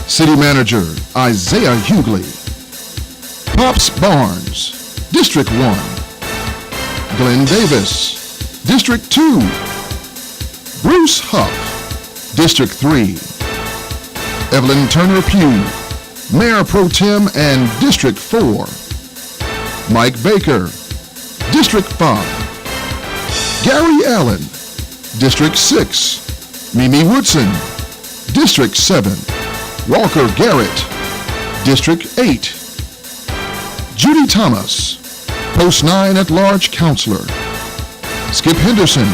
City Manager Isaiah Hughley. Pops Barnes, District 1. Glenn Davis, District 2. Bruce Huff, District 3. Evelyn Turner Pugh, Mayor Pro Tem and District 4. Mike Baker, District 5. Gary Allen, District 6. Mimi Woodson, District 7. Walker Garrett, District 8. Judy Thomas, Post 9 at-large Counselor. Skip Henderson,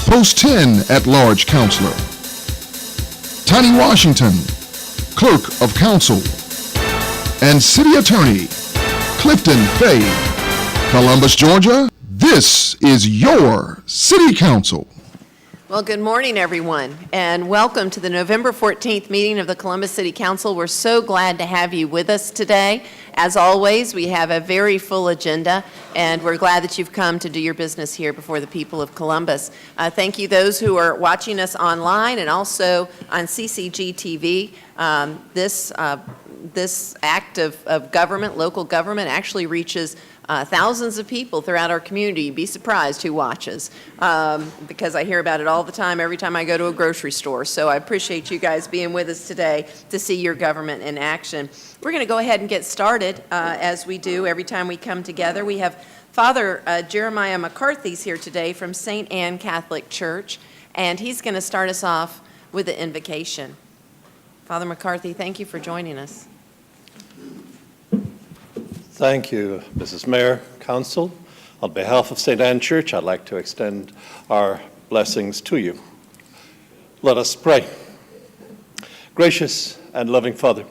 Post 10 at-large Counselor. Tiny Washington, Clerk of Council. And City Attorney, Clifton Fay. Columbus, Georgia, this is your City Council. Well, good morning, everyone, and welcome to the November 14th meeting of the Columbus City Council. We're so glad to have you with us today. As always, we have a very full agenda, and we're glad that you've come to do your business here before the people of Columbus. Thank you those who are watching us online and also on CCG TV. This act of government, local government, actually reaches thousands of people throughout our community. You'd be surprised who watches because I hear about it all the time every time I go to a grocery store. So I appreciate you guys being with us today to see your government in action. We're going to go ahead and get started as we do every time we come together. We have Father Jeremiah McCarthy's here today from St. Anne Catholic Church, and he's going to start us off with the invocation. Father McCarthy, thank you for joining us. Thank you, Mrs. Mayor, Council. On behalf of St. Anne Church, I'd like to extend our blessings to you. Let us pray. Gracious and loving Father,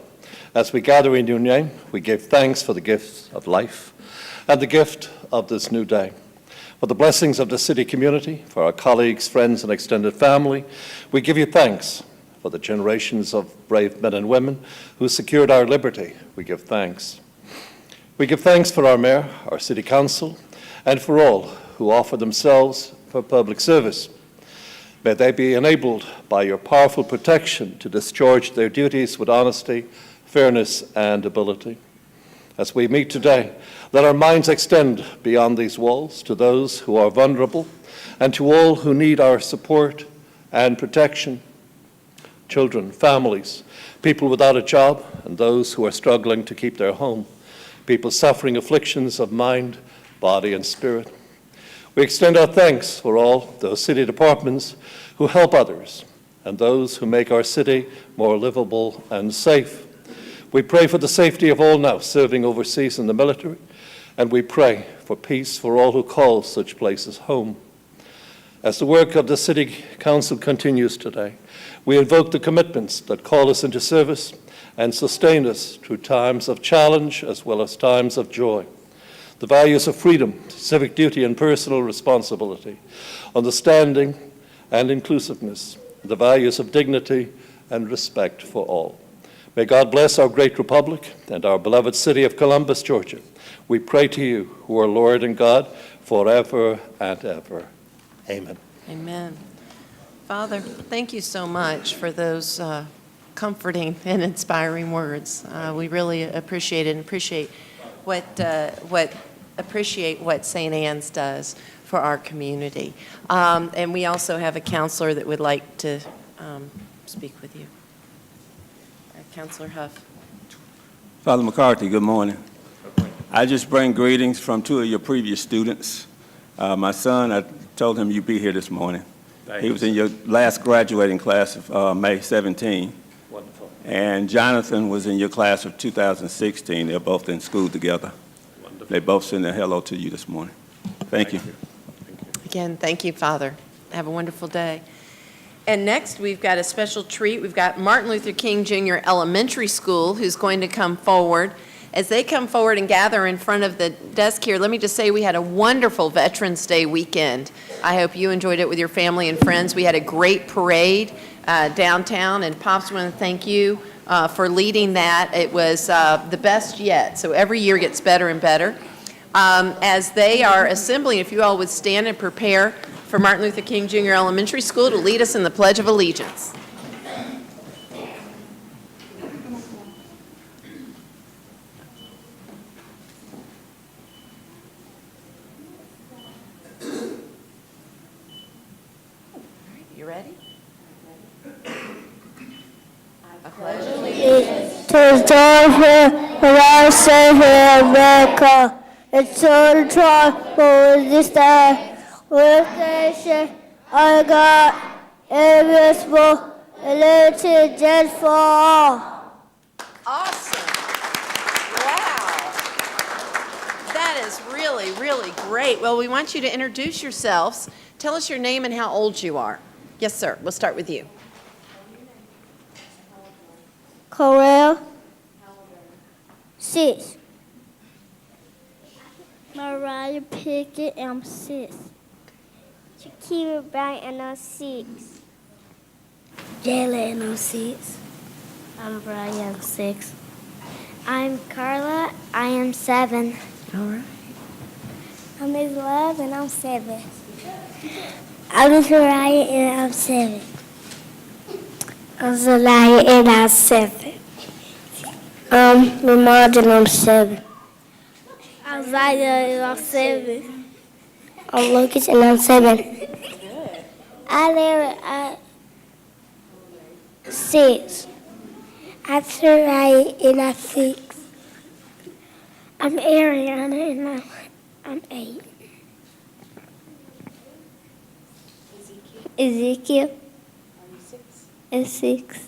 as we gather in your name, we give thanks for the gift of life and the gift of this new day. For the blessings of the city community, for our colleagues, friends, and extended family, we give you thanks. For the generations of brave men and women who secured our liberty, we give thanks. We give thanks for our mayor, our city council, and for all who offer themselves for public service. May they be enabled by your powerful protection to discharge their duties with honesty, fairness, and ability. As we meet today, let our minds extend beyond these walls to those who are vulnerable and to all who need our support and protection. Children, families, people without a job, and those who are struggling to keep their home. People suffering afflictions of mind, body, and spirit. We extend our thanks for all those city departments who help others and those who make our city more livable and safe. We pray for the safety of all now serving overseas in the military, and we pray for peace for all who call such places home. As the work of the City Council continues today, we invoke the commitments that call us into service and sustain us through times of challenge as well as times of joy. The values of freedom, civic duty, and personal responsibility, understanding and inclusiveness, the values of dignity and respect for all. May God bless our great republic and our beloved city of Columbus, Georgia. We pray to you, who are Lord and God, forever and ever. Amen. Amen. Father, thank you so much for those comforting and inspiring words. We really appreciate it and appreciate what St. Anne's does for our community. And we also have a counselor that would like to speak with you. Councilor Huff. Father McCarthy, good morning. I just bring greetings from two of your previous students. My son, I told him you'd be here this morning. He was in your last graduating class of May 17. Wonderful. And Jonathan was in your class of 2016. They're both in school together. Wonderful. They both send a hello to you this morning. Thank you. Again, thank you, Father. Have a wonderful day. And next, we've got a special treat. We've got Martin Luther King Jr. Elementary School who's going to come forward. As they come forward and gather in front of the desk here, let me just say we had a wonderful Veterans Day weekend. I hope you enjoyed it with your family and friends. We had a great parade downtown, and Pops, I want to thank you for leading that. It was the best yet, so every year gets better and better. As they are assembling, if you all would stand and prepare for Martin Luther King Jr. Elementary School to lead us in the Pledge of Allegiance. To the Lord, our Savior, America, and to the tribe this day, with nation, our God, invisible, and liberty, just for all. Awesome. Wow. That is really, really great. Well, we want you to introduce yourselves. Tell us your name and how old you are. Yes, sir. We'll start with you. Corel. 6. Mariah Pickett, I'm 6. Shakira Bryant, and I'm 6. Jayla, and I'm 6. I'm Brian, I'm 6. I'm Carla, I am 7. All right. I'm Miss Love, and I'm 7. I'm Miss Mariah, and I'm 7. I'm Zelaya, and I'm 7. I'm Lamont, and I'm 7. I'm Zaya, and I'm 7. I'm Lucas, and I'm 7. I'm Larry, I'm 6. I'm Soraya, and I'm 6. I'm Ariana, and I'm 8. Ezekiel. And 6.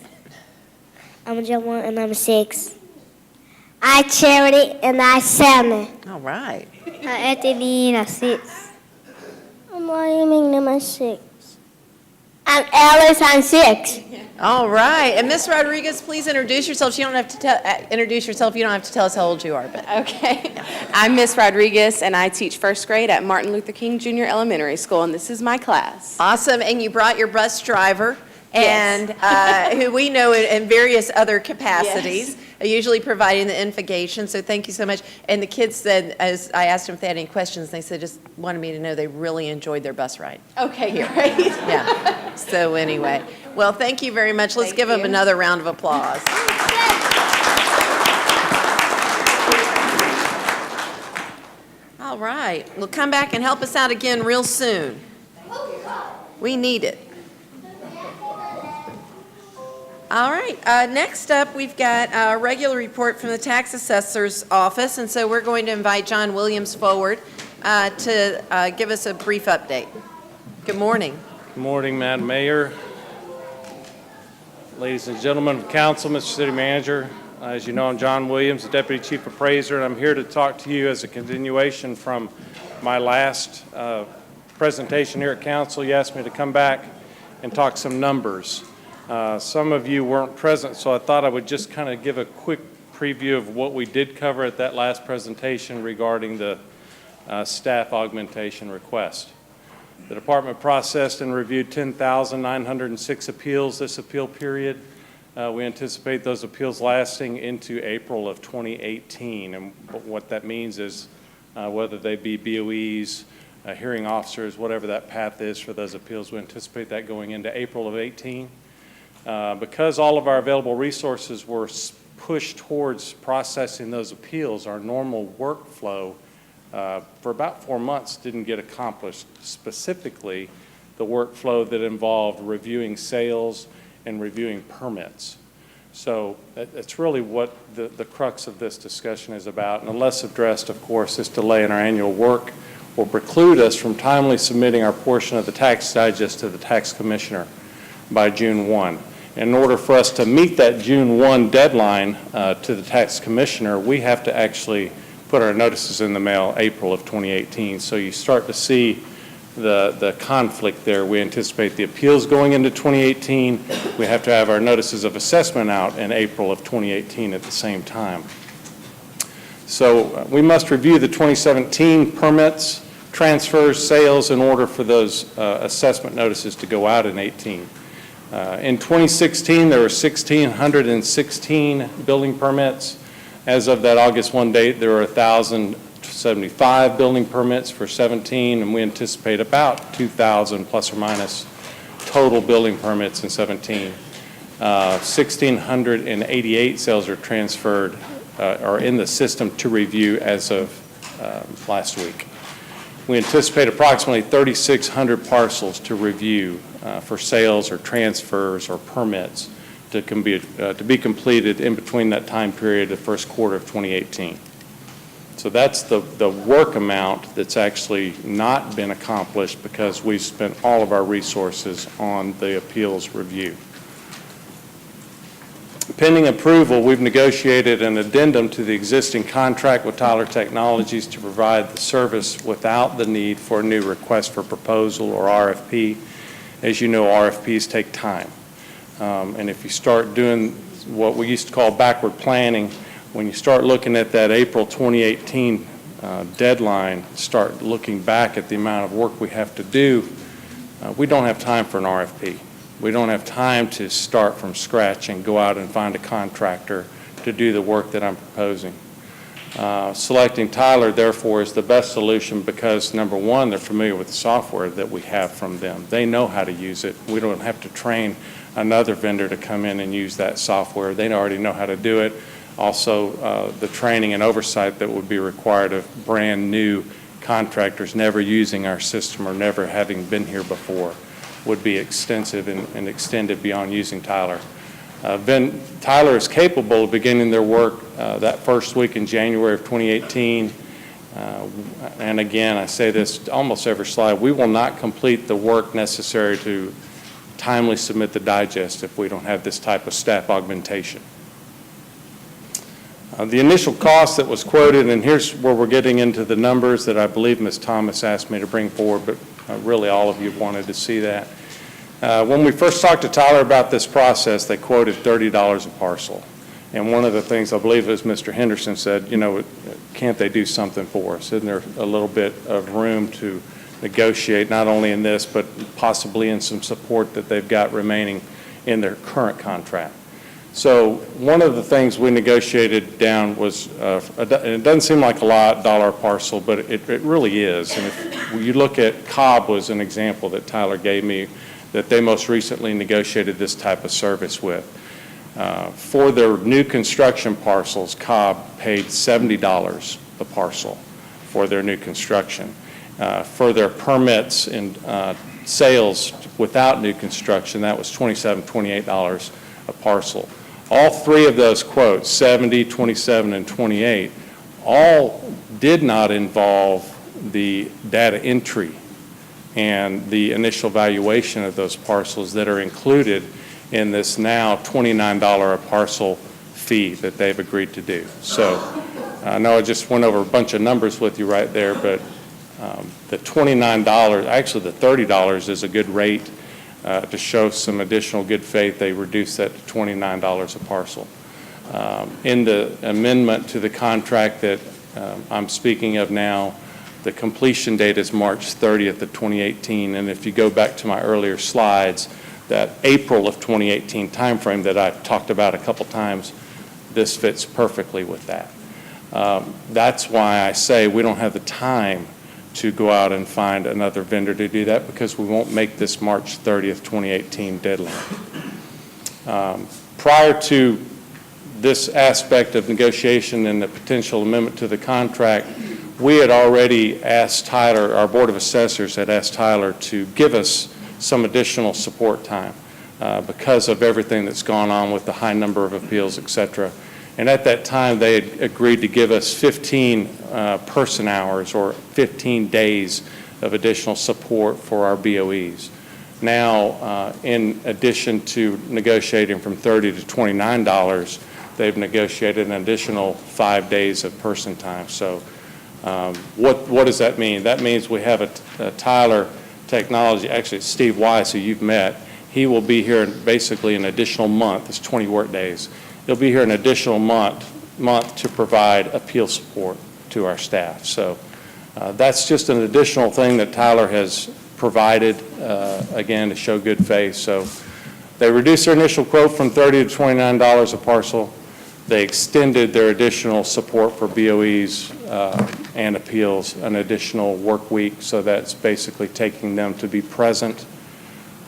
I'm Jawan, and I'm 6. I Charity, and I 7. All right. I'm Anthony, and I'm 6. I'm Wyoming, and I'm 6. I'm Alice, I'm 6. All right. And Miss Rodriguez, please introduce yourself. You don't have to introduce yourself. You don't have to tell us how old you are. But Okay. I'm Miss Rodriguez, and I teach first grade at Martin Luther King Jr. Elementary School, and this is my class. awesome. And you brought your bus driver, Yes. and who we know in various other capacities, usually providing the information. So thank you so much. And the kids said, as I asked them if they had any questions, they said just wanted me to know they really enjoyed their bus ride. Okay, great. Yeah. So anyway, well, thank you very much. Let's Thank give them you. another round of applause. All right. Well, come back and help us out again real soon. We need it. All right. Next up, we've got a regular report from the tax assessor's office, and so we're going to invite John Williams forward to give us a brief update. Good morning. Good morning, Madam Mayor, ladies and gentlemen of council, Mr. City Manager. As you know, I'm John Williams, the Deputy Chief Appraiser, and I'm here to talk to you as a continuation from my last presentation here at council. You asked me to come back and talk some numbers. Some of you weren't present, so I thought I would just kind of give a quick preview of what we did cover at that last presentation regarding the staff augmentation request. The department processed and reviewed 10,906 appeals this appeal period. We anticipate those appeals lasting into April of 2018. And what that means is whether they be BOEs, hearing officers, whatever that path is for those appeals, we anticipate that going into April of 18. Because all of our available resources were pushed towards processing those appeals, our normal workflow for about 4 months didn't get accomplished, specifically the workflow that involved reviewing sales and reviewing permits. So that's really what the crux of this discussion is about. And unless addressed, of course, this delay in our annual work will preclude us from timely submitting our portion of the tax digest to the tax commissioner by June 1. In order for us to meet that June 1 deadline to the tax commissioner, we have to actually put our notices in the mail April of 2018. So you start to see the conflict there. We anticipate the appeals going into 2018. We have to have our notices of assessment out in April of 2018 at the same time. So we must review the 2017 permits, transfers, sales in order for those assessment notices to go out in 18. In 2016, there were 1,616 building permits. As of that August 1 date, there were 1,075 building permits for 17, and we anticipate about 2,000 plus or minus total building permits in 17. 1,688 sales are transferred or in the system to review as of last week. We anticipate approximately 3,600 parcels to review for sales or transfers or permits to be completed in between that time period, the first quarter of 2018. So that's the work amount that's actually not been accomplished because we've spent all of our resources on the appeals review. Pending approval, we've negotiated an addendum to the existing contract with Tyler Technologies to provide the service without the need for a new request for proposal or RFP. As you know, RFPs take time. And if you start doing what we used to call backward planning, when you start looking at that April 2018 deadline, start looking back at the amount of work we have to do, we don't have time for an RFP. We don't have time to start from scratch and go out and find a contractor to do the work that I'm proposing. Selecting Tyler, therefore, is the best solution because, number one, they're familiar with the software that we have from them. They know how to use it. We don't have to train another vendor to come in and use that software. They already know how to do it. Also, the training and oversight that would be required of brand new contractors never using our system or never having been here before would be extensive and extended beyond using Tyler. Tyler is capable of beginning their work that first week in January of 2018. And again, I say this almost every slide, we will not complete the work necessary to timely submit the digest if we don't have this type of staff augmentation. The initial cost that was quoted, and here's where we're getting into the numbers that I believe Ms. Thomas asked me to bring forward, but really all of you wanted to see that. When we first talked to Tyler about this process, they quoted $30 a parcel. And one of the things I believe is Mr. Henderson said, you know, can't they do something for us? Isn't there a little bit of room to negotiate, not only in this, but possibly in some support that they've got remaining in their current contract? So one of the things we negotiated down was, and it doesn't seem like a lot, $1 a parcel, but it really is. And if you look at Cobb was an example that Tyler gave me that they most recently negotiated this type of service with. For their new construction parcels, Cobb paid $70 a parcel for their new construction. For their permits and sales without new construction, that was $27, $28 a parcel. All three of those quotes, 70, 27, and 28, all did not involve the data entry and the initial valuation of those parcels that are included in this now $29 a parcel fee that they've agreed to do. So I know I just went over a bunch of numbers with you right there, but the $29, actually the $30 is a good rate to show some additional good faith. They reduced that to $29 a parcel. In the amendment to the contract that I'm speaking of now, the completion date is March 30th of 2018, and if you go back to my earlier slides, that April of 2018 timeframe that I've talked about a couple times, this fits perfectly with that. That's why I say we don't have the time to go out and find another vendor to do that because we won't make this March 30th, 2018 deadline. Prior to this aspect of negotiation and the potential amendment to the contract, we had already asked Tyler, our Board of Assessors had asked Tyler to give us some additional support time because of everything that's gone on with the high number of appeals, et cetera. And at that time, they had agreed to give us 15 person hours or 15 days of additional support for our BOEs. Now, in addition to negotiating from $30 to $29, they've negotiated an additional 5 days of person time. So what does that mean? That means we have a Tyler Technology, actually it's Steve Weiss, who you've met. He will be here in basically an additional month. It's 20 work days. He'll be here an additional month to provide appeal support to our staff. So that's just an additional thing that Tyler has provided, again, to show good faith. So they reduced their initial quote from $30 to $29 a parcel. They extended their additional support for BOEs and appeals an additional work week. So that's basically taking them to be present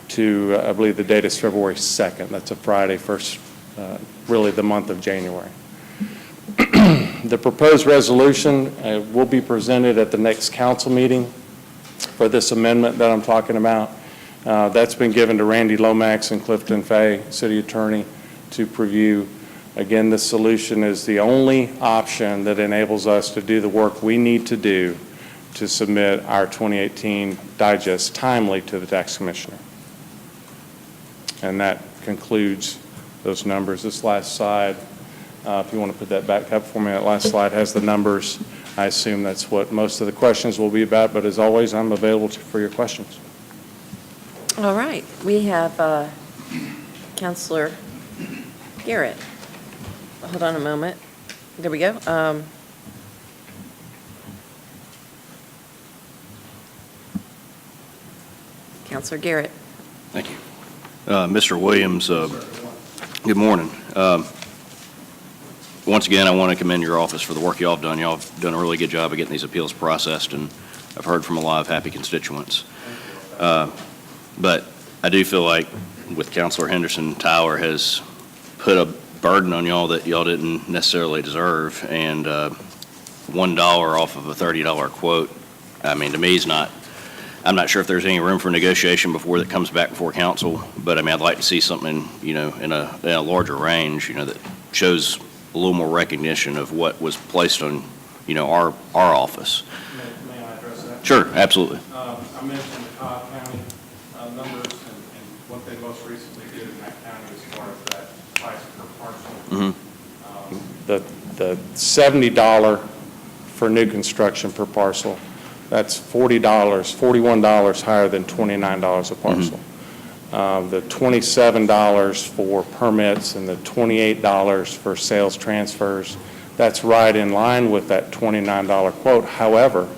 to, I believe the date is February 2nd. That's a Friday, first really the month of January. The proposed resolution will be presented at the next council meeting for this amendment that I'm talking about. That's been given to Randy Lomax and Clifton Fay, City Attorney. to preview. Again, this solution is the only option that enables us to do the work we need to do to submit our 2018 digest timely to the tax commissioner. And that concludes those numbers. This last slide, if you want to put that back up for me, that last slide has the numbers. I assume that's what most of the questions will be about, but as always, I'm available for your questions. All right, we have Counselor Garrett. Hold on a moment. There we go. Counselor Garrett. Thank you. Mr. Williams, good morning. Once again, I want to commend your office for the work y'all have done. Y'all have done a really good job of getting these appeals processed, and I've heard from a lot of happy constituents. But I do feel like with Counselor Henderson, Tyler has put a burden on y'all that y'all didn't necessarily deserve, and $1 off of a $30 quote, I mean, to me is not, I'm not sure if there's any room for negotiation before that comes back before council, but I mean, I'd like to see something, you know, in a larger range, you know, that shows a little more recognition of what was placed on, you know, our office. May I address that? Sure, absolutely. I mentioned the Cobb County numbers and what they most recently did in that county as far as that price per parcel. The $70 for new construction per parcel, that's $41 higher than $29 a parcel. The $27 for permits and the $28 for sales transfers, that's right in line with that $29 quote. However,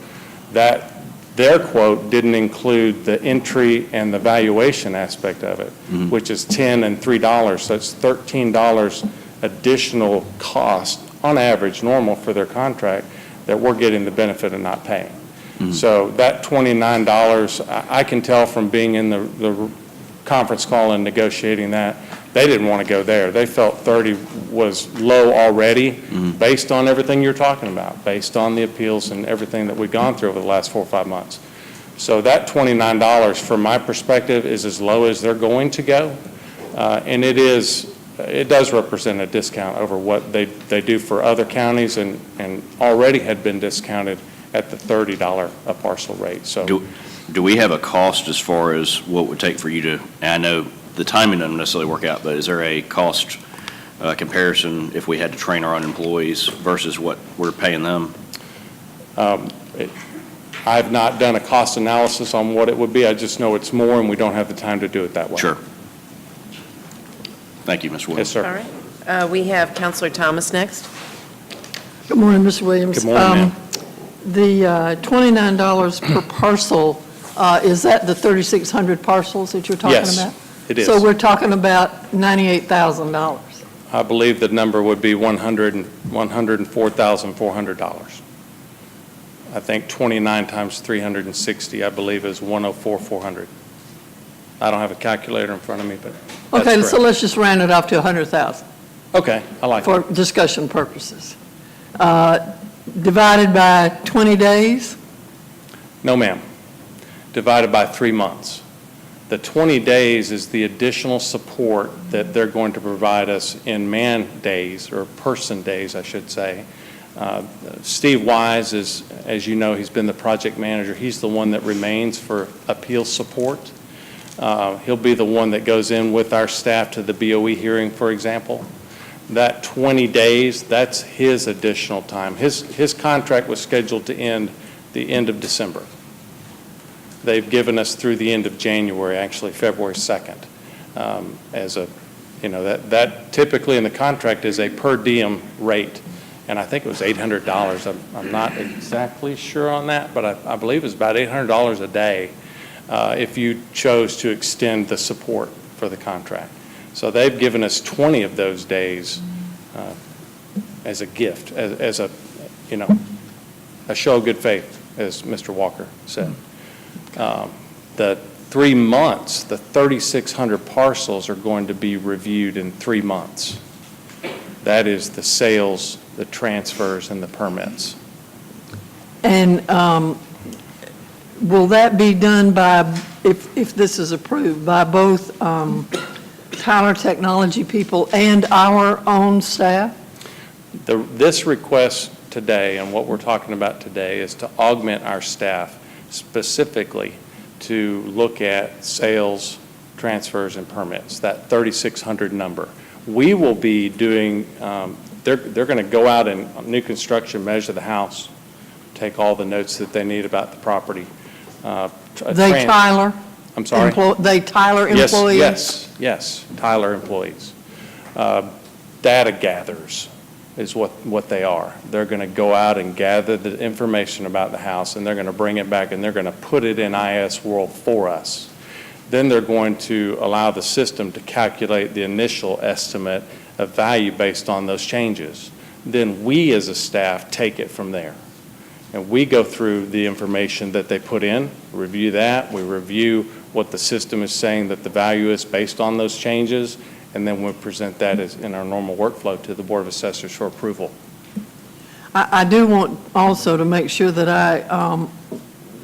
their quote didn't include the entry and the valuation aspect of it, which is $10 and $3. So it's $13 additional cost, on average, normal for their contract, that we're getting the benefit of not paying. So that $29, I can tell from being in the conference call and negotiating that, they didn't want to go there. They felt 30 was low already, based on everything you're talking about, based on the appeals and everything that we've gone through over the last 4 or 5 months. So that $29, from my perspective, is as low as they're going to go. And it does represent a discount over what they do for other counties, and already had been discounted at the $30 a parcel rate. So Do we have a cost as far as what it would take for you to, and I know the timing doesn't necessarily work out, but is there a cost comparison if we had to train our own employees versus what we're paying them? I've not done a cost analysis on what it would be. I just know it's more, and we don't have the time to do it that way. Sure. Thank you, Mr. Williams. Yes, sir. All right. We have Counselor Thomas next. Good morning, Mr. Williams. Good morning, ma'am. The $29 per parcel, is that the 3,600 parcels that you're talking Yes, about? it is. So we're talking about $98,000. I believe the number would be $104,400. I think 29 times 360, I believe, is 104,400. I don't have a calculator in front of me, but that's Okay, so correct. let's just round it off to 100,000 Okay, I like for that. discussion purposes. Divided by 20 days? No, ma'am. Divided by 3 months. The 20 days is the additional support that they're going to provide us in man days, or person days, I should say. Steve Wise is, as you know, he's been the project manager. He's the one that remains for appeal support. He'll be the one that goes in with our staff to the BOE hearing, for example. That 20 days, that's his additional time. His contract was scheduled to end the end of December. They've given us through the end of January, actually February 2nd, as a, you know, that typically in the contract is a per diem rate. And I think it was $800. I'm not exactly sure on that, but I believe it was about $800 a day if you chose to extend the support for the contract. So they've given us 20 of those days as a gift, as a, you know, a show of good faith, as Mr. Walker said. The 3 months, the 3,600 parcels are going to be reviewed in 3 months. That is the sales, the transfers, and the permits. And will that be done by, if this is approved, by both Tyler Technology people and our own staff? This request today, and what we're talking about today, is to augment our staff specifically to look at sales, transfers, and permits, that 3,600 number. We will be doing, they're going to go out and new construction, measure the house, take all the notes that they need about the property. They Tyler? I'm sorry? They Tyler employees? Yes, Tyler employees. Data gatherers is what they are. They're going to go out and gather the information about the house, and they're going to bring it back, and they're going to put it in IS World for us. Then they're going to allow the system to calculate the initial estimate of value based on those changes. Then we as a staff take it from there. And we go through the information that they put in, review that, we review what the system is saying that the value is based on those changes, and then we present that as in our normal workflow to the Board of Assessors for approval. I do want also to make sure that I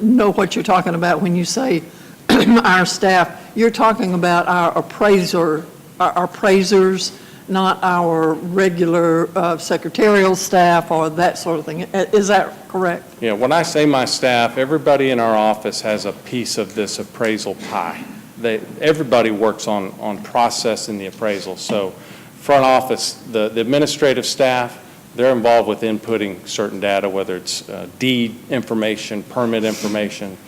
know what you're talking about when you say our staff. You're talking about our appraisers, not our regular secretarial staff or that sort of thing. Is that correct? Yeah, when I say my staff, everybody in our office has a piece of this appraisal pie. Everybody works on processing the appraisal. So front office, the administrative staff, they're involved with inputting certain data, whether it's deed information, permit information,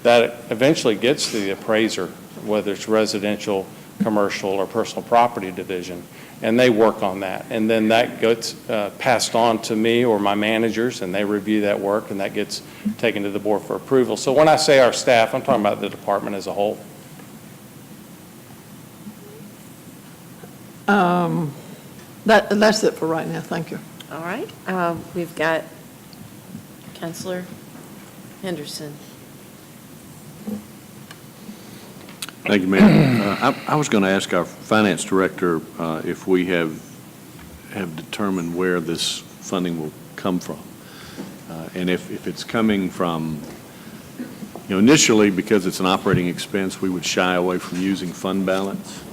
that eventually gets to the appraiser, whether it's residential, commercial, or personal property division, and they work on that. And then that gets passed on to me or my managers, and they review that work, and that gets taken to the board for approval. So when I say our staff, I'm talking about the department as a whole. That's it for right now. Thank you. All right, we've got Councilor Henderson. Thank you, Mayor. I was going to ask our finance director if we have determined where this funding will come from. And if it's coming from, initially, because it's an operating expense, we would shy away from using fund balance.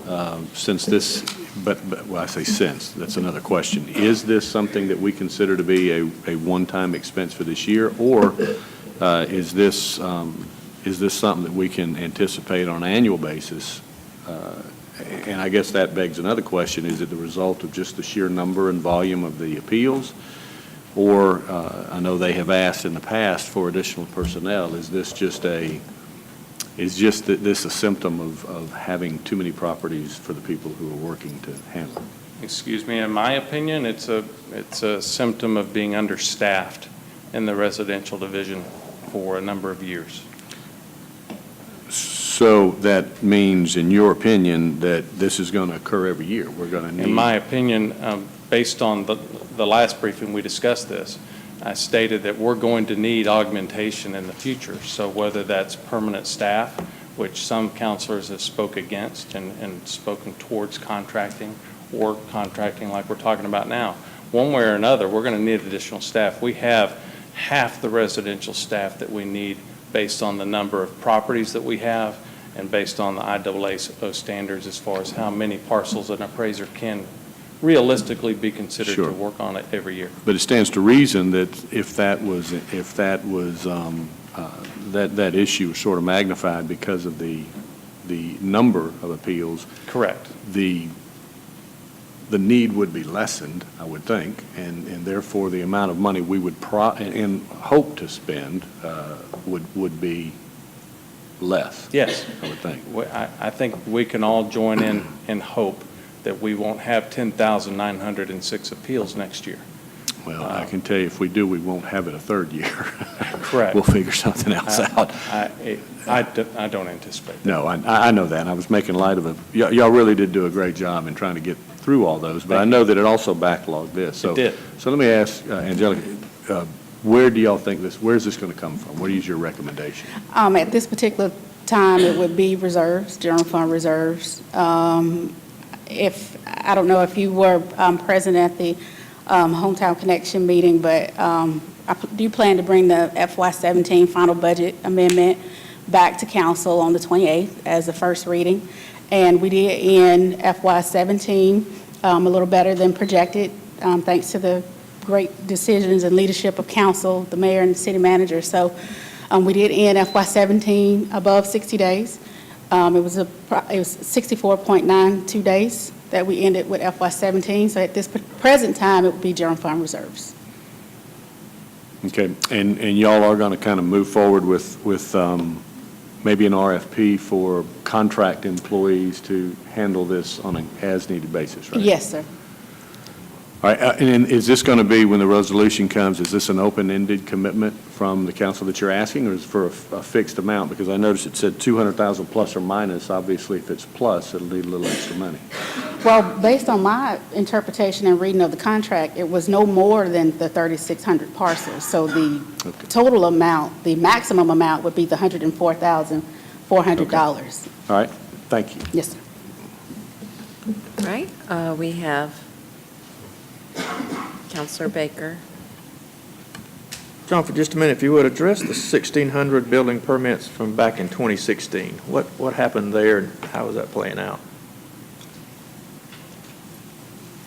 Since this, well, I say since, that's another question. Is this something that we consider to be a one-time expense for this year, or is this something that we can anticipate on an annual basis? And I guess that begs another question. Is it the result of just the sheer number and volume of the appeals? Or I know they have asked in the past for additional personnel. Is this just this a symptom of having too many properties for the people who are working to handle? Excuse me, in my opinion, it's a symptom of being understaffed in the residential division for a number of years. So that means, in your opinion, that this is going to occur every year? We're going to need... In my opinion, based on the last briefing we discussed this, I stated that we're going to need augmentation in the future. So whether that's permanent staff, which some counselors have spoke against and spoken towards contracting, or contracting like we're talking about now, one way or another, we're going to need additional staff. We have half the residential staff that we need based on the number of properties that we have and based on the IAAO standards as far as how many parcels an appraiser can realistically be considered Sure. to work on it every year. But it stands to reason that if that issue was sort of magnified because of the number of appeals. Correct. The need would be lessened, I would think, and therefore the amount of money we would and hope to spend would be less. Yes. I would think. I think we can all join in and hope that we won't have 10,906 appeals next year. Well, I can tell you, if we do, we won't have it a third year. Correct. We'll figure something else out. I don't anticipate that. No, I know that. I was making light of it. Y'all really did do a great job in trying to get through all those, but I know that it also backlogged this. It did. So let me ask, Angelica, where do y'all think where's this going to come from? What is your recommendation? At this particular time, it would be reserves, general fund reserves. I don't know if you were present at the Hometown Connection meeting, but I do plan to bring the FY17 final budget amendment back to council on the 28th as the first reading. And we did end FY17 a little better than projected, thanks to the great decisions and leadership of council, the mayor and the city manager. So we did end FY17 above 60 days. It was 64.92 days that we ended with FY17. So at this present time, it would be general fund reserves. Okay, and y'all are going to kind of move forward with maybe an RFP for contract employees to handle this on an as-needed basis, right? Yes, sir. All right, and is this going to be, when the resolution comes, is this an open-ended commitment from the council that you're asking, or is it for a fixed amount? Because I noticed it said 200,000 plus or minus. Obviously, if it's plus, it'll need a little extra money. Well, based on my interpretation and reading of the contract, it was no more than the 3,600 parcels. So the total amount, the maximum amount would be the $104,400. All right, thank you. Yes, sir. All right, we have Councilor Baker. John, for just a minute, if you would address the 1,600 building permits from back in 2016. What happened there and how is that playing out?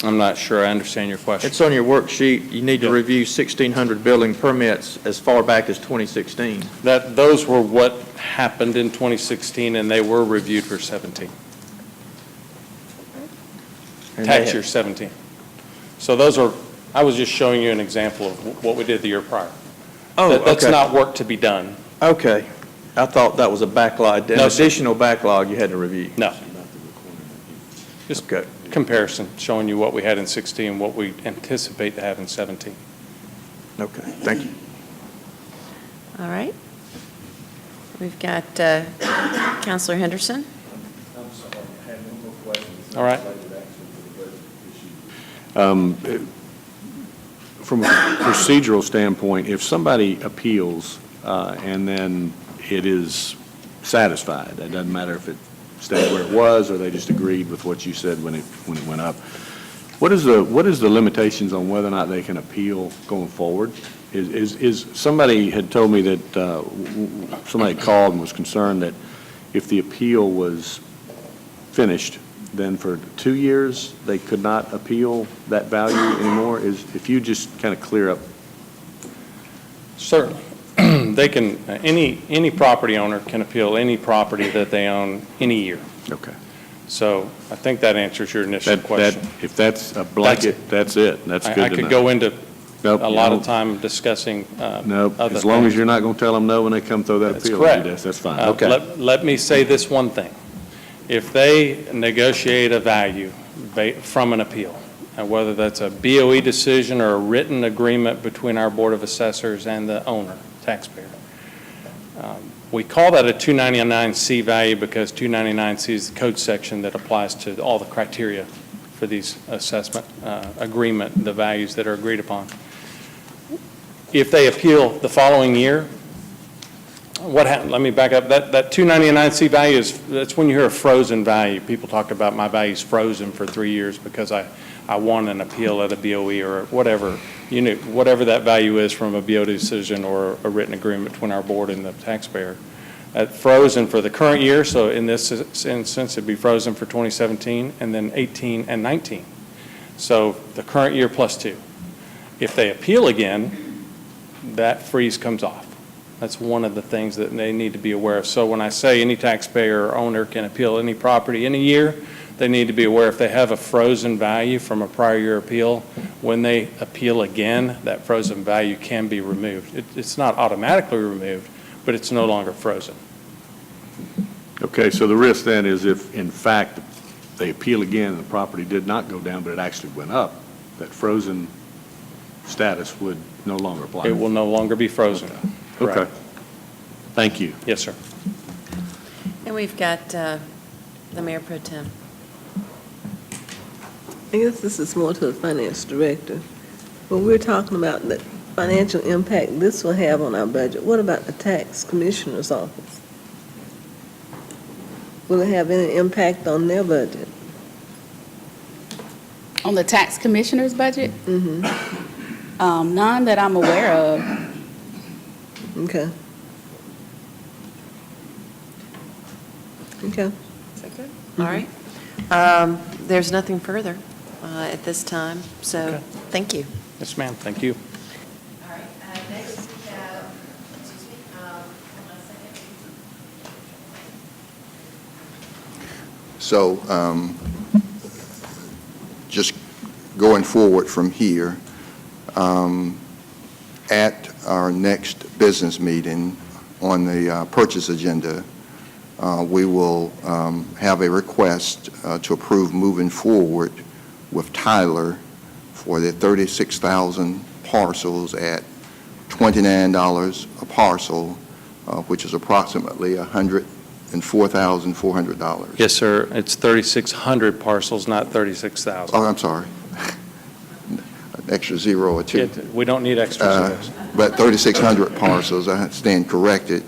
I'm not sure I understand your question. It's on your worksheet. You need to review 1,600 building permits as far back as 2016. Those were what happened in 2016, and they were reviewed for 17. And Tax year 17. So those are, I was just showing you an example of what we did the year prior. Oh, That's okay. not work to be done. Okay. I thought that was a backlog, an No, sir. additional backlog you had to review. No. Just Okay. comparison, showing you what we had in 16, what we anticipate to have in 17. Okay, thank you. All right. We've got Councilor Henderson. All right. From a procedural standpoint, if somebody appeals and then it is satisfied, it doesn't matter if it stayed where it was or they just agreed with what you said when it went up, what is the limitations on whether or not they can appeal going forward? Is somebody had told me that somebody called and was concerned that if the appeal was finished, then for 2 years, they could not appeal that value anymore? If you just kind of clear up. Certainly. They can, any property owner can appeal any property that they own any year. Okay. So I think that answers your initial question. If that's a blanket, that's it. That's good to know. I could go into Nope, a lot you of time discussing No, other as long as things. you're not going to tell them no when they come through that That's appeal. correct. That's fine. Uh, Okay. Let me say this one thing. If they negotiate a value from an appeal, and whether that's a BOE decision or a written agreement between our Board of Assessors and the owner, taxpayer, we call that a 299C value because 299C is the code section that applies to all the criteria for these assessment agreement, the values that are agreed upon. If they appeal the following year, what happened? Let me back up. That 299C value that's when you hear a frozen value. People talk about my value's frozen for 3 years because I won an appeal at a BOE or whatever. You know, whatever that value is from a BOE decision or a written agreement between our board and the taxpayer. Frozen for the current year, so in this instance, it'd be frozen for 2017 and then 18 and 19. So the current year plus 2. If they appeal again, that freeze comes off. That's one of the things that they need to be aware of. So when I say any taxpayer or owner can appeal any property in a year, they need to be aware if they have a frozen value from a prior year appeal, when they appeal again, that frozen value can be removed. It's not automatically removed, but it's no longer frozen. Okay, so the risk then is if, in fact, they appeal again and the property did not go down, but it actually went up, that frozen status would no longer apply. It will no longer be frozen. Okay. Correct. Thank you. Yes, sir. And we've got the Mayor Pro Tem. I guess this is more to the finance director. When we're talking about the financial impact this will have on our budget, what about the tax commissioner's office? Will it have any impact on their budget? On the tax commissioner's budget? Mm-hmm. None that I'm aware of. Okay. Okay. Is that good? All right. There's nothing further at this time, so Okay. thank you. Yes, ma'am, thank you. All right, next we have, So just going forward from here, at our next business meeting on the purchase agenda, we will have a request to approve moving forward with Tyler for the 36,000 parcels at $29 a parcel, which is approximately $104,400. Yes, sir. It's 3,600 parcels, not 36,000. Oh, I'm sorry. An extra zero or two. We don't need extra zeros. But 3,600 parcels, I stand corrected.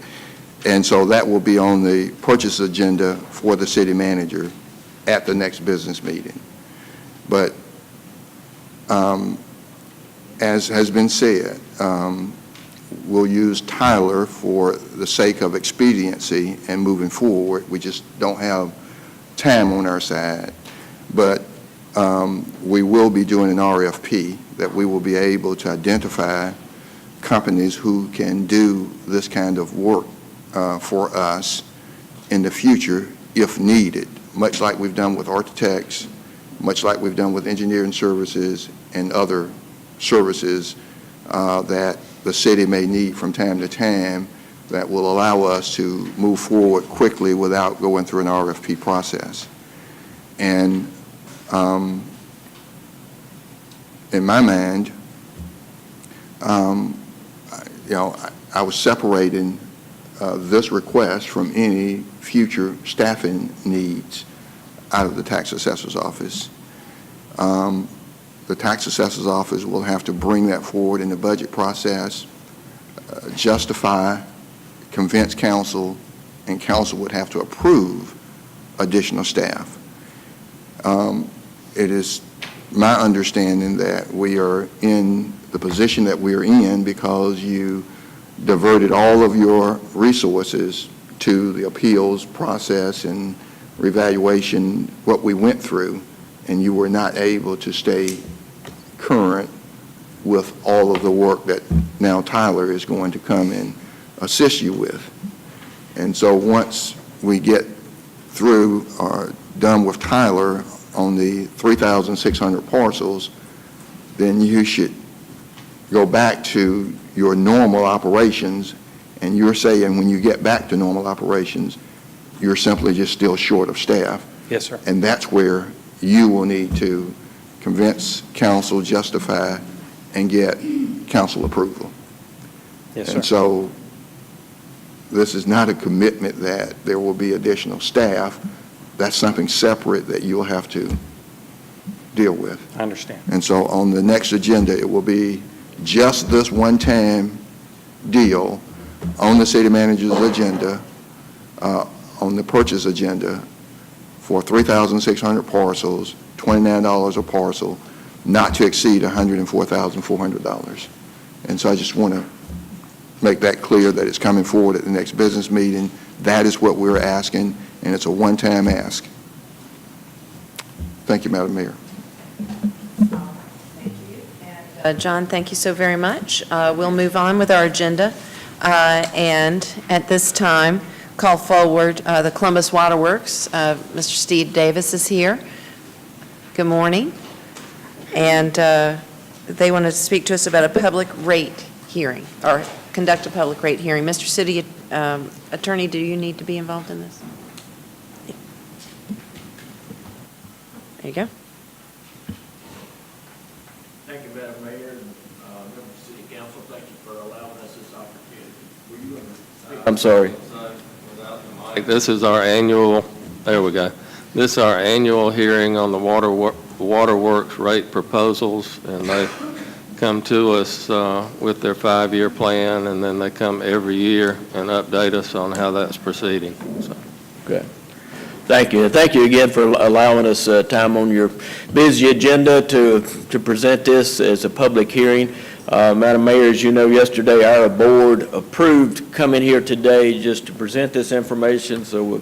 And so that will be on the purchase agenda for the city manager at the next business meeting. But as has been said, we'll use Tyler for the sake of expediency and moving forward. We just don't have time on our side. But we will be doing an RFP that we will be able to identify companies who can do this kind of work for us in the future if needed, much like we've done with architects, much like we've done with engineering services and other services that the city may need from time to time that will allow us to move forward quickly without going through an RFP process. And in my mind, I was separating this request from any future staffing needs out of the tax assessor's office. The tax assessor's office will have to bring that forward in the budget process, justify, convince council, and council would have to approve additional staff. It is my understanding that we are in the position that we are in because you diverted all of your resources to the appeals process and revaluation, what we went through, and you were not able to stay current with all of the work that now Tyler is going to come and assist you with. And so once we get through or done with Tyler on the 3,600 parcels, then you should go back to your normal operations, and you're saying when you get back to normal operations, you're simply just still short of staff. Yes, sir. And that's where you will need to convince council, justify, and get council approval. Yes, sir. And so this is not a commitment that there will be additional staff. That's something separate that you'll have to deal with. I understand. And so on the next agenda, it will be just this one-time deal on the city manager's agenda, on the purchase agenda for 3,600 parcels, $29 a parcel, not to exceed $104,400. And so I just want to make that clear that it's coming forward at the next business meeting. That is what we're asking, and it's a one-time ask. Thank you, Madam Mayor. John, thank you so very much. We'll move on with our agenda, and at this time, call forward the Columbus Water Works. Mr. Steve Davis is here. Good morning. And they want to speak to us about a public rate hearing, or conduct a public rate hearing. Mr. City Attorney, do you need to be involved in this? There you go. Thank you, Madam Mayor, and members of the City Council. Thank you for allowing us this opportunity. I'm sorry. This is our annual, there we go. This is our annual hearing on the Waterworks rate proposals, and they come to us with their 5-year plan, and then they come every year and update us on how that's proceeding. So. Okay. Thank you. Thank you again for allowing us time on your busy agenda to present this as a public hearing. Madam Mayor, as you know, yesterday our board approved coming here today just to present this information so we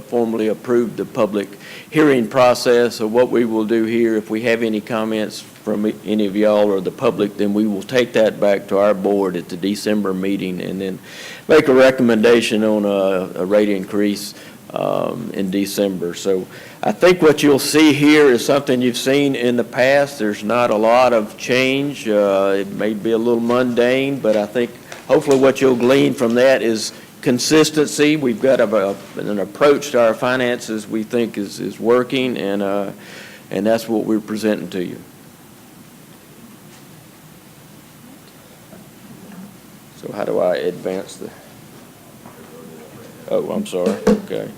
formally approved the public hearing process. So what we will do here, if we have any comments from any of y'all or the public, then we will take that back to our board at the December meeting and then make a recommendation on a rate increase in December. So I think what you'll see here is something you've seen in the past. There's not a lot of change. It may be a little mundane, but I think hopefully what you'll glean from that is consistency. We've got an approach to our finances we think is working, and that's what we're presenting to you. So how do I advance the, oh, I'm sorry, okay.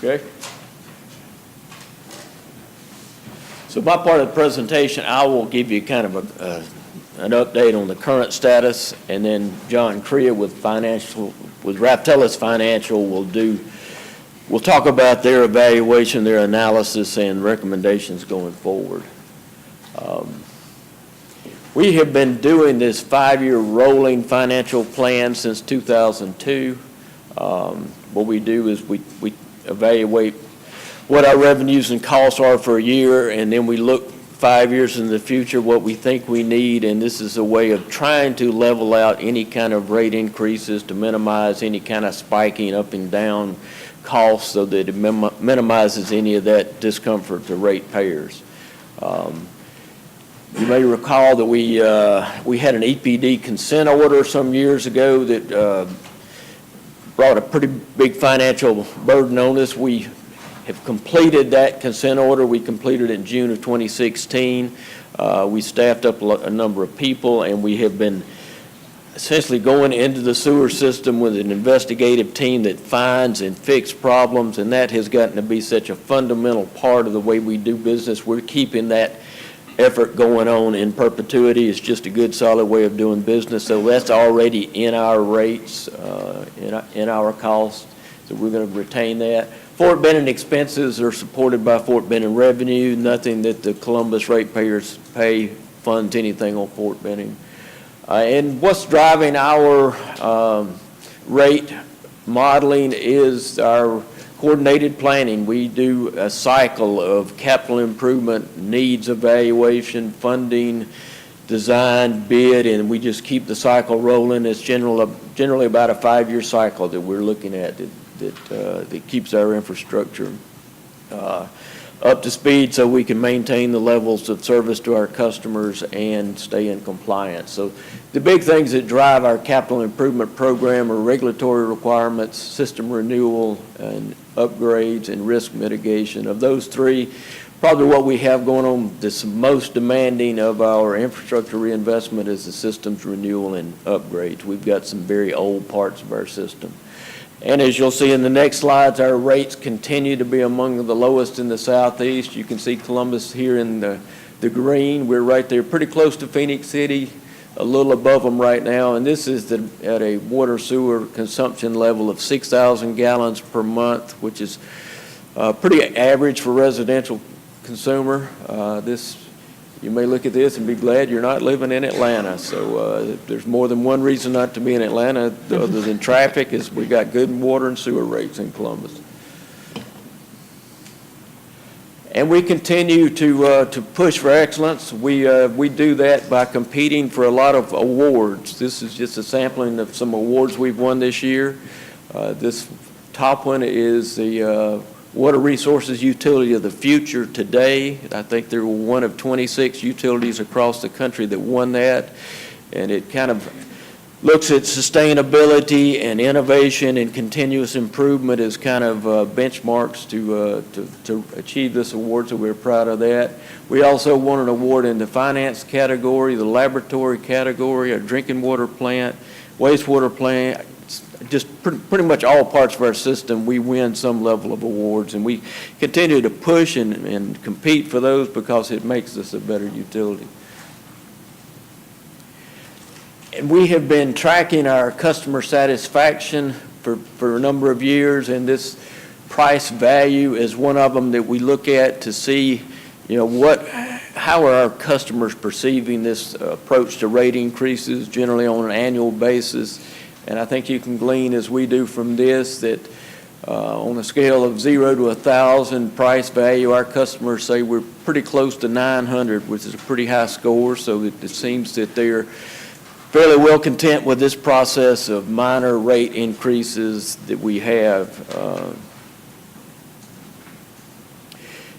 Okay. So my part of the presentation, I will give you kind of an update on the current status, and then John Crea with Raptelis Financial will talk about their evaluation, their analysis, and recommendations going forward. We have been doing this 5-year rolling financial plan since 2002. What we do is we evaluate what our revenues and costs are for a year, and then we look 5 years in the future what we think we need, and this is a way of trying to level out any kind of rate increases to minimize any kind of spiking up and down costs so that it minimizes any of that discomfort to ratepayers. You may recall that we had an EPD consent order some years ago that brought a pretty big financial burden on us. We have completed that consent order. We completed it in June of 2016. We staffed up a number of people, and we have been essentially going into the sewer system with an investigative team that finds and fixes problems, and that has gotten to be such a fundamental part of the way we do business. We're keeping that effort going on in perpetuity. It's just a good, solid way of doing business. So that's already in our rates, in our costs. So we're going to retain that. Fort Benning expenses are supported by Fort Benning revenue. Nothing that the Columbus ratepayers pay funds anything on Fort Benning. And what's driving our rate modeling is our coordinated planning. We do a cycle of capital improvement, needs evaluation, funding, design, bid, and we just keep the cycle rolling. It's generally about a 5-year cycle that we're looking at that keeps our infrastructure up to speed so we can maintain the levels of service to our customers and stay in compliance. So the big things that drive our capital improvement program are regulatory requirements, system renewal, and upgrades, and risk mitigation. Of those three, probably what we have going on that's most demanding of our infrastructure reinvestment is the systems renewal and upgrades. We've got some very old parts of our system. And as you'll see in the next slides, our rates continue to be among the lowest in the southeast. You can see Columbus here in the green. We're right there pretty close to Phoenix City, a little above them right now. And this is at a water sewer consumption level of 6,000 gallons per month, which is pretty average for residential consumer. You may look at this and be glad you're not living in Atlanta. So there's more than one reason not to be in Atlanta other than traffic, is we got good water and sewer rates in Columbus. And we continue to push for excellence. We do that by competing for a lot of awards. This is just a sampling of some awards we've won this year. This top one is the Water Resources Utility of the Future today. I think they were one of 26 utilities across the country that won that. And it kind of looks at sustainability and innovation and continuous improvement as kind of benchmarks to achieve this award, so we're proud of that. We also won an award in the finance category, the laboratory category, a drinking water plant, wastewater plant. Just pretty much all parts of our system, we win some level of awards, and we continue to push and compete for those because it makes us a better utility. And we have been tracking our customer satisfaction for a number of years, and this price value is one of them that we look at to see, how are our customers perceiving this approach to rate increases generally on an annual basis. And I think you can glean, as we do from this, that on a scale of 0 to 1,000 price value, our customers say we're pretty close to 900, which is a pretty high score, so it seems that they're fairly well content with this process of minor rate increases that we have.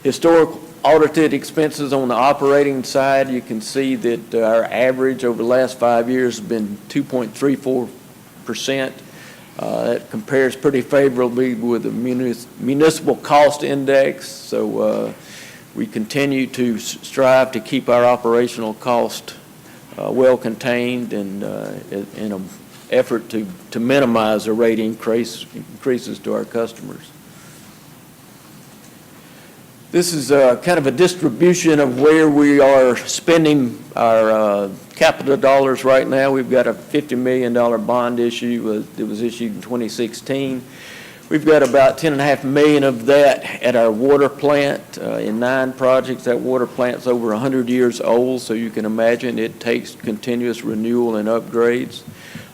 Historical audited expenses on the operating side, you can see that our average over the last 5 years has been 2.34%. That compares pretty favorably with the municipal cost index, so we continue to strive to keep our operational cost well contained and in an effort to minimize the rate increases to our customers. This is kind of a distribution of where we are spending our capital dollars right now. We've got a $50 million bond issue that was issued in 2016. We've got about $10.5 million of that at our water plant in 9 projects. That water plant's over 100 years old, so you can imagine it takes continuous renewal and upgrades.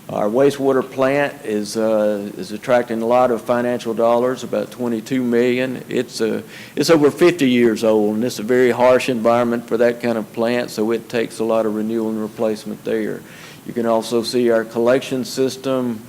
Our wastewater plant is attracting a lot of financial dollars, about $22 million. It's over 50 years old, and it's a very harsh environment for that kind of plant, so it takes a lot of renewal and replacement there. You can also see our collection system,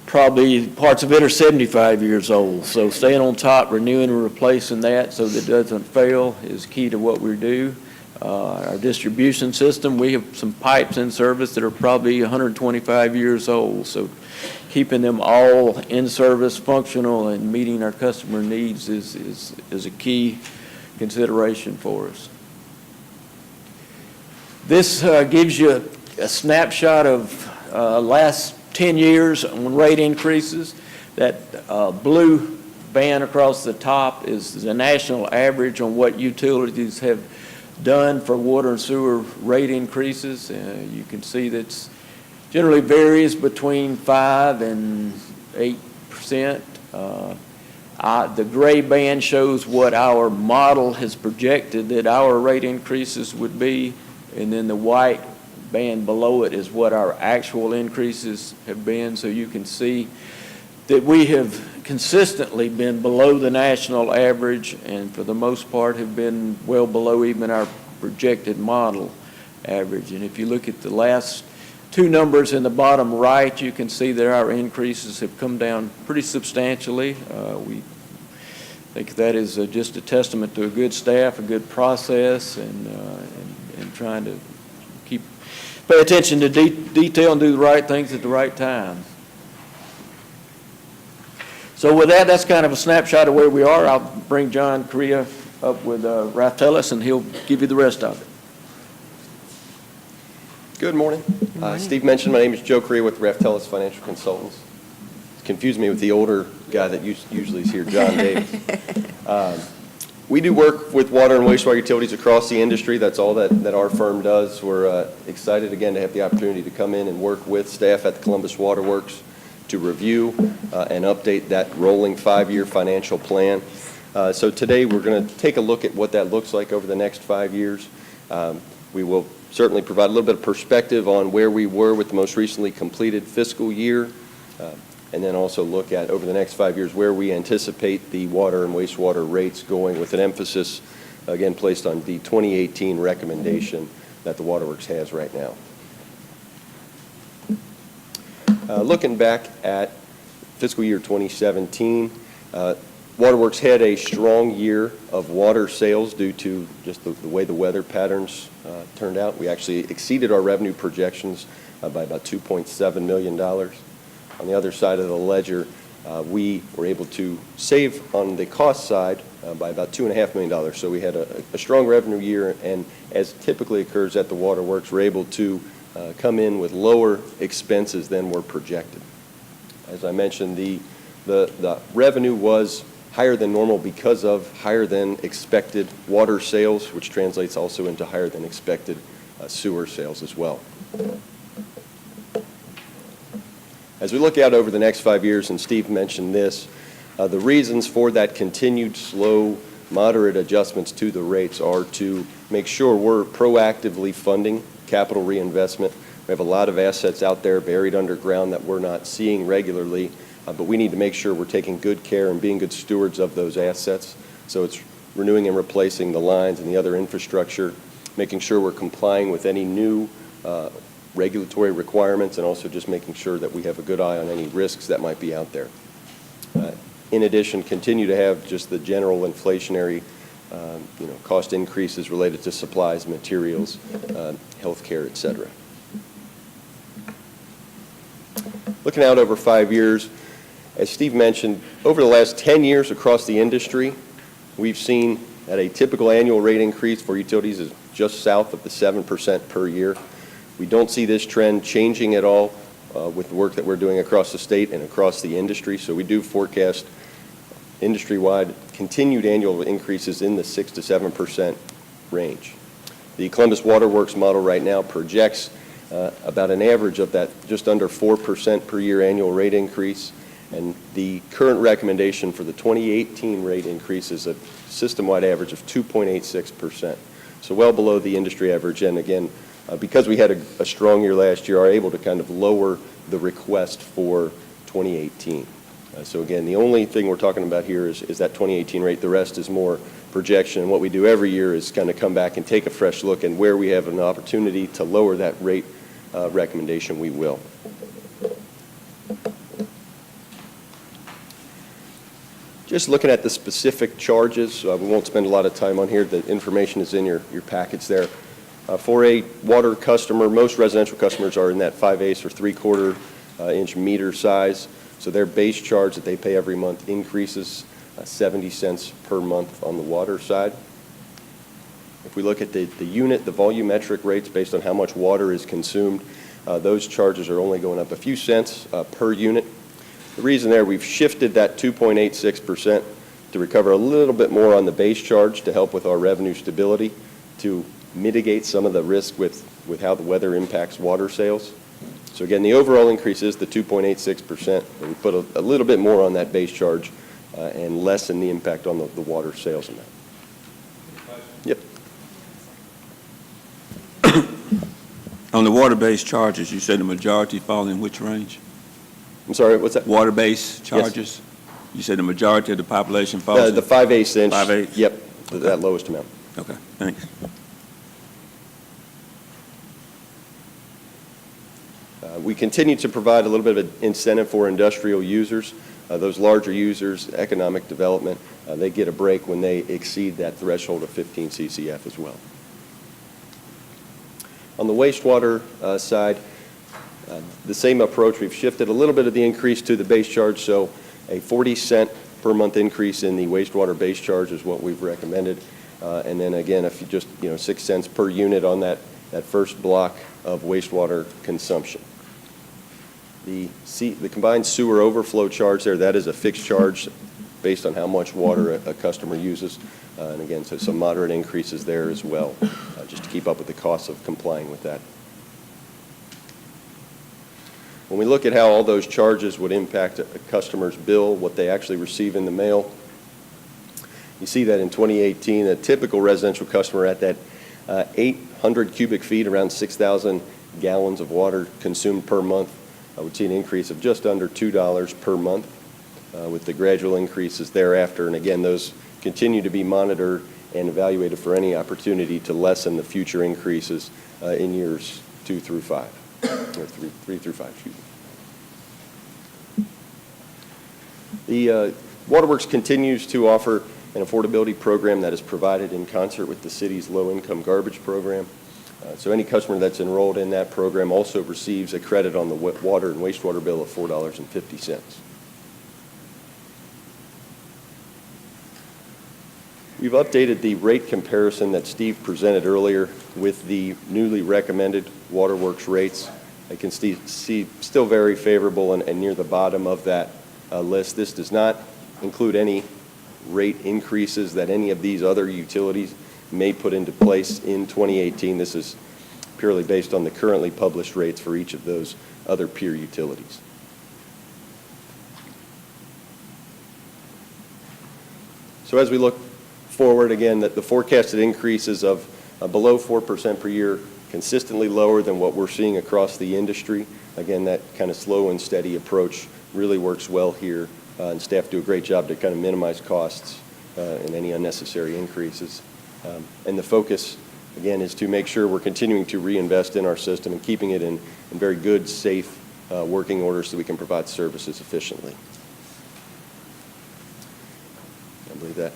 probably parts of it are 75 years old, so staying on top, renewing and replacing that so that it doesn't fail is key to what we do. Our distribution system, we have some pipes in service that are probably 125 years old, so keeping them all in service, functional, and meeting our customer needs is a key consideration for us. This gives you a snapshot of last 10 years on rate increases. That blue band across the top is the national average on what utilities have done for water and sewer rate increases. You can see that generally varies between 5 and 8%. The gray band shows what our model has projected that our rate increases would be, and then the white band below it is what our actual increases have been. So you can see that we have consistently been below the national average, and for the most part have been well below even our projected model average. And if you look at the last 2 numbers in the bottom right, you can see that our increases have come down pretty substantially. We think that is just a testament to a good staff, a good process, and trying to pay attention to detail and do the right things at the right time. So with that, that's kind of a snapshot of where we are. I'll bring John Correa up with Ralph Tellis, and he'll give you the rest of it. Good morning. Steve mentioned my name is Joe Correa with Ralph Tellis Financial Consultants. It's confused me with the older guy that usually is here, John Davis. We do work with water and wastewater utilities across the industry. That's all that our firm does. We're excited, again, to have the opportunity to come in and work with staff at the Columbus Water Works to review and update that rolling 5-year financial plan. So today we're going to take a look at what that looks like over the next 5 years. We will certainly provide a little bit of perspective on where we were with the most recently completed fiscal year, and then also look at over the next 5 years where we anticipate the water and wastewater rates going, with an emphasis, again, placed on the 2018 recommendation that the Waterworks has right now. Looking back at fiscal year 2017, Waterworks had a strong year of water sales due to just the way the weather patterns turned out. We actually exceeded our revenue projections by about $2.7 million. On the other side of the ledger, we were able to save on the cost side by about $2.5 million. So we had a strong revenue year, and as typically occurs at the Waterworks, we're able to come in with lower expenses than were projected. As I mentioned, the revenue was higher than normal because of higher than expected water sales, which translates also into higher than expected sewer sales as well. As we look out over the next 5 years, and Steve mentioned this, the reasons for that continued slow, moderate adjustments to the rates are to make sure we're proactively funding capital reinvestment. We have a lot of assets out there buried underground that we're not seeing regularly, but we need to make sure we're taking good care and being good stewards of those assets. So it's renewing and replacing the lines and the other infrastructure, making sure we're complying with any new regulatory requirements, and also just making sure that we have a good eye on any risks that might be out there. In addition, continue to have just the general inflationary cost increases related to supplies, materials, healthcare, et cetera. Looking out over 5 years, as Steve mentioned, over the last 10 years across the industry, we've seen at a typical annual rate increase for utilities is just south of the 7% per year. We don't see this trend changing at all with the work that we're doing across the state and across the industry, so we do forecast industry-wide continued annual increases in the 6 to 7% range. The Columbus Water Works model right now projects about an average of that just under 4% per year annual rate increase, and the current recommendation for the 2018 rate increase is a system-wide average of 2.86%, so well below the industry average. And again, because we had a strong year last year, are able to kind of lower the request for 2018. So again, the only thing we're talking about here is that 2018 rate. The rest is more projection. And what we do every year is kind of come back and take a fresh look, and where we have an opportunity to lower that rate recommendation, we will. Just looking at the specific charges, we won't spend a lot of time on here. The information is in your packets there. For a water customer, most residential customers are in that 5/8 or 3/4 inch meter size. So their base charge that they pay every month increases 70 cents per month on the water side. If we look at the unit, the volumetric rates based on how much water is consumed, those charges are only going up a few cents per unit. The reason there, we've shifted that 2.86% to recover a little bit more on the base charge to help with our revenue stability, to mitigate some of the risk with how the weather impacts water sales. So again, the overall increase is the 2.86%, but we put a little bit more on that base charge and lessen the impact on the water sales amount. Yep. On the water-based charges, you said the majority fall in which range? I'm sorry, what's that? Water-based charges? Yes. You said the majority of the population falls in? The 5/8 inch. 5/8? Yep, that lowest amount. Okay, thanks. We continue to provide a little bit of an incentive for industrial users. Those larger users, economic development, they get a break when they exceed that threshold of 15 CCF as well. On the wastewater side, the same approach. We've shifted a little bit of the increase to the base charge, so a 40-cent per month increase in the wastewater base charge is what we've recommended. And then again, if you just, 6 cents per unit on that first block of wastewater consumption. The combined sewer overflow charge there, that is a fixed charge based on how much water a customer uses. And again, so some moderate increases there as well, just to keep up with the costs of complying with that. When we look at how all those charges would impact a customer's bill, what they actually receive in the mail, you see that in 2018, a typical residential customer at that 800 cubic feet, around 6,000 gallons of water consumed per month, would see an increase of just under $2 per month, with the gradual increases thereafter. And again, those continue to be monitored and evaluated for any opportunity to lessen the future increases in years 2 through 5, or 3 through 5, excuse me. The Waterworks continues to offer an affordability program that is provided in concert with the city's low-income garbage program. So any customer that's enrolled in that program also receives a credit on the water and wastewater bill of $4.50. We've updated the rate comparison that Steve presented earlier with the newly recommended Waterworks rates. I can see still very favorable and near the bottom of that list. This does not include any rate increases that any of these other utilities may put into place in 2018. This is purely based on the currently published rates for each of those other peer utilities. So as we look forward, again, the forecasted increases of below 4% per year, consistently lower than what we're seeing across the industry. Again, that kind of slow and steady approach really works well here, and staff do a great job to kind of minimize costs and any unnecessary increases. And the focus, again, is to make sure we're continuing to reinvest in our system and keeping it in very good, safe working order so we can provide services efficiently. I believe that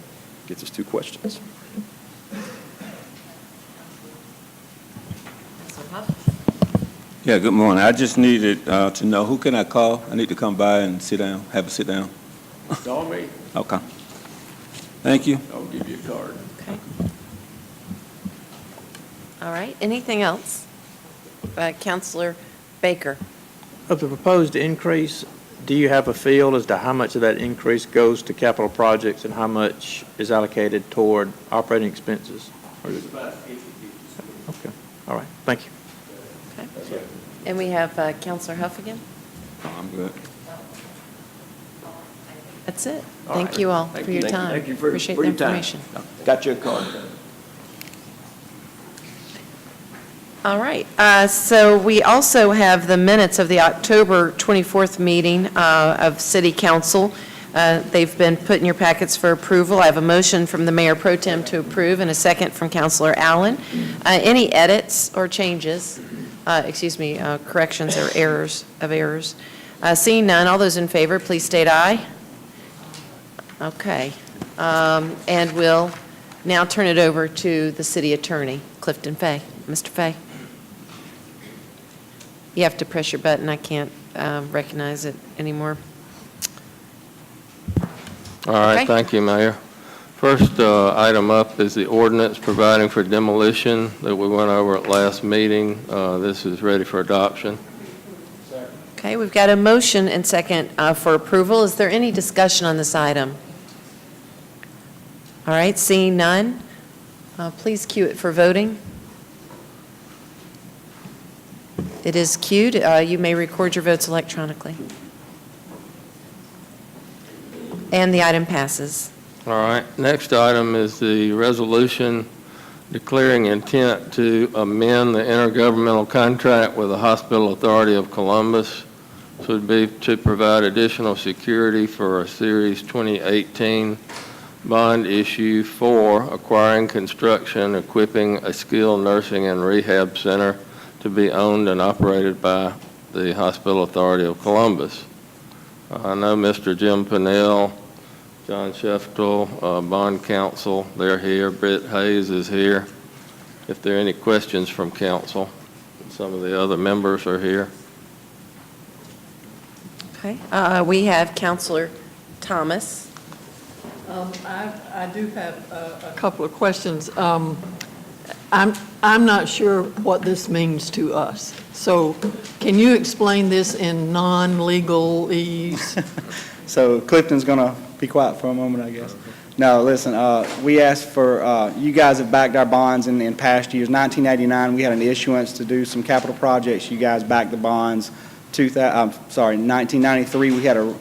gets us 2 questions. Yeah, good morning. I just needed to know, who can I call? I need to come by and sit down, have a sit down. Call me. Okay. Thank you. I'll give you a card. Okay. All right, anything else? Counselor Baker. Of the proposed increase, do you have a feel as to how much of that increase goes to capital projects and how much is allocated toward operating expenses? It's about 50/50. Okay, all right, thank you. Okay. And we have Counselor Huff again? Oh, I'm good. That's it. All Thank right. you all Thank for you. your Thank you. time. Thank you for Appreciate the your time. information. Got you a card. All right, so we also have the minutes of the October 24th meeting of City Council. They've been put in your packets for approval. I have a motion from the Mayor Pro Tem to approve and a second from Councilor Allen. Any edits or changes, corrections or errors? Seeing none, all those in favor, please state aye. Okay, and we'll now turn it over to the City Attorney, Clifton Fay. Mr. Fay. You have to press your button. I can't recognize it anymore. All right, Okay. thank you, Mayor. First item up is the ordinance providing for demolition that we went over at last meeting. This is ready for adoption. Okay, we've got a motion and second for approval. Is there any discussion on this item? All right, seeing none, please cue it for voting. It is queued. You may record your votes electronically. And the item passes. All right, next item is the resolution declaring intent to amend the intergovernmental contract with the Hospital Authority of Columbus. This would be to provide additional security for a Series 2018 bond issue for acquiring, construction, equipping a skilled nursing and rehab center to be owned and operated by the Hospital Authority of Columbus. I know Mr. Jim Pennell, John Sheftel, bond counsel, they're here. Britt Hayes is here. If there are any questions from council, some of the other members are here. Okay, we have Counselor Thomas. I do have a couple of questions. I'm not sure what this means to us. So can you explain this in non-legalese? So Clifton's going to be quiet for a moment, I guess. No, listen, we asked for, you guys have backed our bonds in past years. 1989, we had an issuance to do some capital projects. You guys backed the bonds. 1993, we had a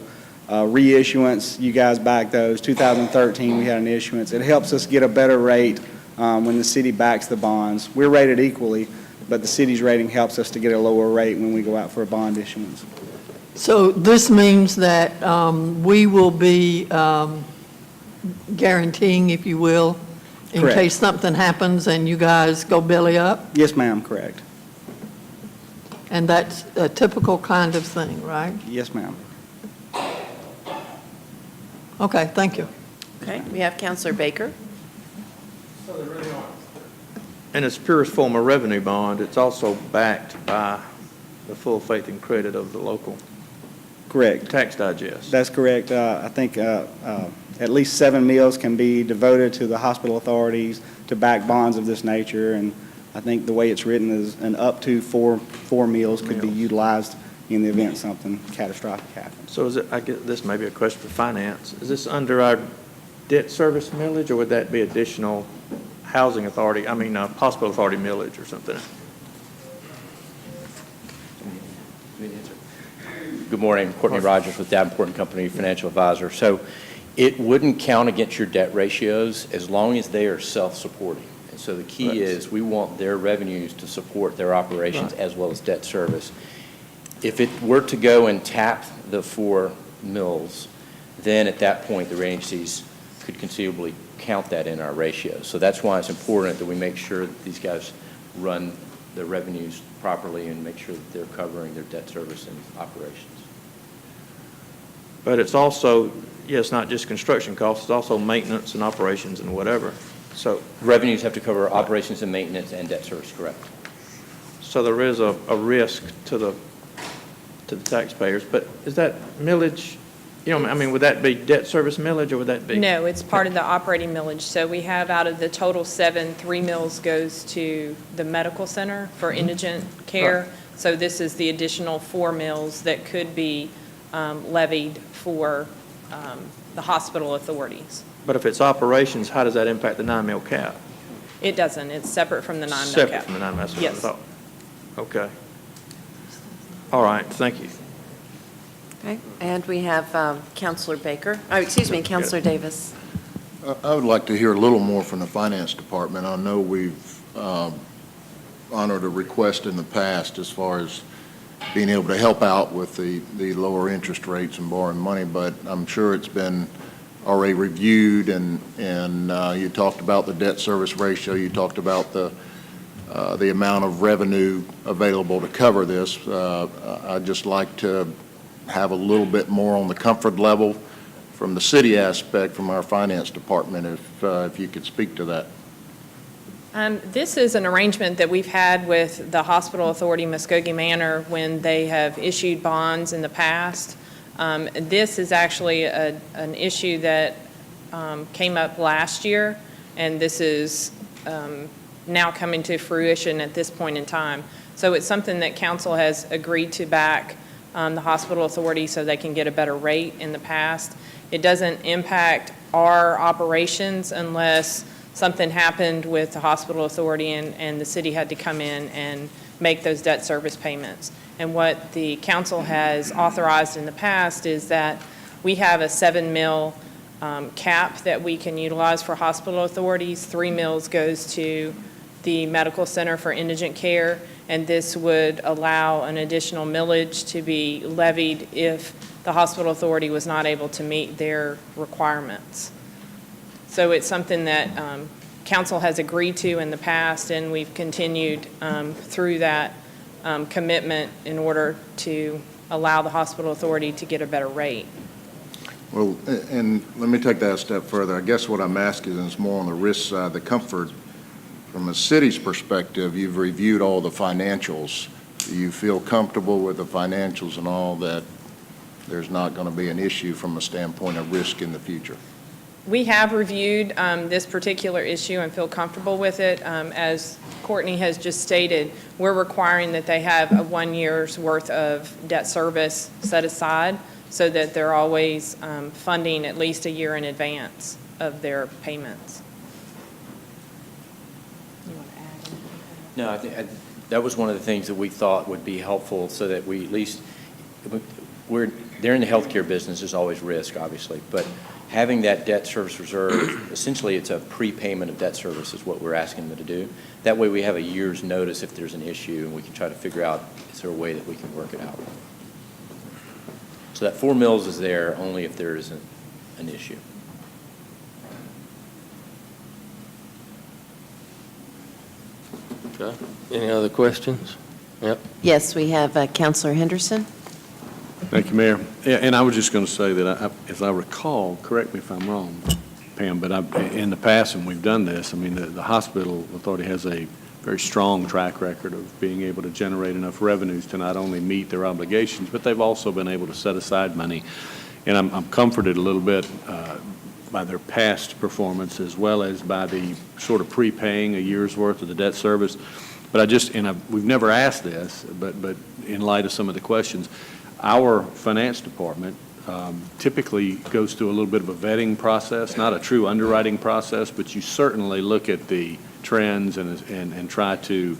reissuance. You guys backed those. 2013, we had an issuance. It helps us get a better rate when the city backs the bonds. We're rated equally, but the city's rating helps us to get a lower rate when we go out for a bond issuance. So this means that we will be guaranteeing, if you will, in Correct. case something happens and you guys go belly up? Yes, ma'am, correct. And that's a typical kind of thing, right? Yes, ma'am. Okay, thank you. Okay, we have Counselor Baker. In its purest form, a revenue bond, it's also backed by the full faith and credit of the local Correct. tax digest. That's correct. I think at least 7 meals can be devoted to the hospital authorities to back bonds of this nature, and I think the way it's written is an up to four meals could be utilized in the event something catastrophic happens. So is it, I guess this may be a question for finance, is this under our debt service millage, or would that be additional housing authority, hospital authority millage or something? Good morning, Courtney Rogers with Davenport & Company, financial advisor. So It wouldn't count against your debt ratios as long as they are self-supporting. And so the key Right. is we want their revenues to support their operations as well as debt service. If it were to go and tap the 4 mills, then at that point, the rating agencies could conceivably count that in our ratios. So that's why it's important that we make sure that these guys run their revenues properly and make sure that they're covering their debt service and operations. But it's also, yes, not just construction costs, it's also maintenance and operations and whatever. So, Revenues have to cover operations and maintenance and debt service, correct? so there is a risk to the taxpayers, but is that millage, you know, I mean, would that be debt service millage or would that be? No, it's part of the operating millage. So we have out of the total 7, 3 mills goes to the medical center for indigent care. So this is the additional 4 mills that could be levied for the hospital authorities. But if it's operations, how does that impact the 9 mil cap? It doesn't. It's separate from the 9 mil cap. Separate from the 9 mil, that's what I Yes. thought. Okay. All right, thank you. Okay, and we have Counselor Baker, Counselor Davis. I would like to hear a little more from the Finance Department. I know we've honored a request in the past as far as being able to help out with the lower interest rates and borrowing money, but I'm sure it's been already reviewed, and you talked about the debt service ratio, you talked about the amount of revenue available to cover this. I'd just like to have a little bit more on the comfort level from the city aspect, from our finance department, if you could speak to that. This is an arrangement that we've had with the Hospital Authority Muskogee Manor when they have issued bonds in the past. This is actually an issue that came up last year, and this is now coming to fruition at this point in time. So it's something that council has agreed to back the hospital authority so they can get a better rate in the past. It doesn't impact our operations unless something happened with the hospital authority and the city had to come in and make those debt service payments. And what the council has authorized in the past is that we have a 7 mil cap that we can utilize for hospital authorities. 3 mills goes to the Medical Center for Indigent Care, and this would allow an additional millage to be levied if the hospital authority was not able to meet their requirements. So it's something that council has agreed to in the past, and we've continued through that commitment in order to allow the hospital authority to get a better rate. Well, and let me take that a step further. I guess what I'm asking is more on the risk side, the comfort. From a city's perspective, you've reviewed all the financials. Do you feel comfortable with the financials and all that there's not going to be an issue from a standpoint of risk in the future? We have reviewed this particular issue and feel comfortable with it. As Courtney has just stated, we're requiring that they have a 1 year's worth of debt service set aside so that they're always funding at least a year in advance of their payments. No, I think that was one of the things that we thought would be helpful so that we at least, they're in the healthcare business, there's always risk, obviously, but having that debt service reserve, essentially it's a prepayment of debt service is what we're asking them to do. That way we have a year's notice if there's an issue and we can try to figure out, is there a way that we can work it out? So that 4 mills is there only if there is an issue. Okay. Any other questions? Yep. Yes, we have Counselor Henderson. Thank you, Mayor. Yeah, and I was just going to say that, as I recall, correct me if I'm wrong, Pam, but in the past, when we've done this, I mean, the hospital authority has a very strong track record of being able to generate enough revenues to not only meet their obligations, but they've also been able to set aside money. And I'm comforted a little bit by their past performance as well as by the sort of prepaying a year's worth of the debt service. But we've never asked this, but in light of some of the questions, our finance department typically goes through a little bit of a vetting process, not a true underwriting process, but you certainly look at the trends and try to,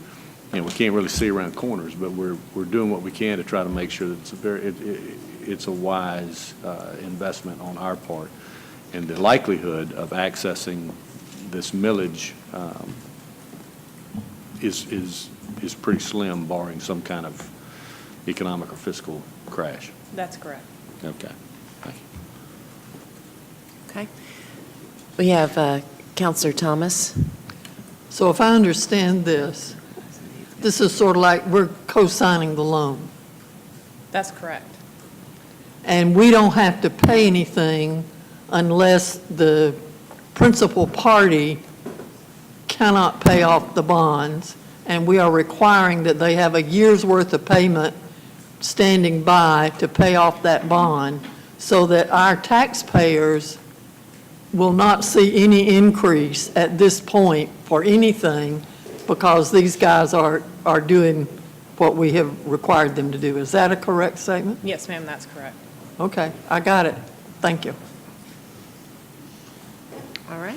we can't really see around corners, but we're doing what we can to try to make sure that it's a wise investment on our part. and the likelihood of accessing this millage is pretty slim, barring some kind of economic or fiscal crash. That's correct. Okay. Thank you. Okay. We have Counselor Thomas. So if I understand this, this is sort of like we're co-signing the loan, That's correct. and we don't have to pay anything unless the principal party cannot pay off the bonds, and we are requiring that they have a year's worth of payment standing by to pay off that bond, so that our taxpayers will not see any increase at this point for anything, because these guys are doing what we have required them to do. Is that a correct statement? Yes, ma'am, that's correct. Okay, I got it. Thank you. All right,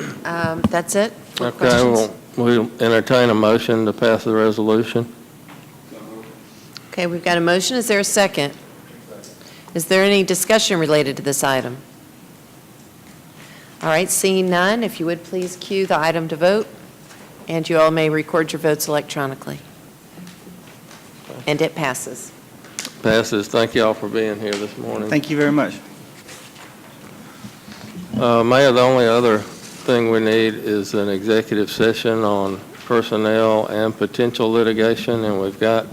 that's it for Okay, questions? we'll entertain a motion to pass the resolution. Okay, we've got a motion. Is there a second? Is there any discussion related to this item? All right, seeing none, if you would please cue the item to vote, and you all may record your votes electronically. And it passes. Passes. Thank you all for being here this morning. Thank you very much. Mayor, the only other thing we need is an executive session on personnel and potential litigation, and we've got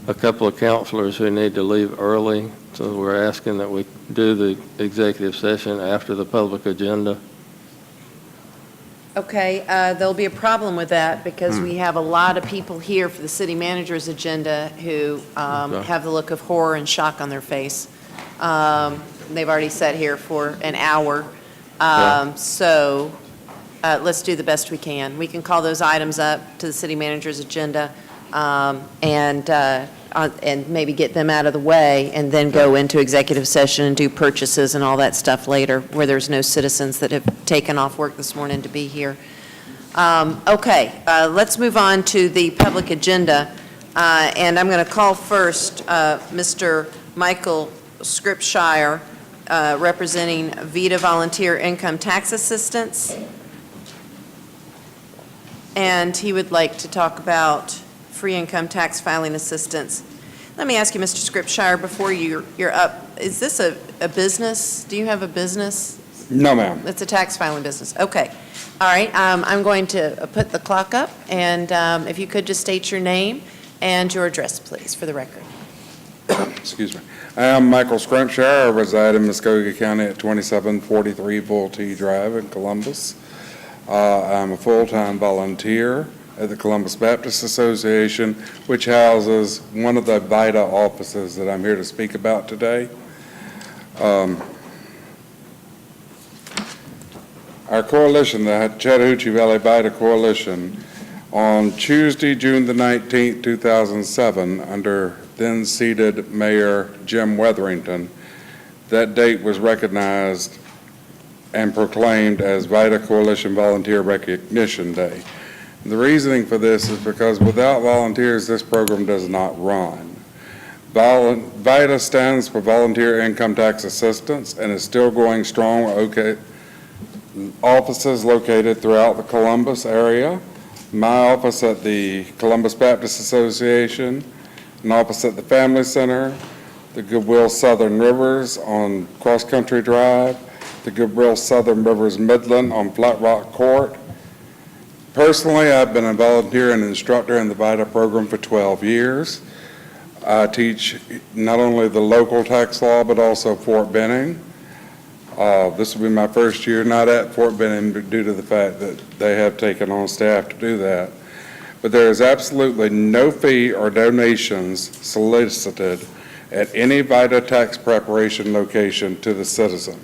a couple of counselors who need to leave early, so we're asking that we do the executive session after the public agenda. Okay, there'll be a problem with that because we have a lot of people here for the city manager's agenda who Okay. have the look of horror and shock on their face. They've already sat here for an hour. So let's do the best we can. We can call those items up to the city manager's agenda and maybe get them out of the way and then go into executive session and do purchases and all that stuff later where there's no citizens that have taken off work this morning to be here. Okay, let's move on to the public agenda. And I'm going to call first Mr. Michael Scripshire, representing Vita Volunteer Income Tax Assistance. And he would like to talk about free income tax filing assistance. Let me ask you, Mr. Scripshire, before you're up, is this a business? Do you have a business? No, ma'am. It's a tax filing business. Okay. All right. I'm going to put the clock up, and if you could just state your name and your address, please, for the record. Excuse me. I am Michael Scrumpshire. I reside in Muskogee County at 2743 Vultee Drive in Columbus. I'm a full-time volunteer at the Columbus Baptist Association, which houses one of the VITA offices that I'm here to speak about today. Our coalition, the Chattahoochee Valley VITA Coalition, on Tuesday, June the 19th, 2007, under then-seated Mayor Jim Wetherington, that date was recognized and proclaimed as VITA Coalition Volunteer Recognition Day. The reasoning for this is because without volunteers, this program does not run. VITA stands for Volunteer Income Tax Assistance and is still going strong. Offices located throughout the Columbus area. My office at the Columbus Baptist Association, an office at the Family Center, the Goodwill Southern Rivers on Cross Country Drive, the Goodwill Southern Rivers Midland on Flat Rock Court. Personally, I've been a volunteer and instructor in the VITA program for 12 years. I teach not only the local tax law, but also Fort Benning. This will be my first year not at Fort Benning due to the fact that they have taken on staff to do that. But there is absolutely no fee or donations solicited at any VITA tax preparation location to the citizen.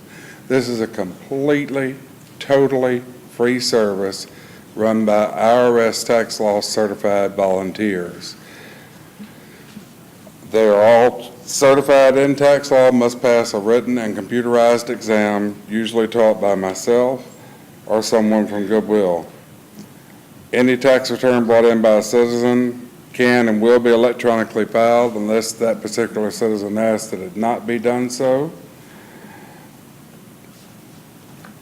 This is a completely, totally free service run by IRS tax law certified volunteers. They are all certified in tax law, must pass a written and computerized exam, usually taught by myself or someone from Goodwill. Any tax return brought in by a citizen can and will be electronically filed unless that particular citizen asks that it not be done so.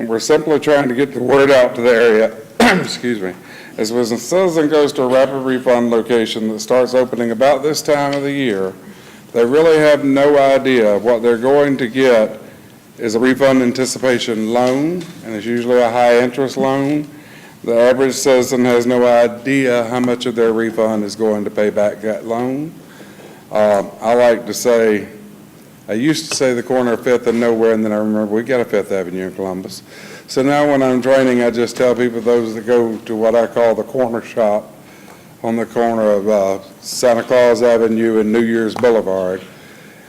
and we're simply trying to get the word out to the area, excuse me, as when a citizen goes to a rapid refund location that starts opening about this time of the year, they really have no idea what they're going to get is a refund anticipation loan, and it's usually a high-interest loan. The average citizen has no idea how much of their refund is going to pay back that loan. I like to say, I used to say the corner of Fifth and Nowhere, and then I remember we got a Fifth Avenue in Columbus. So now when I'm training, I just tell people, those that go to what I call the corner shop on the corner of Santa Claus Avenue and New Year's Boulevard,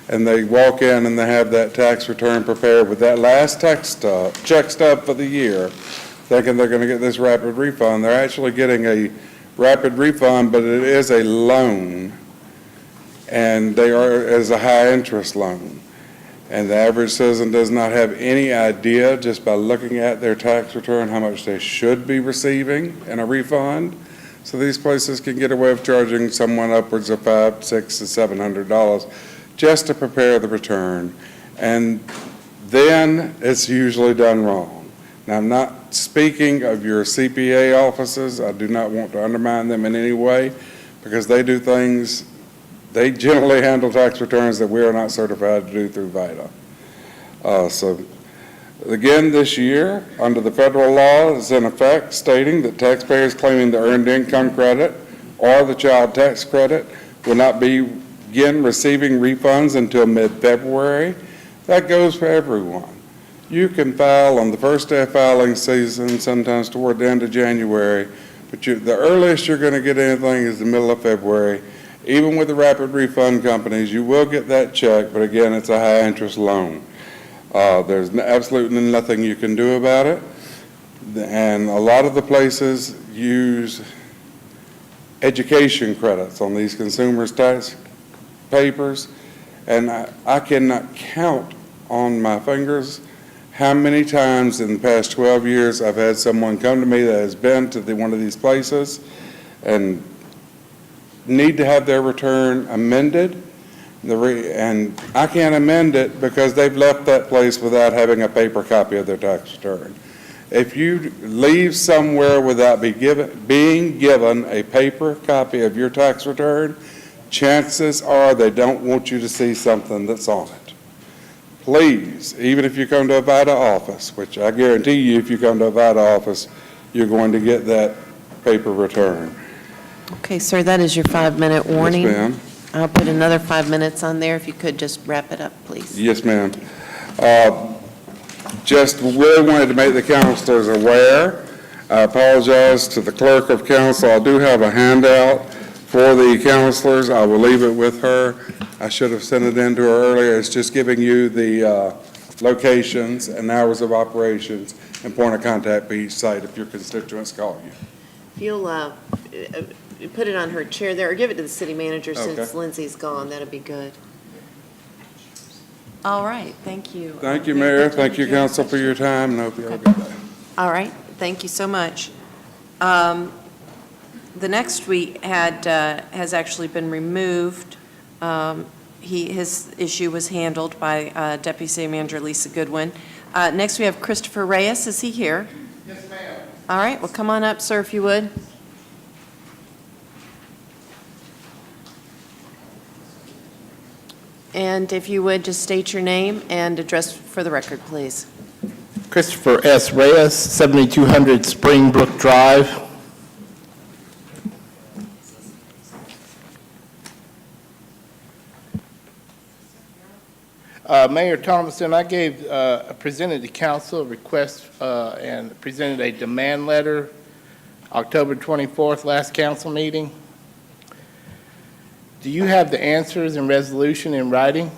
and they walk in and they have that tax return prepared with that last check stub for the year, thinking they're going to get this rapid refund. They're actually getting a rapid refund, but it is a loan, and they are as a high-interest loan. And the average citizen does not have any idea, just by looking at their tax return, how much they should be receiving in a refund. So these places can get away with charging someone upwards of $500, $600, and $700 just to prepare the return. And then it's usually done wrong. Now, I'm not speaking of your CPA offices. I do not want to undermine them in any way, because they do things, they generally handle tax returns that we are not certified to do through VITA. So again, this year, under the federal law, is in effect stating that taxpayers claiming the earned income credit or the child tax credit will not begin receiving refunds until mid-February. That goes for everyone. You can file on the first day of filing season, sometimes toward the end of January, but the earliest you're going to get anything is the middle of February. Even with the rapid refund companies, you will get that check, but again, it's a high-interest loan. There's absolutely nothing you can do about it. And a lot of the places use education credits on these consumers' tax papers, and I cannot count on my fingers how many times in the past 12 years I've had someone come to me that has been to one of these places and need to have their return amended, and I can't amend it because they've left that place without having a paper copy of their tax return. If you leave somewhere without being given a paper copy of your tax return, chances are they don't want you to see something that's on it. Please, even if you come to a VITA office, which I guarantee you if you come to a VITA office, you're going to get that paper return. Okay, sir, that is your 5-minute warning. Yes, ma'am. I'll put another 5 minutes on there. If you could just wrap it up, please. Yes, ma'am. Just really wanted to make the counselors aware. I apologize to the clerk of council. I do have a handout for the counselors. I will leave it with her. I should have sent it in to her earlier. It's just giving you the locations and hours of operations and point of contact for each site if your constituents call you. If you'll put it on her chair there, or give it to the city manager since Okay. Lindsay's gone, that'd be good. All right, thank you. Thank you, Mayor. Thank you, council, for your time, and I hope you have a good day. All right, thank you so much. The next we had has actually been removed. His issue was handled by Deputy City Manager Lisa Goodwin. Next we have Christopher Reyes. Is he here? Yes, ma'am. All right, well, come on up, sir, if you would. And if you would, just state your name and address for the record, please. Christopher S. Reyes, 7200 Springbrook Drive. Mayor Thomason, I presented to council a request and presented a demand letter October 24th, last council meeting. Do you have the answers and resolution in writing?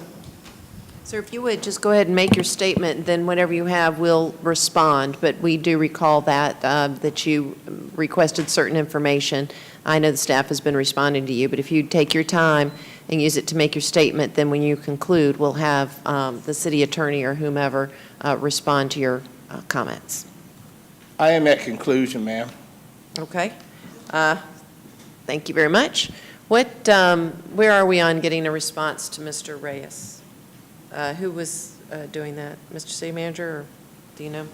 Sir, if you would, just go ahead and make your statement, then whatever you have, we'll respond. But we do recall that you requested certain information. I know the staff has been responding to you, but if you take your time and use it to make your statement, then when you conclude, we'll have the city attorney or whomever respond to your comments. I am at conclusion, ma'am. Okay. Thank you very much. Where are we on getting a response to Mr. Reyes? Who was doing that? Mr. City Manager, or do you know?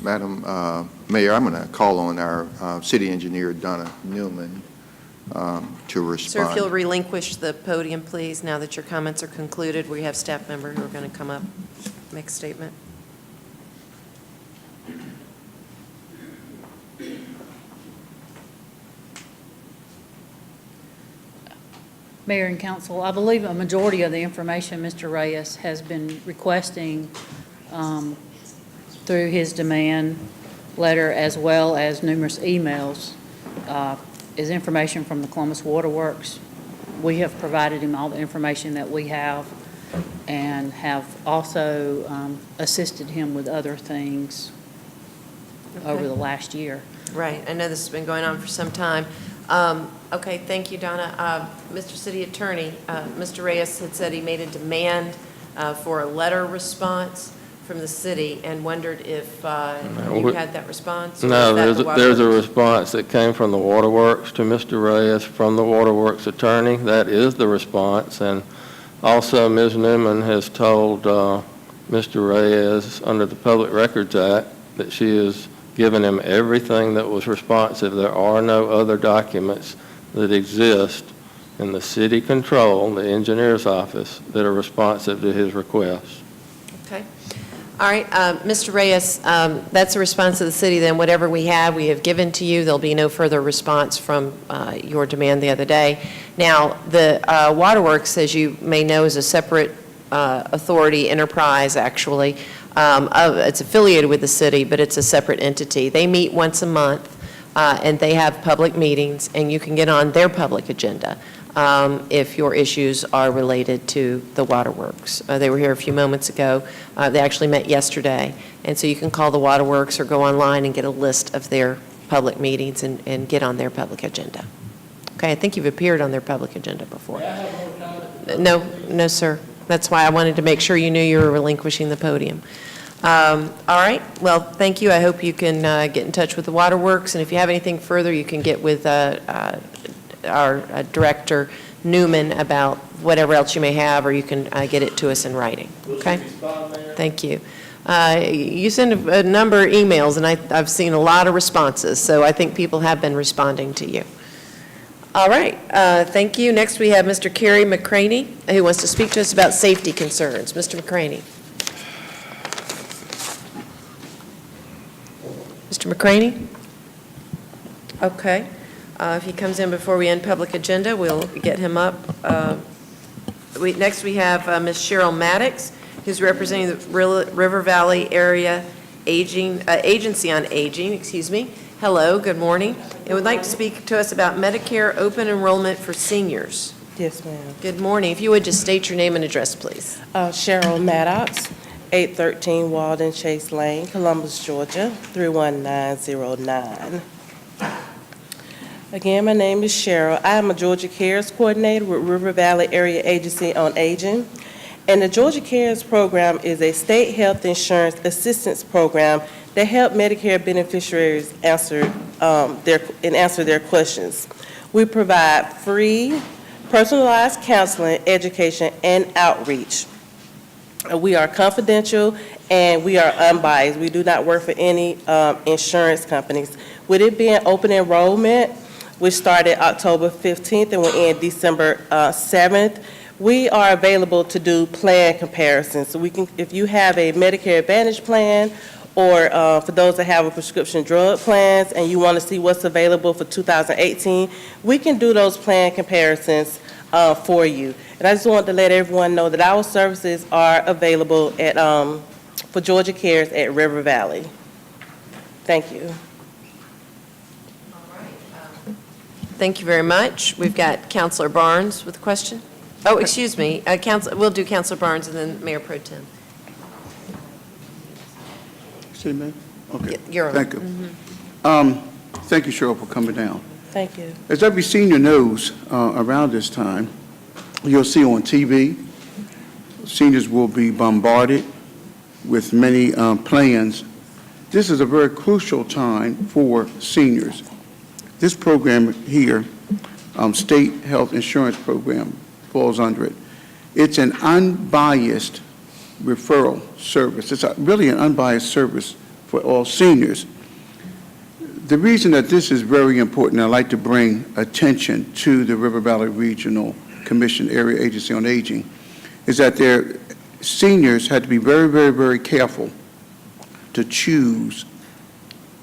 Madam Mayor, I'm going to call on our city engineer, Donna Newman, to respond. Sir, if you'll relinquish the podium, please, now that your comments are concluded. We have staff members who are going to come up, make a statement. Mayor and council, I believe a majority of the information Mr. Reyes has been requesting through his demand letter as well as numerous emails is information from the Columbus Water Works. We have provided him all the information that we have and have also assisted him with other things over the last year. Right, I know this has been going on for some time. Okay, thank you, Donna. Mr. City Attorney, Mr. Reyes had said he made a demand for a letter response from the city and wondered if you had that response? or No, is that the there's a Waterworks? response that came from the Waterworks to Mr. Reyes from the Waterworks attorney. That is the response. And also, Ms. Newman has told Mr. Reyes, under the Public Records Act, that she has given him everything that was responsive. There are no other documents that exist in the city control, the engineer's office, that are responsive to his request. Okay. All right, Mr. Reyes, that's a response of the city, then whatever we have given to you. There'll be no further response from your demand the other day. Now, the Waterworks, as you may know, is a separate authority, enterprise, actually. It's affiliated with the city, but it's a separate entity. They meet once a month, and they have public meetings, and you can get on their public agenda if your issues are related to the Waterworks. They were here a few moments ago. They actually met yesterday, and so you can call the Waterworks or go online and get a list of their public meetings and get on their public agenda. Okay, I think you've appeared on their public agenda before. No, sir. That's why I wanted to make sure you knew you were relinquishing the podium. All right, well, thank you. I hope you can get in touch with the Waterworks, and if you have anything further, you can get with our Director Newman about whatever else you may have, or you can get it to us in writing, okay? Thank you. You send a number of emails, and I've seen a lot of responses, so I think people have been responding to you. All right, thank you. Next, we have Mr. Kerry McCraney, who wants to speak to us about safety concerns. Mr. McCraney. Mr. McCraney? Okay. If he comes in before we end public agenda, we'll get him up. Next, we have Ms. Cheryl Maddox, who's representing the River Valley Area Agency on Aging. Hello, good morning. And would like to speak to us about Medicare open enrollment for seniors. Yes, ma'am. Good morning. If you would just state your name and address, please. Cheryl Maddox, 813 Walden Chase Lane, Columbus, Georgia, 31909. Again, my name is Cheryl. I am a Georgia Cares Coordinator with River Valley Area Agency on Aging. And the Georgia Cares Program is a state health insurance assistance program that help Medicare beneficiaries answer their questions. We provide free, personalized counseling, education, and outreach. We are confidential and we are unbiased. We do not work for any insurance companies. With it being open enrollment, which started October 15th and will end December 7th, we are available to do plan comparisons. So we can, if you have a Medicare Advantage plan, or for those that have a prescription drug plans and you want to see what's available for 2018, we can do those plan comparisons for you. And I just want to let everyone know that our services are available at for Georgia Cares at River Valley. Thank you. Thank you very much. We've got Councilor Barnes with a question. Oh, excuse me. We'll do Councilor Barnes and then Mayor Pro Tem. City Mayor? Okay. You're on. Thank you. Thank you, Cheryl, for coming down. Thank you. As every senior knows, around this time, you'll see on TV, seniors will be bombarded with many plans. This is a very crucial time for seniors. This program here, State Health Insurance Program, falls under it. It's an unbiased referral service. It's really an unbiased service for all seniors. The reason that this is very important, I'd like to bring attention to the River Valley Regional Commission Area Agency on Aging, is that their seniors had to be very, very, very careful to choose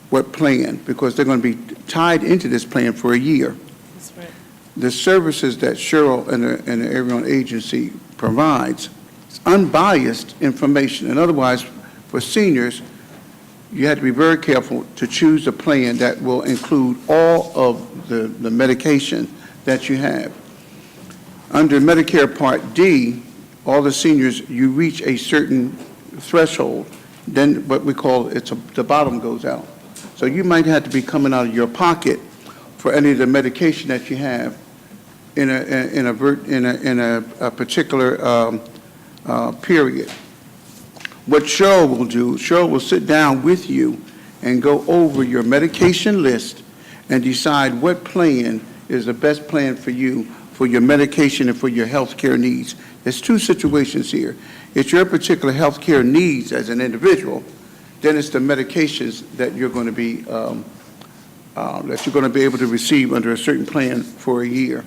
what plan, because they're going to be tied into this plan for a year. That's right. The services that Cheryl and the Area on Agency provides is unbiased information. And otherwise, for seniors, you have to be very careful to choose a plan that will include all of the medication that you have. Under Medicare Part D, all the seniors, you reach a certain threshold, then what we call the bottom goes out. So you might have to be coming out of your pocket for any of the medication that you have in a particular period. What Cheryl will do, Cheryl will sit down with you and go over your medication list and decide what plan is the best plan for you for your medication and for your health care needs. There's two situations here. It's your particular health care needs as an individual, then it's the medications that you're going to be able to receive under a certain plan for a year.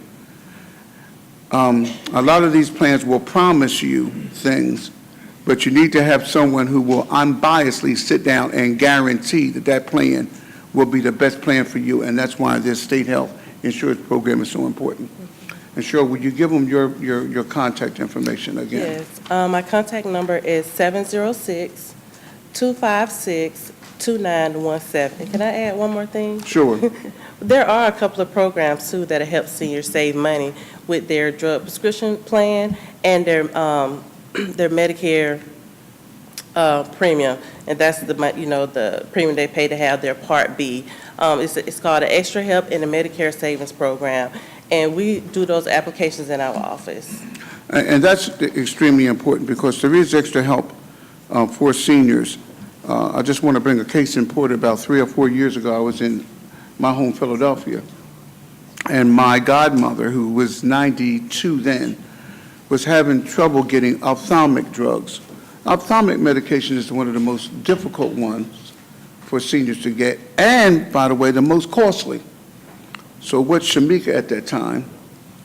A lot of these plans will promise you things, but you need to have someone who will unbiasedly sit down and guarantee that that plan will be the best plan for you, and that's why this state health insurance program is so important. And Cheryl, would you give them your contact information again? Yes, my contact number is 706-256-2917. Can I add one more thing? Sure. There are a couple of programs, too, that help seniors save money with their drug prescription plan and their Medicare premium, and that's the premium they pay to have their Part B. It's called an Extra Help in the Medicare Savings Program, and we do those applications in our office. And that's extremely important because there is extra help for seniors. I just want to bring a case in point. About 3 or 4 years ago, I was in my home, Philadelphia, and my godmother, who was 92 then, was having trouble getting ophthalmic drugs. Ophthalmic medication is one of the most difficult ones for seniors to get, and, by the way, the most costly. So what Shamika at that time,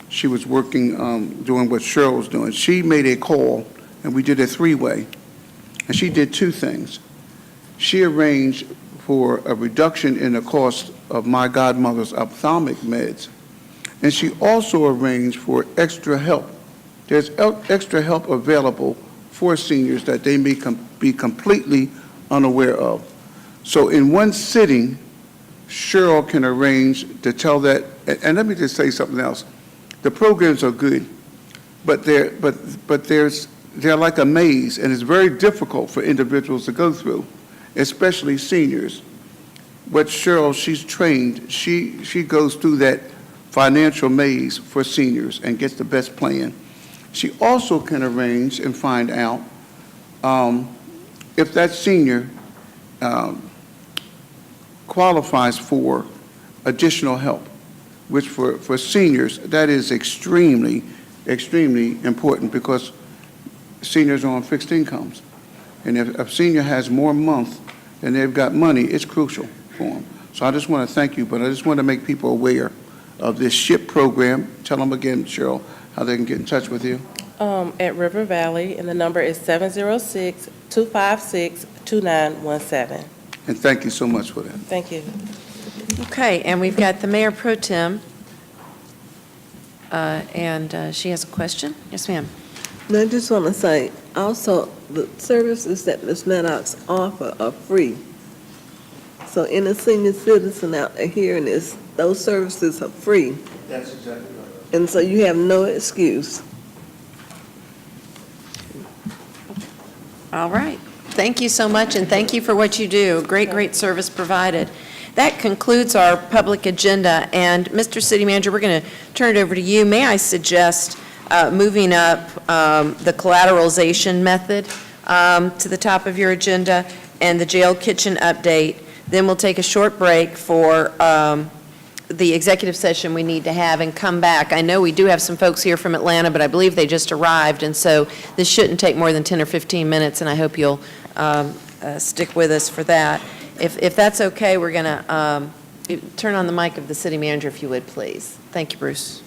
she was working, doing what Cheryl was doing. She made a call, and we did a three-way. And she did two things. She arranged for a reduction in the cost of my godmother's ophthalmic meds, and she also arranged for extra help. There's extra help available for seniors that they may be completely unaware of. So in one sitting, Cheryl can arrange to tell that, and let me just say something else. The programs are good, but they're like a maze, and it's very difficult for individuals to go through, especially seniors. What Cheryl, she's trained, she goes through that financial maze for seniors and gets the best plan. She also can arrange and find out if that senior qualifies for additional help, which for seniors, that is extremely, extremely important because seniors are on fixed incomes. And if a senior has more month than they've got money, it's crucial for them. So I just want to thank you, but I just want to make people aware of this SHIP program. Tell them again, Cheryl, how they can get in touch with you. At River Valley, and the number is 706-256-2917. And thank you so much for that. Thank you. Okay, and we've got the Mayor Pro Tem, and she has a question. Yes, ma'am. And I just want to say, also, the services that Ms. Maddox offer are free. So any senior citizen out there hearing this, those services are free. That's exactly right. And so you have no excuse. All right. Thank you so much, and thank you for what you do. Great, great service provided. That concludes our public agenda, and Mr. City Manager, we're going to turn it over to you. May I suggest moving up the collateralization method to the top of your agenda and the jail kitchen update. Then we'll take a short break for the executive session we need to have and come back. I know we do have some folks here from Atlanta, but I believe they just arrived, and so this shouldn't take more than 10 or 15 minutes, and I hope you'll stick with us for that. If that's okay, we're going to turn on the mic of the city manager, if you would, please. Thank you, Bruce.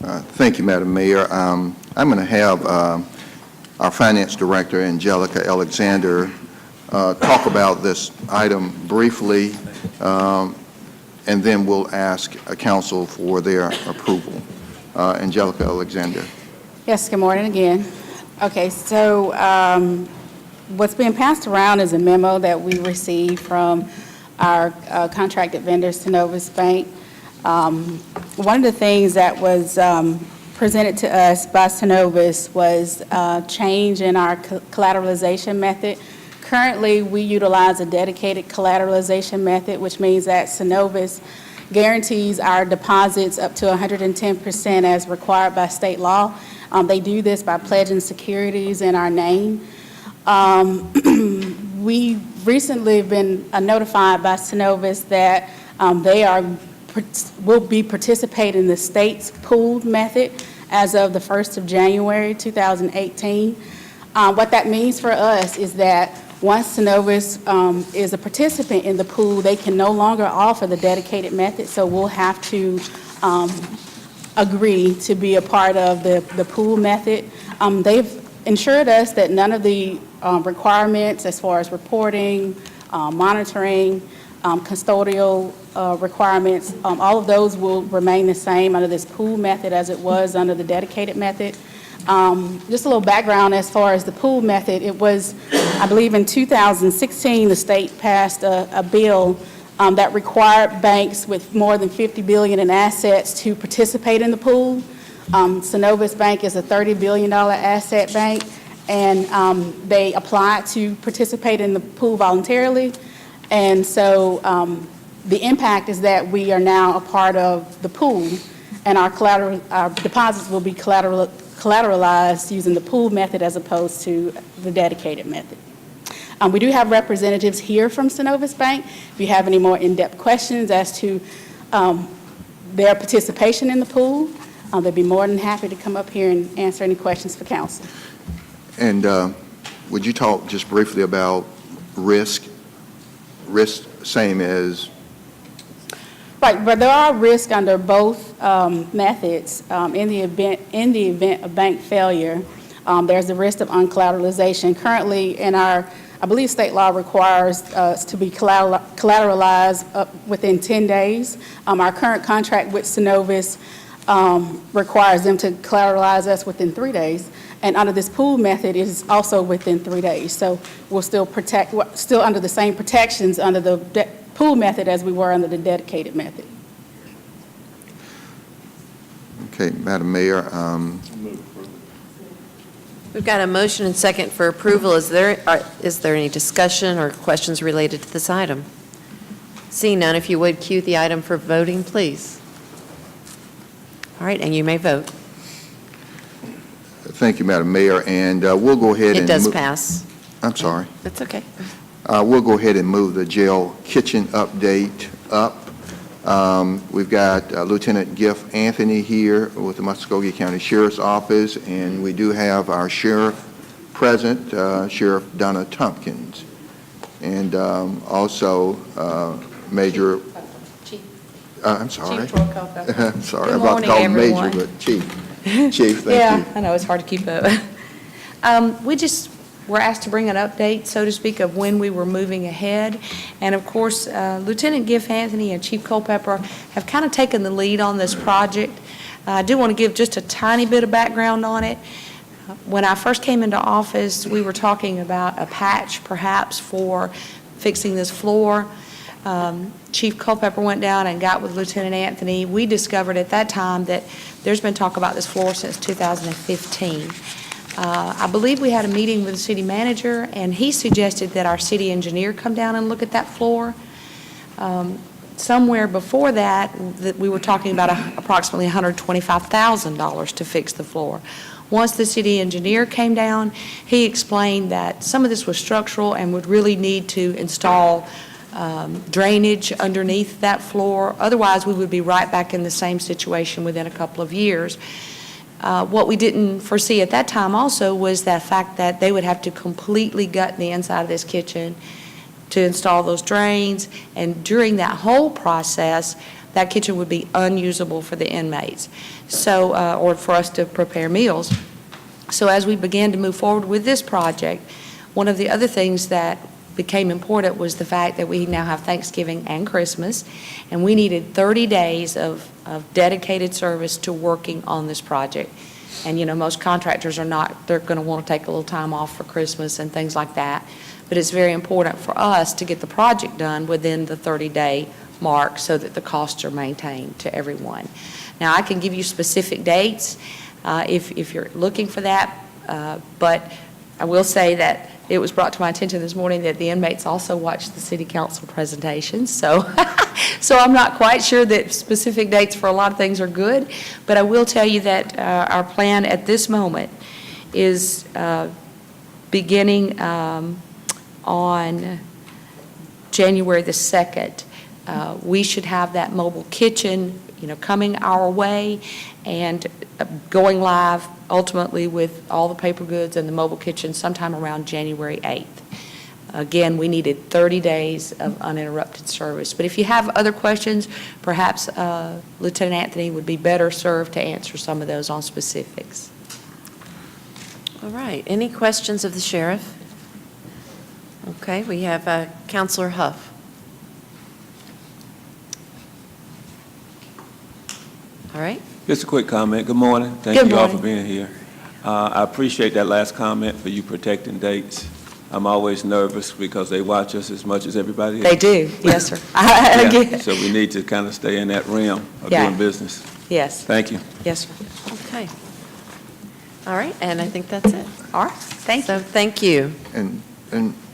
Thank you, Madam Mayor. I'm going to have our Finance Director, Angelica Alexander, talk about this item briefly, and then we'll ask Council for their approval. Angelica Alexander. Yes, good morning again. Okay, so what's being passed around is a memo that we received from our contracted vendor, Synovus Bank. One of the things that was presented to us by Synovus was a change in our collateralization method. Currently, we utilize a dedicated collateralization method, which means that Synovus guarantees our deposits up to 110% as required by state law. They do this by pledging securities in our name. We recently been notified by Synovus that they will be participating in the state's pooled method as of the 1st of January 2018. What that means for us is that once Synovus is a participant in the pool, they can no longer offer the dedicated method, so we'll have to agree to be a part of the pool method. They've ensured us that none of the requirements as far as reporting, monitoring, custodial requirements, all of those will remain the same under this pool method as it was under the dedicated method. Just a little background as far as the pool method. It was, I believe in 2016, the state passed a bill that required banks with more than $50 billion in assets to participate in the pool. Synovus Bank is a $30 billion asset bank, and they applied to participate in the pool voluntarily. And so the impact is that we are now a part of the pool, and our deposits will be collateralized using the pool method as opposed to the dedicated method. We do have representatives here from Synovus Bank. If you have any more in-depth questions as to their participation in the pool, they'd be more than happy to come up here and answer any questions for council. And would you talk just briefly about risk? Risk, same as? Right, but there are risks under both methods. In the event of bank failure, there's the risk of uncollateralization. Currently, in our, I believe state law requires us to be collateralized within 10 days. Our current contract with Synovus requires them to collateralize us within 3 days. And under this pool method, it is also within 3 days. So we'll still under the same protections under the pool method as we were under the dedicated method. Okay, Madam Mayor. We've got a motion and second for approval. Is there any discussion or questions related to this item? Seeing none, if you would cue the item for voting, please. All right, and you may vote. Thank you, Madam Mayor, and we'll go ahead and... It does pass. I'm sorry. That's okay. We'll go ahead and move the jail kitchen update up. We've got Lieutenant Giff Anthony here with the Muskogee County Sheriff's Office, and we do have our sheriff present, Sheriff Donna Tompkins, and also Major... I'm sorry. Chief Troy Culpepper. I'm sorry. Good I'm about to morning, call him Major, everyone. but Chief. Chief, thank you. Yeah, I know, it's hard to keep up. We just were asked to bring an update, so to speak, of when we were moving ahead. And of course, Lieutenant Giff Anthony and Chief Culpepper have kind of taken the lead on this project. I do want to give just a tiny bit of background on it. When I first came into office, we were talking about a patch perhaps for fixing this floor. Chief Culpepper went down and got with Lieutenant Anthony. We discovered at that time that there's been talk about this floor since 2015. I believe we had a meeting with the city manager, and he suggested that our city engineer come down and look at that floor. Somewhere before that we were talking about approximately $125,000 to fix the floor. Once the city engineer came down, he explained that some of this was structural and would really need to install drainage underneath that floor. Otherwise, we would be right back in the same situation within a couple of years. What we didn't foresee at that time also was that fact that they would have to completely gut the inside of this kitchen to install those drains, and during that whole process, that kitchen would be unusable for the inmates, so, or for us to prepare meals. So as we began to move forward with this project, one of the other things that became important was the fact that we now have Thanksgiving and Christmas, and we needed 30 days of dedicated service to working on this project. And, you know, most contractors are not, they're going to want to take a little time off for Christmas and things like that. But it's very important for us to get the project done within the 30-day mark so that the costs are maintained to everyone. Now, I can give you specific dates if you're looking for that, but I will say that it was brought to my attention this morning that the inmates also watched the city council presentations, so so I'm not quite sure that specific dates for a lot of things are good, but I will tell you that our plan at this moment is beginning on January the 2nd. We should have that mobile kitchen, you know, coming our way and going live ultimately with all the paper goods and the mobile kitchen sometime around January 8th. Again, we needed 30 days of uninterrupted service. But if you have other questions, perhaps Lieutenant Anthony would be better served to answer some of those on specifics. All right, any questions of the sheriff? Okay, we have Counselor Huff. All right. Just a quick comment. Good morning. Thank you all for being here. I appreciate that last comment for you protecting dates. I'm always nervous because they watch us as much as everybody else. They do, yes, sir. Yeah, so we need to kind of stay in that realm of doing business. Yes. Thank you. Yes, sir. Okay. All right, and I think that's it. All right, thank you. So, thank you. And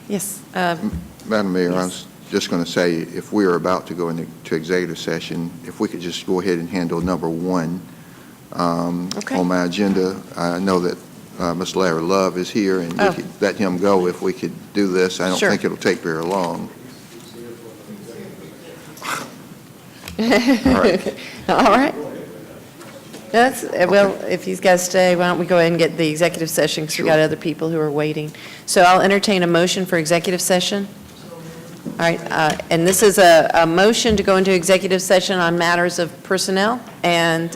Yes. Madam Mayor, I was just going to say, if we are about to go into executive session, if we could just go ahead and handle number 1 on my agenda. I know that Mr. Larry Love is here, and we could let him go if we could do this. I don't think it'll take very long. All right. All right. That's, well, if he's got to stay, why don't we go ahead and get the executive session, because we've got other people who are waiting. So I'll entertain a motion for executive session. All right, and this is a motion to go into executive session on matters of personnel and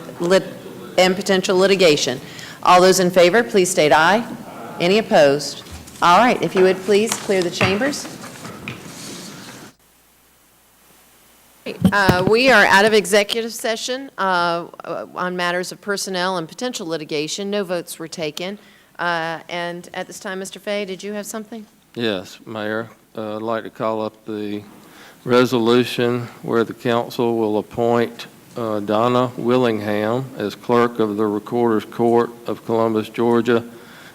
potential litigation. All those in favor, please state aye. Any opposed? All right, if you would please clear the chambers. We are out of executive session on matters of personnel and potential litigation. No votes were taken. And at this time, Mr. Fay, did you have something? Yes, Mayor. I'd like to call up the resolution where the council will appoint Donna Willingham as clerk of the Recorder's Court of Columbus, Georgia,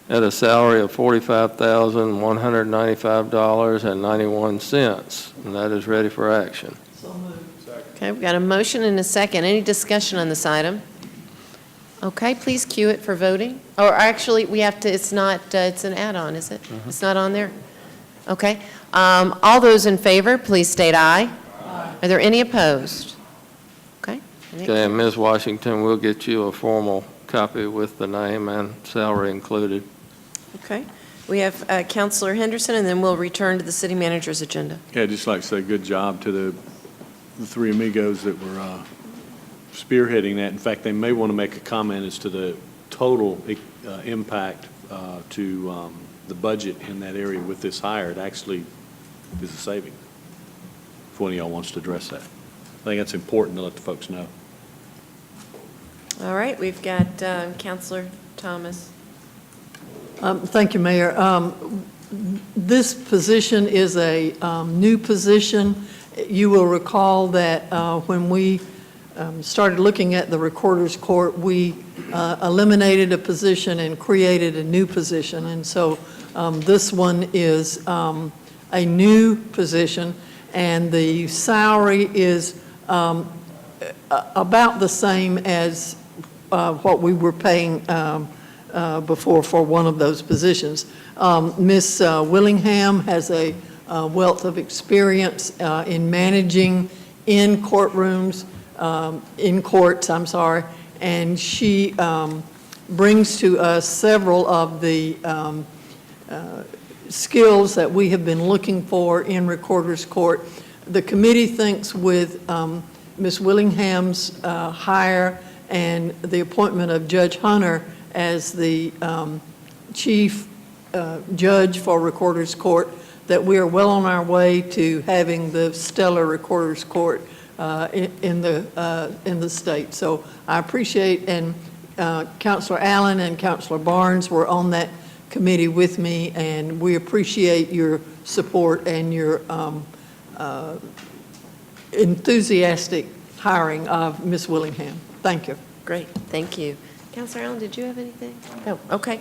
at a salary of $45,195.91, and that is ready for action. Okay, we've got a motion and a second. Any discussion on this item? Okay, please cue it for voting. Or actually, we have to, it's not, it's an add-on, is it? It's not on there? Okay. All those in favor, please state aye. Are there any opposed? Okay. Okay, and Ms. Washington, we'll get you a formal copy with the name and salary included. Okay. We have Councilor Henderson, and then we'll return to the city manager's agenda. Yeah, I'd just like to say good job to the three amigos that were spearheading that. In fact, they may want to make a comment as to the total impact to the budget in that area with this hire. It actually is a saving, if one of y'all wants to address that. I think that's important to let the folks know. All right, we've got Councilor Thomas. Thank you, Mayor. This position is a new position. You will recall that when we started looking at the Recorder's Court, we eliminated a position and created a new position. And so this one is a new position, and the salary is about the same as what we were paying before for one of those positions. Ms. Willingham has a wealth of experience in managing in courtrooms, in courts, I'm sorry, and she brings to us several of the skills that we have been looking for in Recorder's Court. The committee thinks with Ms. Willingham's hire and the appointment of Judge Hunter as the chief judge for Recorder's Court, that we are well on our way to having the stellar Recorder's Court in the state. So I appreciate, and Councilor Allen and Councilor Barnes were on that committee with me, and we appreciate your support and your enthusiastic hiring of Ms. Willingham. Thank you. Great, thank you. Councilor Allen, did you have anything? No, okay.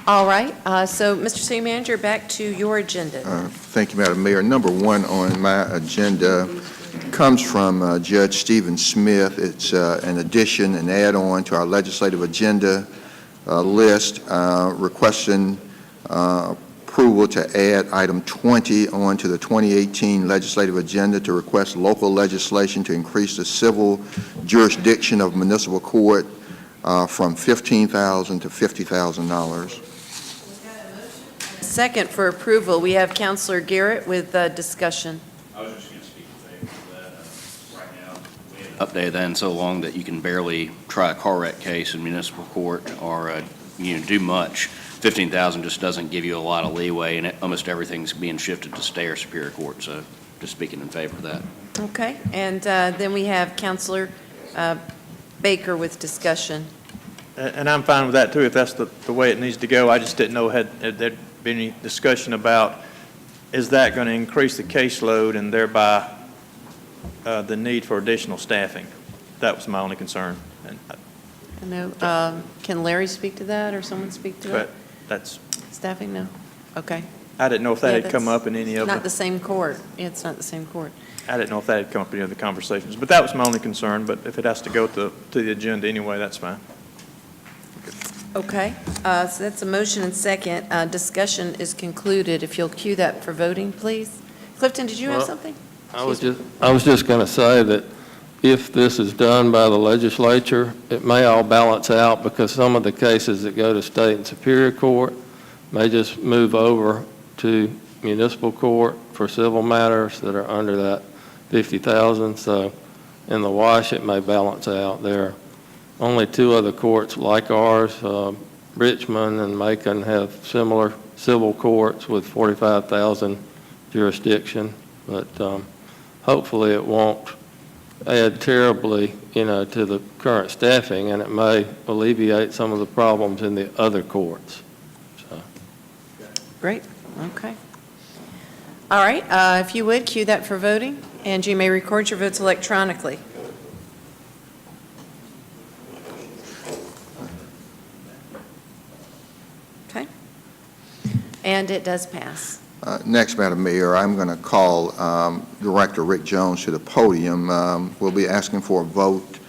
All right, so Mr. City Manager, back to your agenda. Thank you, Madam Mayor. Number one on my agenda comes from Judge Stephen Smith. It's an addition, an add-on to our legislative agenda list, requesting approval to add item 20 onto the 2018 legislative agenda to request local legislation to increase the civil jurisdiction of municipal court from $15,000 to $50,000. Second for approval, we have Councilor Garrett with discussion. I was just going to speak in favor of that. Right now, we have updated that in so long that you can barely try a car wreck case in municipal court or do much. $15,000 just doesn't give you a lot of leeway, and almost everything's being shifted to stay or Superior Court. So, just speaking in favor of that. Okay, and then we have Councilor Baker with discussion. And I'm fine with that too, if that's the way it needs to go. I just didn't know had there been any discussion about, is that going to increase the caseload and thereby the need for additional staffing? That was my only concern. And I know, can Larry speak to that or someone speak to it? That's Staffing, no? Okay. I didn't know if that Yeah, had come that's up in any of Not the same court. It's not the same court. I didn't know if that had come up in any of the conversations, but that was my only concern. But if it has to go to the agenda anyway, that's fine. Okay, so that's a motion and second. Discussion is concluded. If you'll cue that for voting, please. Clifton, did you have something? I was just going to say that if this is done by the legislature, it may all balance out because some of the cases that go to state and Superior Court may just move over to municipal court for civil matters that are under that $50,000. So in the wash, it may balance out. There are only two other courts like ours, Richmond and Macon, have similar civil courts with 45,000 jurisdiction, but hopefully it won't add terribly, to the current staffing, and it may alleviate some of the problems in the other courts. So. Great, okay. All right, if you would, cue that for voting, and you may record your votes electronically. Okay. And it does pass. Next, Madam Mayor, I'm going to call Director Rick Jones to the podium. We'll be asking for a vote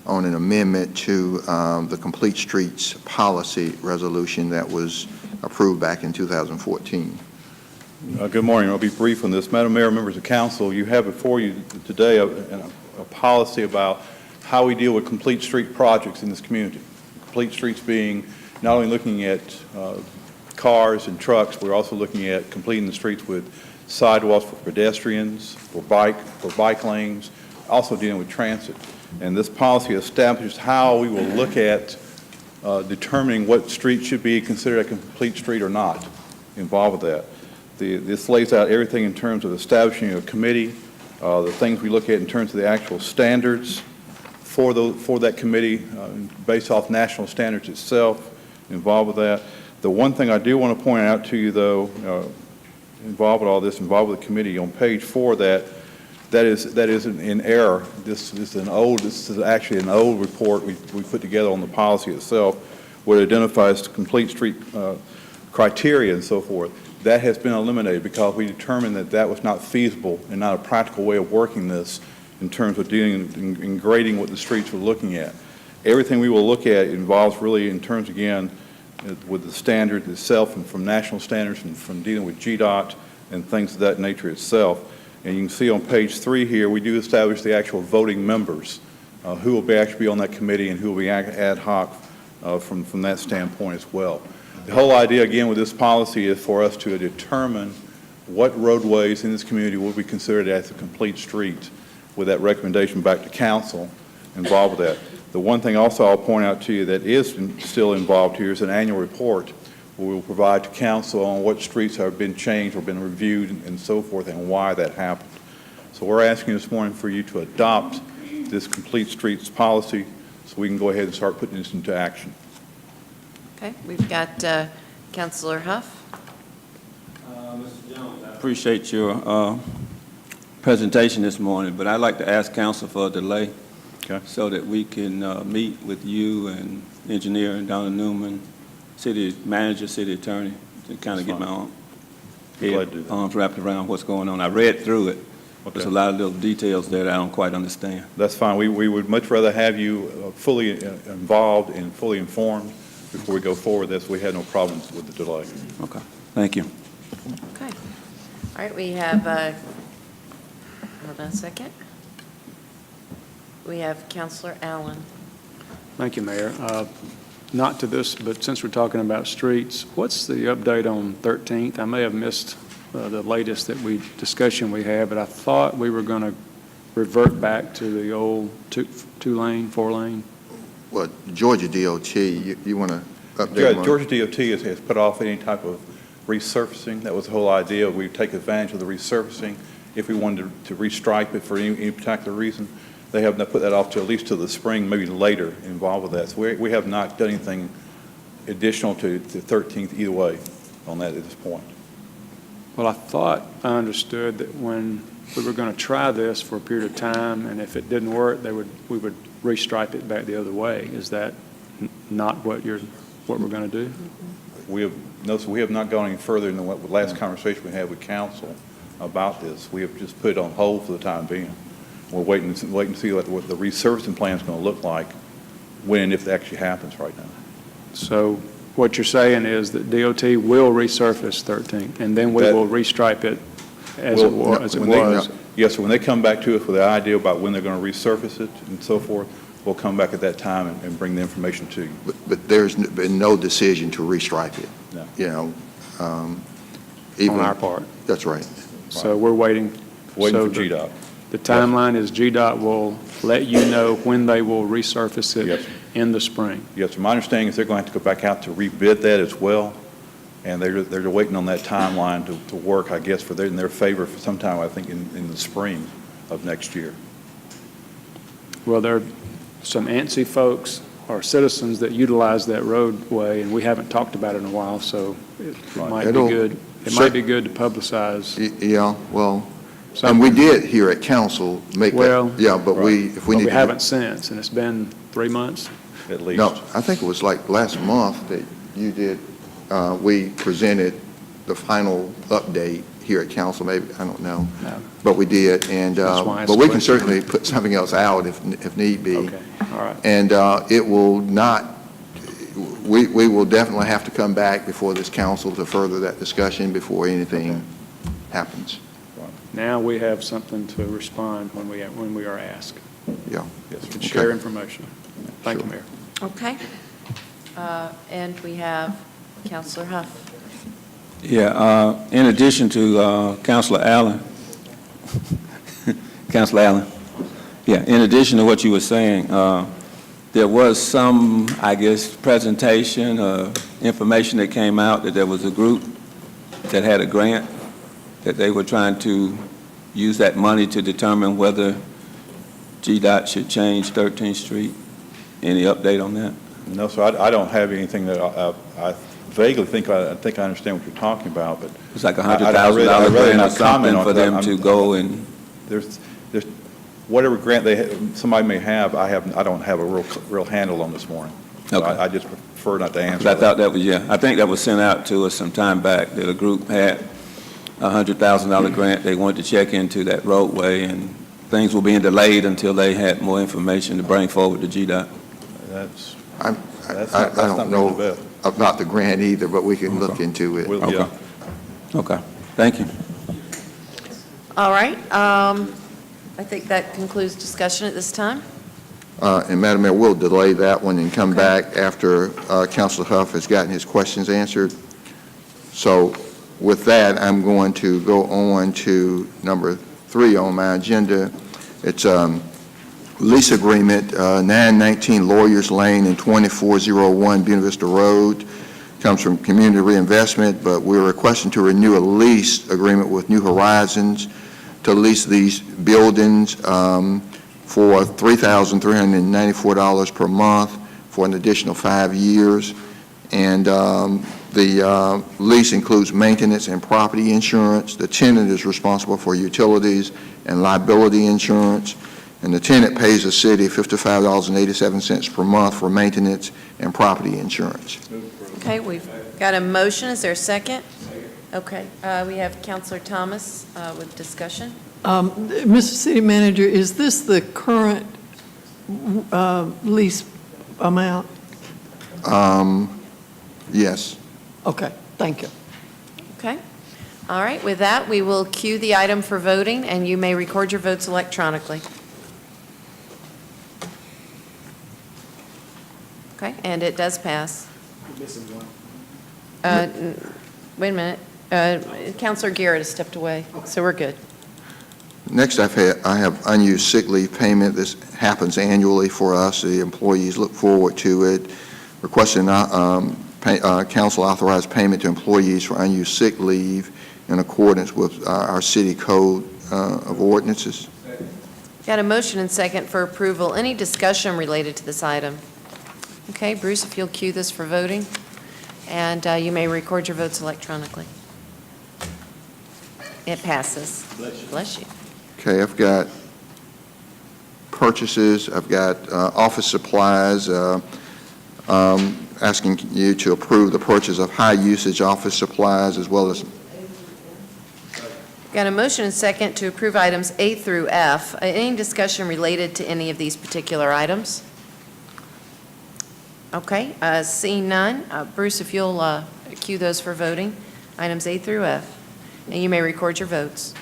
on an amendment to the Complete Streets Policy Resolution that was approved back in 2014. Good morning. I'll be brief on this. Madam Mayor, members of council, you have before you today a policy about how we deal with complete street projects in this community. Complete streets being not only looking at cars and trucks, we're also looking at completing the streets with sidewalks for pedestrians, for bike lanes, also dealing with transit. And this policy establishes how we will look at determining what street should be considered a complete street or not involved with that. This lays out everything in terms of establishing a committee, the things we look at in terms of the actual standards for that committee based off national standards itself involved with that. The one thing I do want to point out to you, though, involved with all this, involved with the committee, on page 4, that is in error. This is actually an old report we put together on the policy itself, where it identifies complete street criteria and so forth. That has been eliminated because we determined that was not feasible and not a practical way of working this in terms of dealing and grading what the streets we're looking at. Everything we will look at involves really in terms, again, with the standard itself and from national standards and from dealing with GDOT and things of that nature itself. And you can see on page 3 here, we do establish the actual voting members who will actually be on that committee and who will be ad hoc from that standpoint as well. The whole idea, again, with this policy is for us to determine what roadways in this community will be considered as a complete street, with that recommendation back to council involved with that. The one thing also I'll point out to you that is still involved here is an annual report where we'll provide to council on what streets have been changed or been reviewed and so forth and why that happened. So we're asking this morning for you to adopt this complete streets policy so we can go ahead and start putting this into action. Okay, we've got Councilor Huff. Mr. Jones, I appreciate your presentation this morning, but I'd like to ask council for a delay so that we can meet with you and engineer and Donna Newman, city manager, city attorney, to kind of get my arms wrapped around what's going on. I read through it. There's a lot of little details there that I don't quite understand. That's fine. We would much rather have you fully involved and fully informed before we go forward with this. We had no problems with the delay. Okay. Thank you. Okay. All right, we have, hold on a second. We have Councilor Allen. Thank you, Mayor. Not to this, but since we're talking about streets, what's the update on 13th? I may have missed the latest discussion we had, but I thought we were going to revert back to the old two-lane, four-lane. Well, Georgia DOT, you want to update? Yeah, Georgia DOT has put off any type of resurfacing. That was the whole idea. We take advantage of the resurfacing if we wanted to restripe it for any particular reason. They have not put that off to at least to the spring, maybe later, involved with that. So we have not done anything additional to 13th either way on that at this point. Well, I thought I understood that when we were going to try this for a period of time, and if it didn't work, we would restripe it back the other way. Is that not what we're going to do? We have not gone any further than what the last conversation we had with council about this. We have just put it on hold for the time being. We're waiting to see what the resurfacing plan is going to look like when and if it actually happens right now. So what you're saying is that DOT will resurface 13th, and then we will restripe it as it was. Yes, sir. When they come back to us with the idea about when they're going to resurface it and so forth, we'll come back at that time and bring the information to you. But there's been no decision to restripe it. No. You know, On our part. That's right. So we're waiting. Waiting for GDOT. The timeline is GDOT will let you know when they will resurface it in the spring. Yes, sir. My understanding is they're going to have to go back out to rebid that as well, and they're waiting on that timeline to work, I guess, in their favor for sometime, I think, in the spring of next year. Well, there are some ANSI folks or citizens that utilize that roadway, and we haven't talked about it in a while, so it might be good. It might be good to publicize. Yeah, well, and we did here at council make that. Yeah, but if we need we to. haven't since, and it's been 3 months. At least. No, I think it was like last month that you did, we presented the final update here at council, maybe, I don't know. No. But we did, and, but we can certainly put something else out if need be. Okay, all right. And it will not, we will definitely have to come back before this council to further that discussion before anything happens. Now we have something to respond when we are asked. Yeah. Yes, sir. And share information. Thank you, Mayor. Okay. And we have Councilor Huff. Yeah, in addition to Councilor Allen, Councilor Allen, yeah, in addition to what you were saying, there was some, I guess, presentation, information that came out that there was a group that had a grant that they were trying to use that money to determine whether GDOT should change 13th Street. Any update on that? No, sir, I don't have anything that I vaguely think I understand what you're talking about, but. It's like $100,000 grant or something for them to go and. There's whatever grant somebody may have, I don't have a real handle on this morning. So Okay. I just prefer not to answer. But I thought that was, I think that was sent out to us some time back, that a group had a $100,000 grant. They wanted to check into that roadway, and things were being delayed until they had more information to bring forward to GDOT. I don't know about the grant either, but we can look into it. Okay. Okay. Thank you. All right. I think that concludes discussion at this time. And Madam Mayor, we'll delay that one and come back after Councilor Huff has gotten his questions answered. So with that, I'm going to go on to number 3 on my agenda. It's lease agreement, 919 Lawyers Lane and 2401 Buena Vista Road. Comes from Community Reinvestment, but we're requesting to renew a lease agreement with New Horizons to lease these buildings for $3,394 per month for an additional 5 years. And the lease includes maintenance and property insurance. The tenant is responsible for utilities and liability insurance. And the tenant pays the city $55.87 per month for maintenance and property insurance. Okay, we've got a motion. Is there a second? Okay, we have Counselor Thomas with discussion. Mr. City Manager, is this the current lease amount? Yes. Okay, thank you. Okay. All right, with that, we will cue the item for voting, and you may record your votes electronically. Okay, and it does pass. Wait a minute. Counselor Garrett has stepped away, so we're good. Next, I have unused sick leave payment. This happens annually for us. The employees look forward to it. Requesting council authorize payment to employees for unused sick leave in accordance with our city code of ordinances. Got a motion and second for approval. Any discussion related to this item? Okay, Bruce, if you'll cue this for voting, and you may record your votes electronically. It passes. Bless you. Okay, I've got purchases. I've got office supplies. Asking you to approve the purchase of high-usage office supplies as well as... Got a motion and second to approve items A through F. Any discussion related to any of these particular items? Okay, seeing none, Bruce, if you'll cue those for voting, items A through F, and you may record your votes.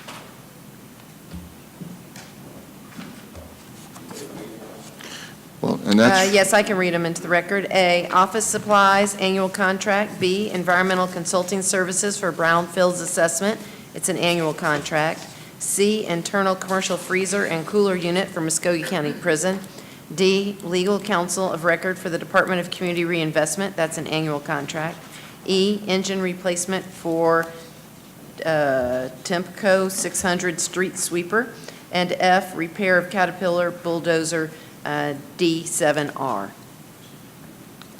Well, and that's... Yes, I can read them into the record. A, office supplies, annual contract. B, environmental consulting services for brownfields assessment. It's an annual contract. C, internal commercial freezer and cooler unit for Muskogee County Prison. D, legal counsel of record for the Department of Community Reinvestment. That's an annual contract. E, engine replacement for Tempco 600 street sweeper. And F, repair of Caterpillar bulldozer D7R.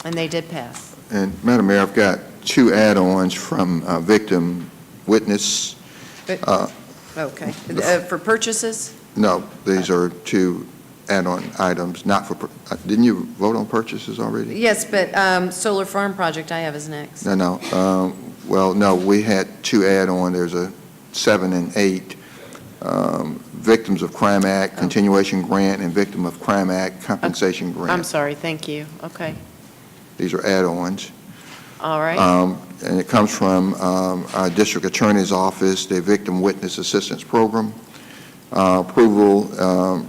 And they did pass. And Madam Mayor, I've got 2 add-ons from victim witness. Okay. For purchases? No, these are 2 add-on items, not for, didn't you vote on purchases already? Yes, but solar farm project I have is next. No. Well, no, we had 2 add-on. There's a 7 and 8. Victims of Crime Act Continuation Grant and Victim of Crime Act Compensation Grant. I'm sorry, thank you. Okay. These are add-ons. All right. And it comes from our District Attorney's Office, the Victim Witness Assistance Program. Approval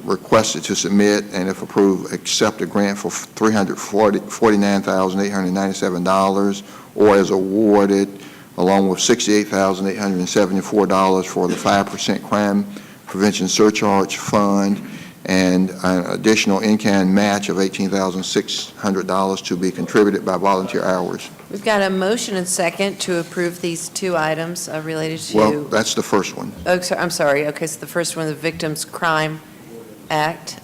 requested to submit, and if approved, accept a grant for $349,897, or as awarded, along with $68,874 for the 5% Crime Prevention Surcharge Fund, and an additional in-kind match of $18,600 to be contributed by volunteer hours. We've got a motion and second to approve these 2 items related to... Well, that's the first one. Oh, I'm sorry. Okay, so the first one, the Victims Crime Act.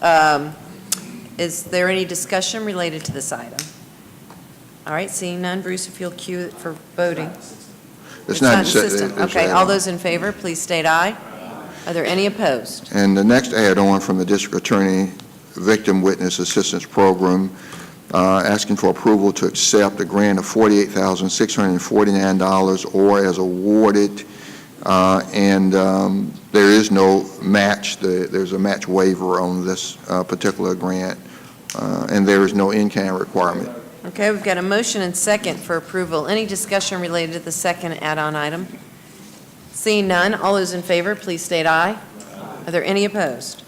Is there any discussion related to this item? All right, seeing none, Bruce, if you'll cue it for voting. It's not in the system. Okay, all those in favor, please state aye. Are there any opposed? And the next add-on from the District Attorney Victim Witness Assistance Program, asking for approval to accept a grant of $48,649, or as awarded, and there is no match. There's a match waiver on this particular grant, and there is no in-kind requirement. Okay, we've got a motion and second for approval. Any discussion related to the second add-on item? Seeing none, all those in favor, please state aye. Are there any opposed?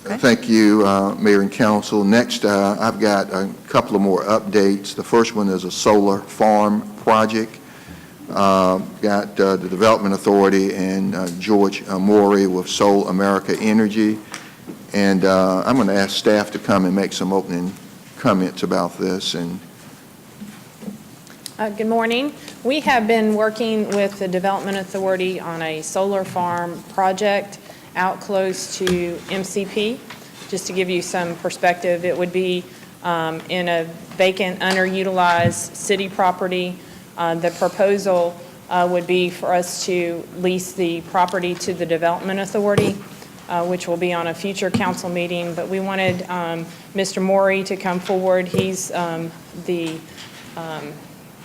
Thank you, Mayor and Council. Next, I've got a couple of more updates. The first one is a solar farm project. Got the Development Authority and George Morey with Sol America Energy. And I'm going to ask staff to come and make some opening comments about this. And Good morning. We have been working with the Development Authority on a solar farm project out close to MCP. Just to give you some perspective, it would be in a vacant, underutilized city property. The proposal would be for us to lease the property to the Development Authority, which will be on a future council meeting. But we wanted Mr. Morey to come forward. He's the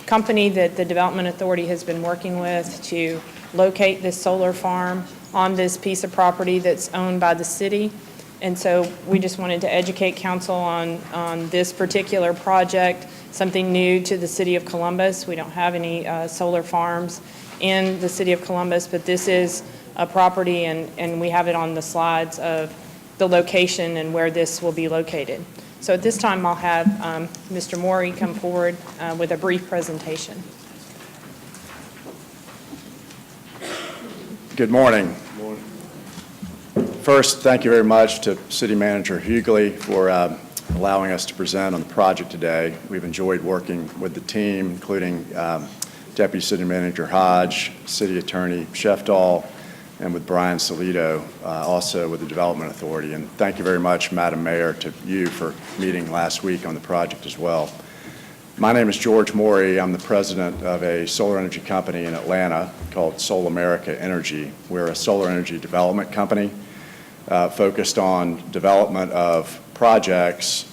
company that the Development Authority has been working with to locate this solar farm on this piece of property that's owned by the city. And so we just wanted to educate council on this particular project, something new to the city of Columbus. We don't have any solar farms in the city of Columbus, but this is a property, and we have it on the slides of the location and where this will be located. So at this time, I'll have Mr. Morey come forward with a brief presentation. Good morning. First, thank you very much to City Manager Hughley for allowing us to present on the project today. We've enjoyed working with the team, including Deputy City Manager Hodge, City Attorney Shefdahl, and with Brian Solito, also with the Development Authority. And thank you very much, Madam Mayor, to you for meeting last week on the project as well. My name is George Morey. I'm the president of a solar energy company in Atlanta called Sol America Energy. We're a solar energy development company focused on development of projects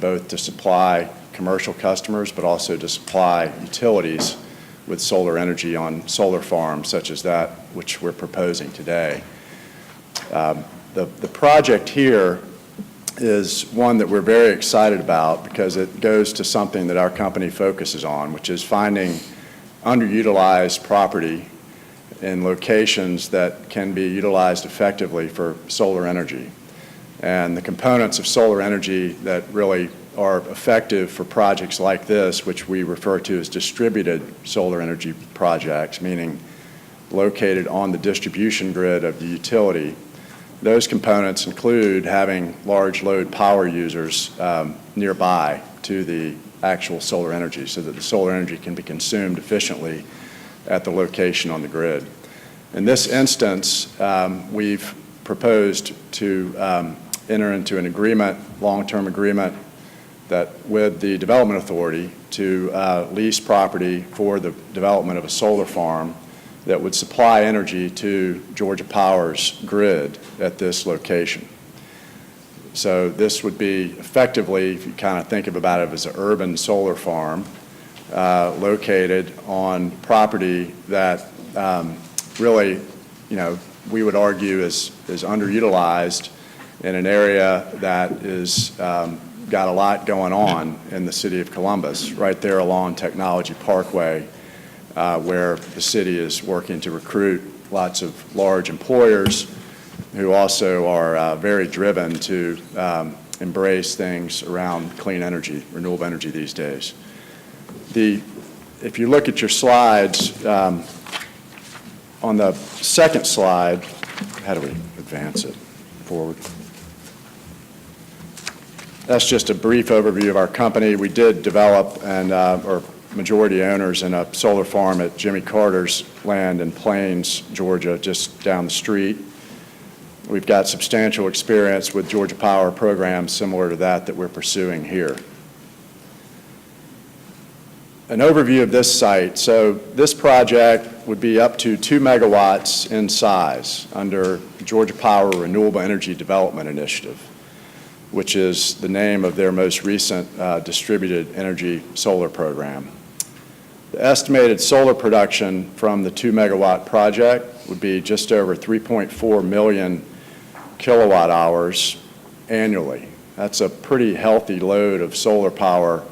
both to supply commercial customers but also to supply utilities with solar energy on solar farms such as that which we're proposing today. The project here is one that we're very excited about because it goes to something that our company focuses on, which is finding underutilized property in locations that can be utilized effectively for solar energy. And the components of solar energy that really are effective for projects like this, which we refer to as distributed solar energy projects, meaning located on the distribution grid of the utility. Those components include having large load power users nearby to the actual solar energy so that the solar energy can be consumed efficiently at the location on the grid. In this instance, we've proposed to enter into an agreement, long-term agreement, that with the Development Authority to lease property for the development of a solar farm that would supply energy to Georgia Power's grid at this location. So this would be effectively, if you kind of think about it as an urban solar farm, located on property that really, we would argue is underutilized in an area that is got a lot going on in the city of Columbus, right there along Technology Parkway, where the city is working to recruit lots of large employers who also are very driven to embrace things around clean energy, renewable energy these days. If you look at your slides, on the second slide, how do we advance it forward? That's just a brief overview of our company. We did develop and are majority owners in a solar farm at Jimmy Carter's land in Plains, Georgia, just down the street. We've got substantial experience with Georgia Power programs similar to that we're pursuing here. An overview of this site. So this project would be up to 2 megawatts in size under Georgia Power Renewable Energy Development Initiative, which is the name of their most recent distributed energy solar program. The estimated solar production from the 2 megawatt project would be just over 3.4 million kilowatt hours annually. That's a pretty healthy load of solar power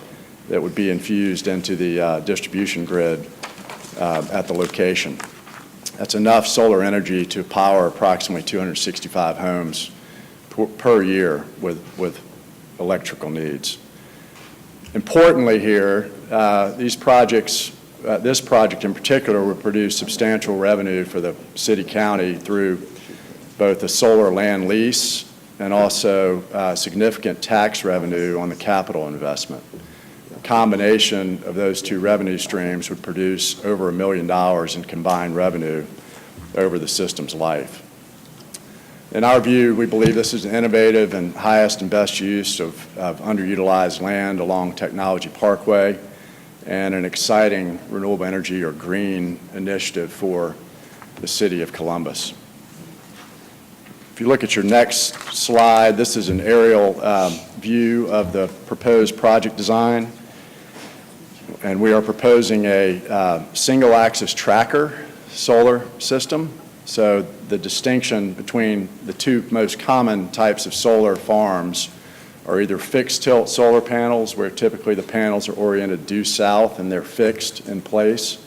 that would be infused into the distribution grid at the location. That's enough solar energy to power approximately 265 homes per year with electrical needs. Importantly here, these projects, this project in particular, will produce substantial revenue for the city county through both a solar land lease and also significant tax revenue on the capital investment. The combination of those two revenue streams would produce over $1 million in combined revenue over the system's life. In our view, we believe this is an innovative and highest and best use of underutilized land along Technology Parkway and an exciting renewable energy or green initiative for the city of Columbus. If you look at your next slide, this is an aerial view of the proposed project design. And we are proposing a single-axis tracker solar system. So the distinction between the two most common types of solar farms are either fixed tilt solar panels, where typically the panels are oriented due south and they're fixed in place.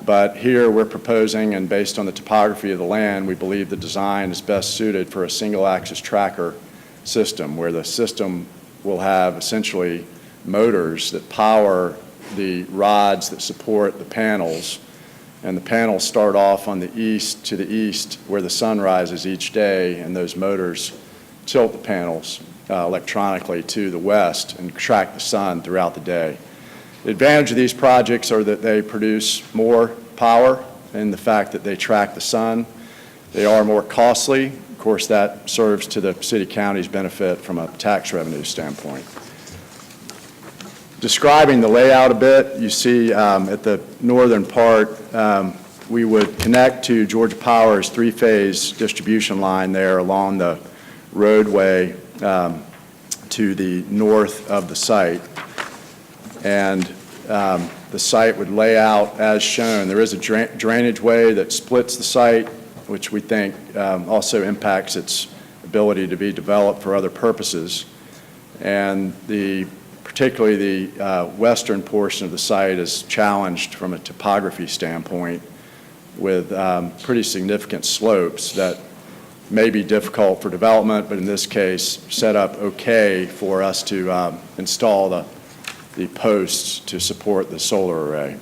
But here we're proposing, and based on the topography of the land, we believe the design is best suited for a single-axis tracker system, where the system will have essentially motors that power the rods that support the panels, and the panels start off on the east where the sun rises each day, and those motors tilt the panels electronically to the west and track the sun throughout the day. The advantage of these projects are that they produce more power in the fact that they track the sun. They are more costly. Of course, that serves to the city county's benefit from a tax revenue standpoint. Describing the layout a bit, you see at the northern part, we would connect to Georgia Power's three-phase distribution line there along the roadway to the north of the site. And the site would lay out as shown. There is a drainage way that splits the site, which we think also impacts its ability to be developed for other purposes. And particularly the western portion of the site is challenged from a topography standpoint with pretty significant slopes that may be difficult for development, but in this case set up okay for us to install the posts to support the solar array.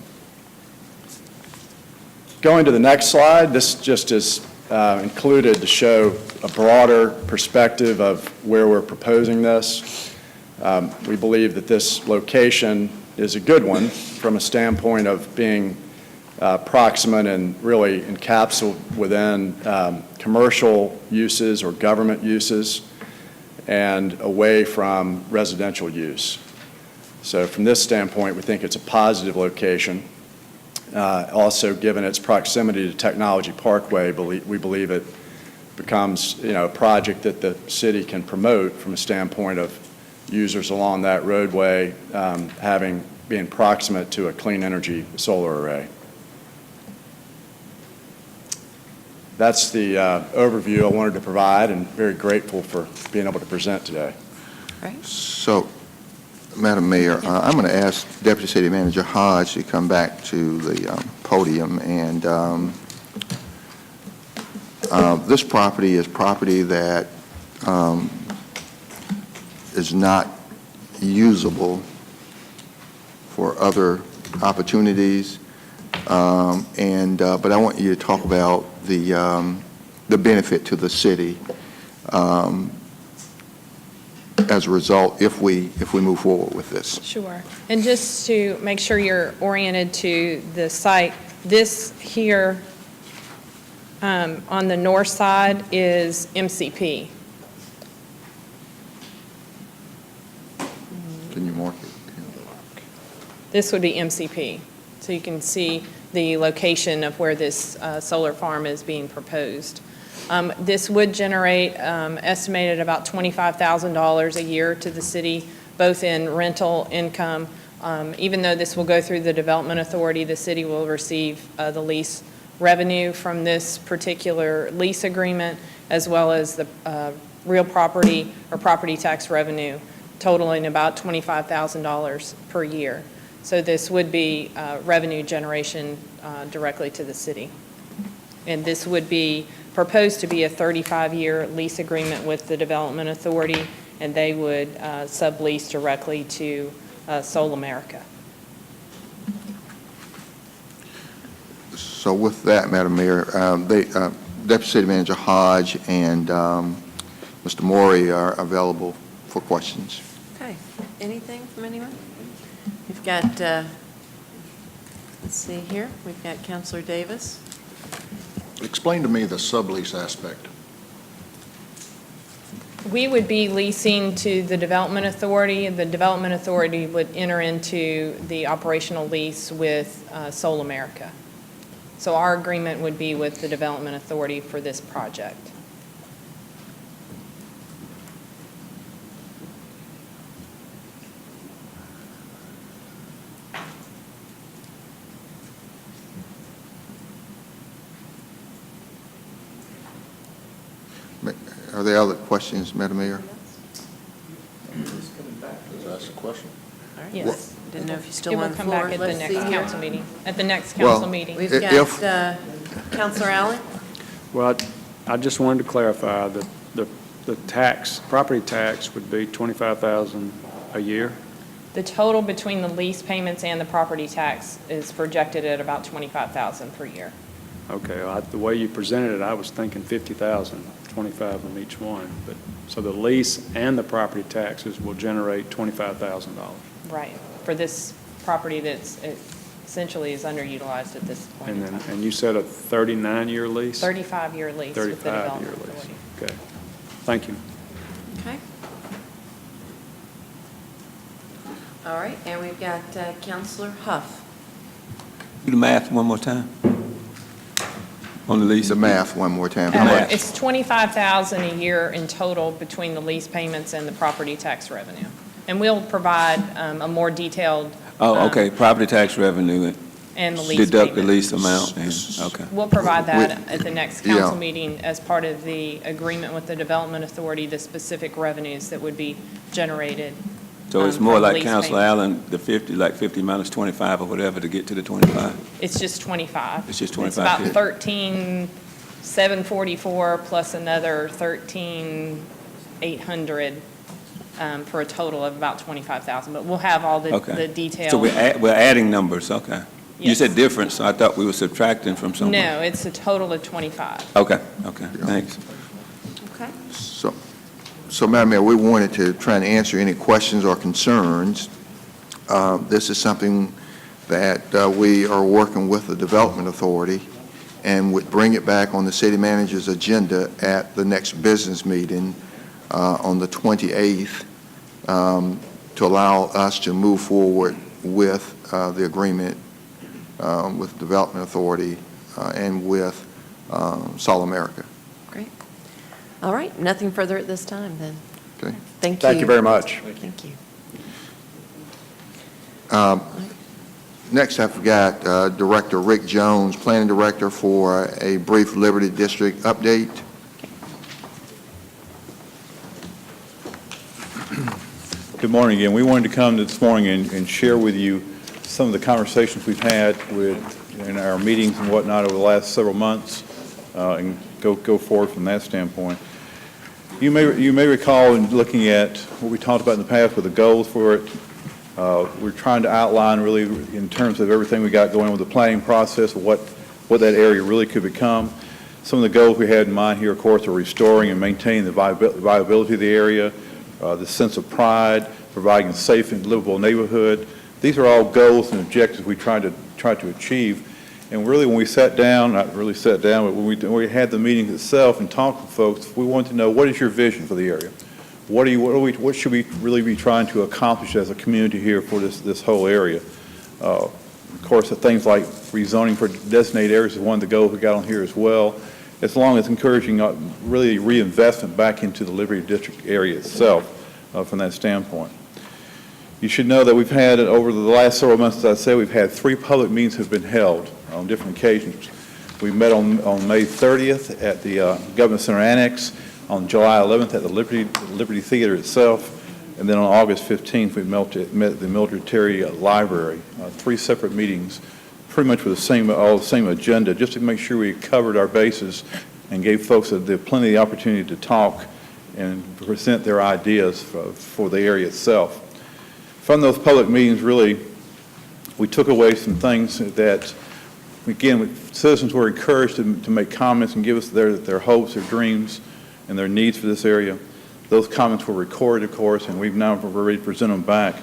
Going to the next slide, this just is included to show a broader perspective of where we're proposing this. We believe that this location is a good one from a standpoint of being proximate and really encapsulated within commercial uses or government uses and away from residential use. So from this standpoint, we think it's a positive location. Also, given its proximity to Technology Parkway, we believe it becomes, a project that the city can promote from a standpoint of users along that roadway being proximate to a clean energy solar array. That's the overview I wanted to provide, and very grateful for being able to present today. So, Madam Mayor, I'm going to ask Deputy City Manager Hodge to come back to the podium. And this property is property that is not usable for other opportunities. But I want you to talk about the benefit to the city as a result if we move forward with this. Sure. And just to make sure you're oriented to the site, this here on the north side is MCP. Can you mark it? This would be MCP. So you can see the location of where this solar farm is being proposed. This would generate estimated about $25,000 a year to the city, both in rental income. Even though this will go through the Development Authority, the city will receive the lease revenue from this particular lease agreement, as well as the real property or property tax revenue, totaling about $25,000 per year. So this would be revenue generation directly to the city. And this would be proposed to be a 35-year lease agreement with the Development Authority, and they would sublease directly to Sol America. So with that, Madam Mayor, Deputy City Manager Hodge and Mr. Morey are available for questions. Okay, anything from anyone? We've got, let's see here, we've got Councilor Davis. Explain to me the sublease aspect. We would be leasing to the Development Authority. The Development Authority would enter into the operational lease with Sol America. So our agreement would be with the Development Authority for this project. Are there other questions, Madam Mayor? That's the question. Yes. Didn't know if you still It will on the come floor. back at the Let's next see here. council meeting. At the next Well, council meeting. We've If- got Councilor Allen. Well, I just wanted to clarify that the tax, property tax would be $25,000 a year? The total between the lease payments and the property tax is projected at about $25,000 per year. Okay, well, the way you presented it, I was thinking 50,000, 25 on each one. But, so the lease and the property taxes will generate $25,000. Right, for this property that's essentially is underutilized at this point in time. And you said a 39-year lease? 35-year lease with the 35-year Development lease. Authority. Okay, thank you. Okay. All right, and we've got Councilor Huff. Do the math one more time. On the lease. The math one more time. It's $25,000 a year in total between the lease payments and the property tax revenue. And we'll provide a more detailed. Oh, okay, property tax revenue. And the lease Deduct the payment. lease amount, okay. We'll provide that at the next council Yeah. meeting as part of the agreement with the Development Authority, the specific revenues that would be generated. So it's from more the like lease Councilor payment. Allen, the 50, like 50 minus 25 or whatever to get to the 25? It's just 25. It's just It's 25 about here. 13,744 plus another 13,800 for a total of about 25,000. But we'll have all the Okay. details. So we're adding numbers, okay. You Yes. said difference, so I thought we were subtracting from somewhere. No, it's a total of 25. Okay, thanks. Okay. So, Madam Mayor, we wanted to try and answer any questions or concerns. This is something that we are working with the Development Authority and would bring it back on the city manager's agenda at the next business meeting on the 28th to allow us to move forward with the agreement with Development Authority and with Sol America. Great. All right, nothing further at this time, then. Okay. Thank you. Thank you very much. Thank you. Next, I've got Director Rick Jones, Planning Director, for a brief Liberty District update. Good morning again. We wanted to come this morning and share with you some of the conversations we've had in our meetings and whatnot over the last several months, and go forward from that standpoint. You may recall in looking at what we talked about in the past with the goals for it. We're trying to outline really in terms of everything we got going with the planning process, what that area really could become. Some of the goals we had in mind here, of course, are restoring and maintaining the viability of the area, the sense of pride, providing a safe and livable neighborhood. These are all goals and objectives we try to achieve. And really, when we sat down, not really sat down, but when we had the meeting itself and talked with folks, we wanted to know, what is your vision for the area? What should we really be trying to accomplish as a community here for this whole area? Of course, the things like rezoning for designated areas is one of the goals we got on here as well, as long as encouraging really reinvestment back into the Liberty District area itself from that standpoint. You should know that we've had, over the last several months, as I said, we've had 3 public meetings have been held on different occasions. We met on May 30th at the Government Center Annex, on July 11th at the Liberty Theater itself, and then on August 15th we met at the Military Library. 3 separate meetings, pretty much with all the same agenda, just to make sure we covered our bases and gave folks plenty of the opportunity to talk and present their ideas for the area itself. From those public meetings, really, we took away some things that, again, citizens were encouraged to make comments and give us their hopes, their dreams, and their needs for this area. Those comments were recorded, of course, and we've now ready to present them back.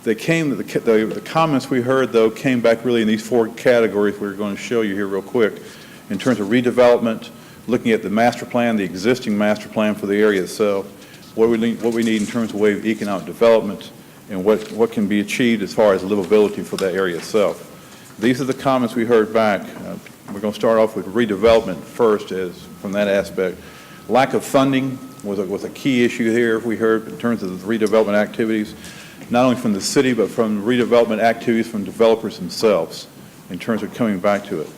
The comments we heard, though, came back really in these 4 categories we're going to show you here real quick. In terms of redevelopment, looking at the master plan, the existing master plan for the area itself, what we need in terms of way of economic development, and what can be achieved as far as livability for that area itself. These are the comments we heard back. We're going to start off with redevelopment first, as from that aspect. Lack of funding was a key issue here, we heard, in terms of the redevelopment activities, not only from the city, but from redevelopment activities from developers themselves, in terms of coming back to it.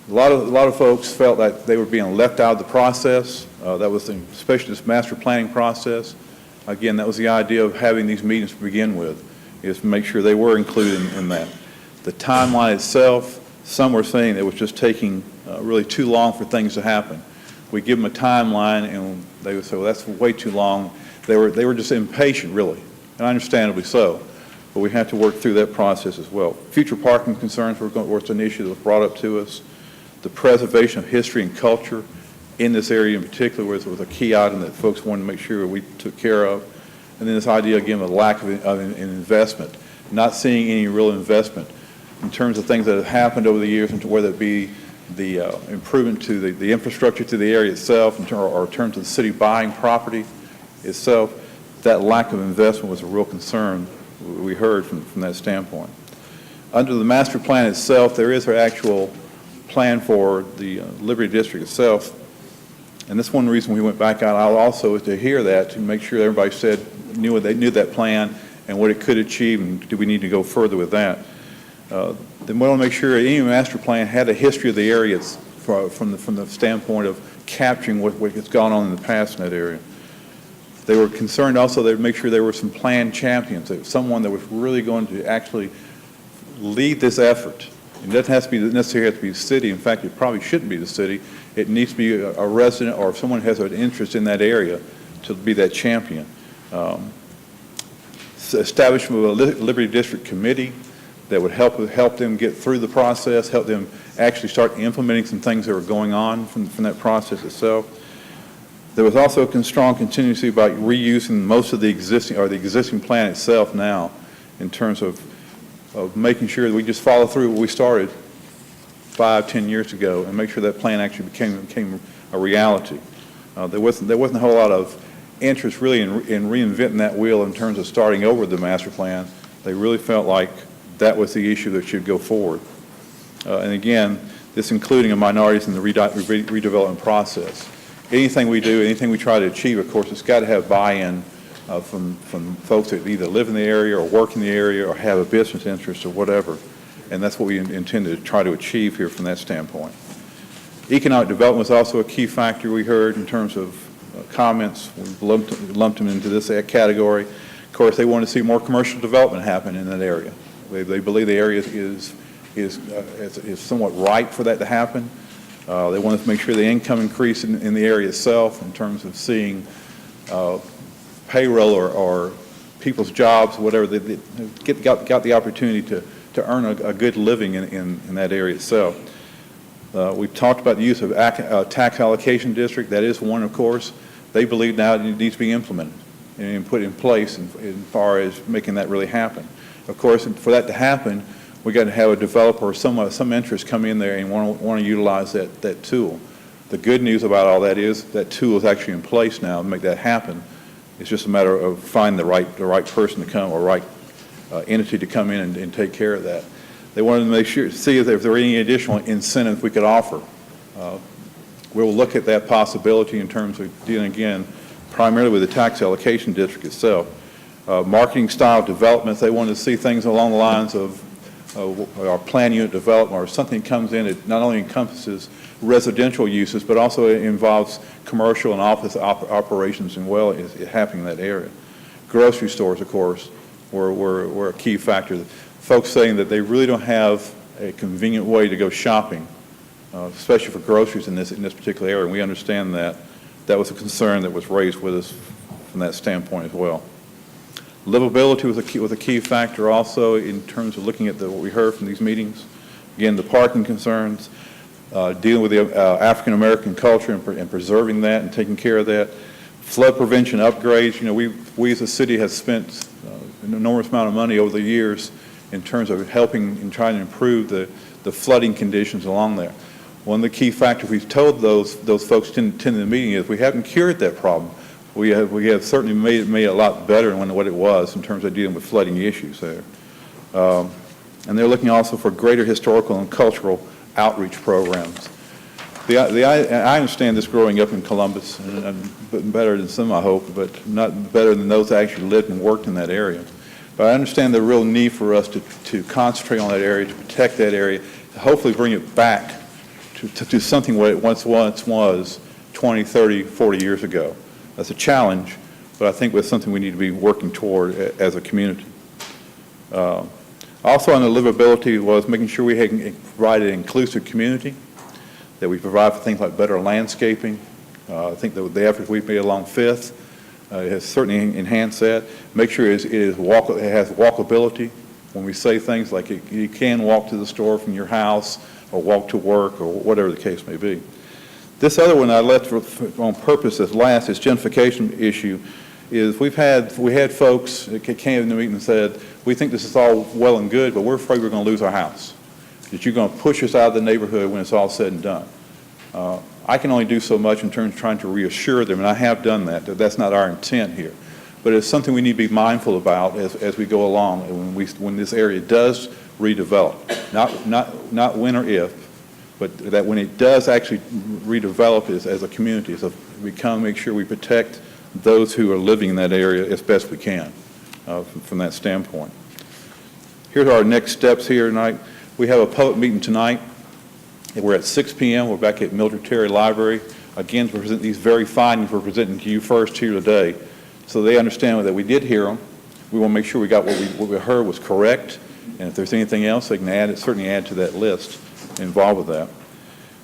A lot of folks felt that they were being left out of the process. That was especially this master planning process. Again, that was the idea of having these meetings to begin with, is to make sure they were included in that. The timeline itself, some were saying it was just taking really too long for things to happen. We give them a timeline, and they would say, well, that's way too long. They were just impatient, really, and understandably so. But we have to work through that process as well. Future parking concerns was an issue that was brought up to us. The preservation of history and culture in this area in particular was a key item that folks wanted to make sure we took care of. And then this idea, again, of a lack of an investment, not seeing any real investment in terms of things that have happened over the years, whether it be the improvement to the infrastructure to the area itself, or in terms of the city buying property itself. That lack of investment was a real concern we heard from that standpoint. Under the master plan itself, there is an actual plan for the Liberty District itself. And that's one reason we went back out also, is to hear that, to make sure everybody they knew that plan and what it could achieve, and do we need to go further with that. Then we want to make sure any master plan had a history of the area from the standpoint of capturing what has gone on in the past in that area. They were concerned also they'd make sure there were some planned champions, someone that was really going to actually lead this effort. It doesn't have to be necessarily have to be the city. In fact, it probably shouldn't be the city. It needs to be a resident or someone who has an interest in that area to be that champion. Establishment of a Liberty District Committee that would help them get through the process, help them actually start implementing some things that were going on from that process itself. There was also a strong contingency about reusing most of the existing plan itself now, in terms of making sure that we just follow through what we started 5-10 years ago and make sure that plan actually became a reality. There wasn't a whole lot of interest really in reinventing that wheel in terms of starting over the master plan. They really felt like that was the issue that should go forward. And again, this including of minorities in the redevelopment process. Anything we do, anything we try to achieve, of course, it's got to have buy-in from folks that either live in the area or work in the area or have a business interest or whatever. And that's what we intend to try to achieve here from that standpoint. Economic development was also a key factor we heard in terms of comments. We lumped them into this category. Of course, they want to see more commercial development happen in that area. They believe the area is somewhat ripe for that to happen. They want to make sure the income increase in the area itself in terms of seeing payroll or people's jobs, whatever, they got the opportunity to earn a good living in that area itself. We've talked about the use of tax allocation district. That is one, of course. They believe now it needs to be implemented and put in place as far as making that really happen. Of course, for that to happen, we got to have a developer or some interest come in there and want to utilize that tool. The good news about all that is that tool is actually in place now to make that happen. It's just a matter of finding the right person to come or right entity to come in and take care of that. They wanted to make sure, see if there were any additional incentives we could offer. We'll look at that possibility in terms of dealing, again, primarily with the tax allocation district itself. Marketing style developments, they wanted to see things along the lines of our plan unit development, or something comes in that not only encompasses residential uses, but also involves commercial and office operations and well is happening in that area. Grocery stores, of course, were a key factor. Folks saying that they really don't have a convenient way to go shopping especially for groceries in this particular area. And we understand that that was a concern that was raised with us from that standpoint as well. Livability was a key factor also in terms of looking at what we heard from these meetings. Again, the parking concerns, dealing with the African-American culture and preserving that and taking care of that. Flood prevention upgrades. You know, we as a city have spent an enormous amount of money over the years in terms of helping and trying to improve the flooding conditions along there. One of the key factors we've told those folks attending the meeting is we haven't cured that problem. We have certainly made it a lot better than what it was in terms of dealing with flooding issues there. And they're looking also for greater historical and cultural outreach programs. I understand this growing up in Columbus, and better than some, I hope, but not better than those that actually lived and worked in that area. But I understand the real need for us to concentrate on that area, to protect that area, to hopefully bring it back to something what it once was 20, 30, 40 years ago. That's a challenge, but I think it's something we need to be working toward as a community. Also on the livability was making sure we had provided an inclusive community, that we provide for things like better landscaping. I think that the efforts we've made along Fifth has certainly enhanced that. Make sure it has walkability. When we say things like you can walk to the store from your house or walk to work or whatever the case may be. This other one I left on purpose as last, this gentrification issue, is we had folks that came in the meeting and said, we think this is all well and good, but we're afraid we're going to lose our house, that you're going to push us out of the neighborhood when it's all said and done. I can only do so much in terms of trying to reassure them, and I have done that. That's not our intent here. But it's something we need to be mindful about as we go along and when this area does redevelop. Not when or if, but that when it does actually redevelop as a community, make sure we protect those who are living in that area as best we can from that standpoint. Here's our next steps here tonight. We have a public meeting tonight. We're at 6 p.m. We're back at Mildred Terry Library. Again, to present these very findings we're presenting to you first here today, so they understand that we did hear them. We want to make sure we got what we heard was correct, and if there's anything else, they can certainly add to that list involved with that.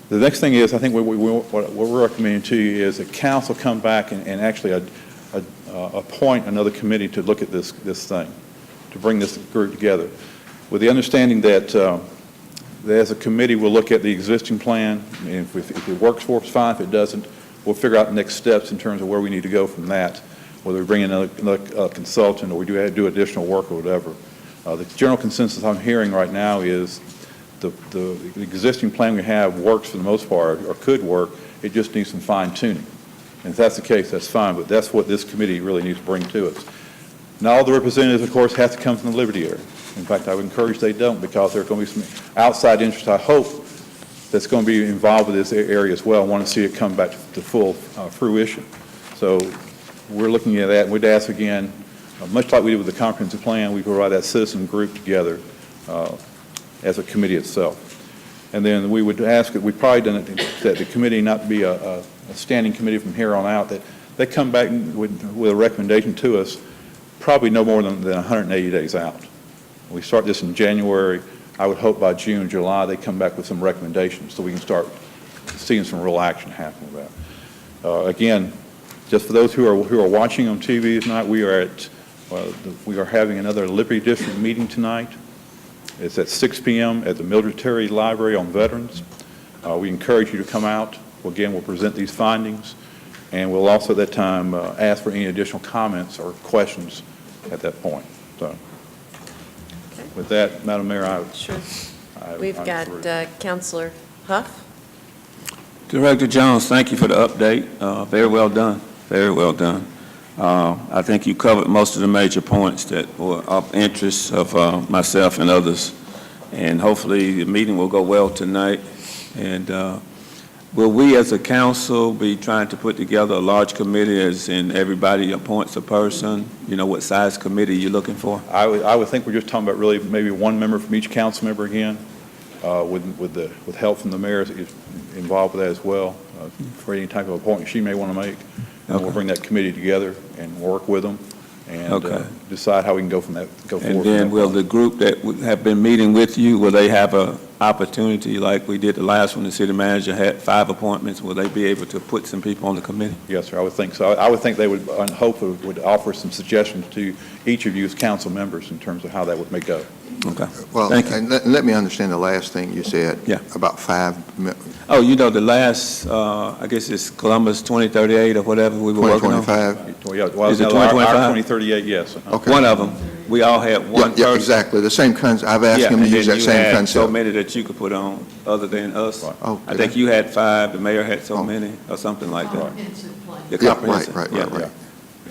The next thing is, I think what we're recommending to you is that council come back and actually appoint another committee to look at this thing, to bring this group together, with the understanding that as a committee we'll look at the existing plan, and if it works for us, fine. If it doesn't, we'll figure out the next steps in terms of where we need to go from that, whether we bring in another consultant or we do additional work or whatever. The general consensus I'm hearing right now is the existing plan we have works for the most part, or could work. It just needs some fine-tuning. And if that's the case, that's fine, but that's what this committee really needs to bring to us. Now, all the representatives, of course, have to come from the Liberty area. In fact, I would encourage they don't, because there are going to be some outside interest, I hope, that's going to be involved with this area as well. I want to see it come back to full fruition. So we're looking at that, and we'd ask again, much like we did with the comprehensive plan, we provide that citizen group together as a committee itself. And then we would ask that we've probably done it, that the committee not be a standing committee from here on out, that they come back with a recommendation to us probably no more than 180 days out. We start this in January. I would hope by June, July, they come back with some recommendations so we can start seeing some real action happen with that. Again, just for those who are watching on TV tonight, we are having another Liberty District meeting tonight. It's at 6 p.m. at the Mildred Terry Library on Veterans. We encourage you to come out. Again, we'll present these findings, and we'll also at that time ask for any additional comments or questions at that point. So, with that, Madam Mayor, We've got Councilor Huff. Director Jones, thank you for the update. Very well done. Very well done. I think you covered most of the major points that were of interest of myself and others. And hopefully the meeting will go well tonight. And will we as a council be trying to put together a large committee, as in everybody appoints a person? You know, what size committee you're looking for? I would think we're just talking about really maybe one member from each council member again, with help from the mayor involved with that as well, for any type of appointment she may want to make. And we'll bring that committee together and work with them and decide how we can go from that, go forward. And then will the group that have been meeting with you, will they have an opportunity like we did the last one? The city manager had 5 appointments. Will they be able to put some people on the committee? Yes, sir, I would think so. I would think they would, and hopefully, would offer some suggestions to each of you as council members in terms of how that would may go. Okay. Well, Thank you. and let me understand the last thing you said. Yeah. About 5, Oh, you know, the last, I guess it's Columbus 2038 or whatever we were working on. 2025? Well, yeah, well, Is it no, our 2025? 2038, yes. Okay. One of them. We all had one Yeah, person. exactly, the same concept. I've asked Yeah, him to and use then that you same had so concept. many that you could put on other than us. Oh, I think you had 5, the mayor had so many, or something like that. The Yeah, comprehensive, right. yeah.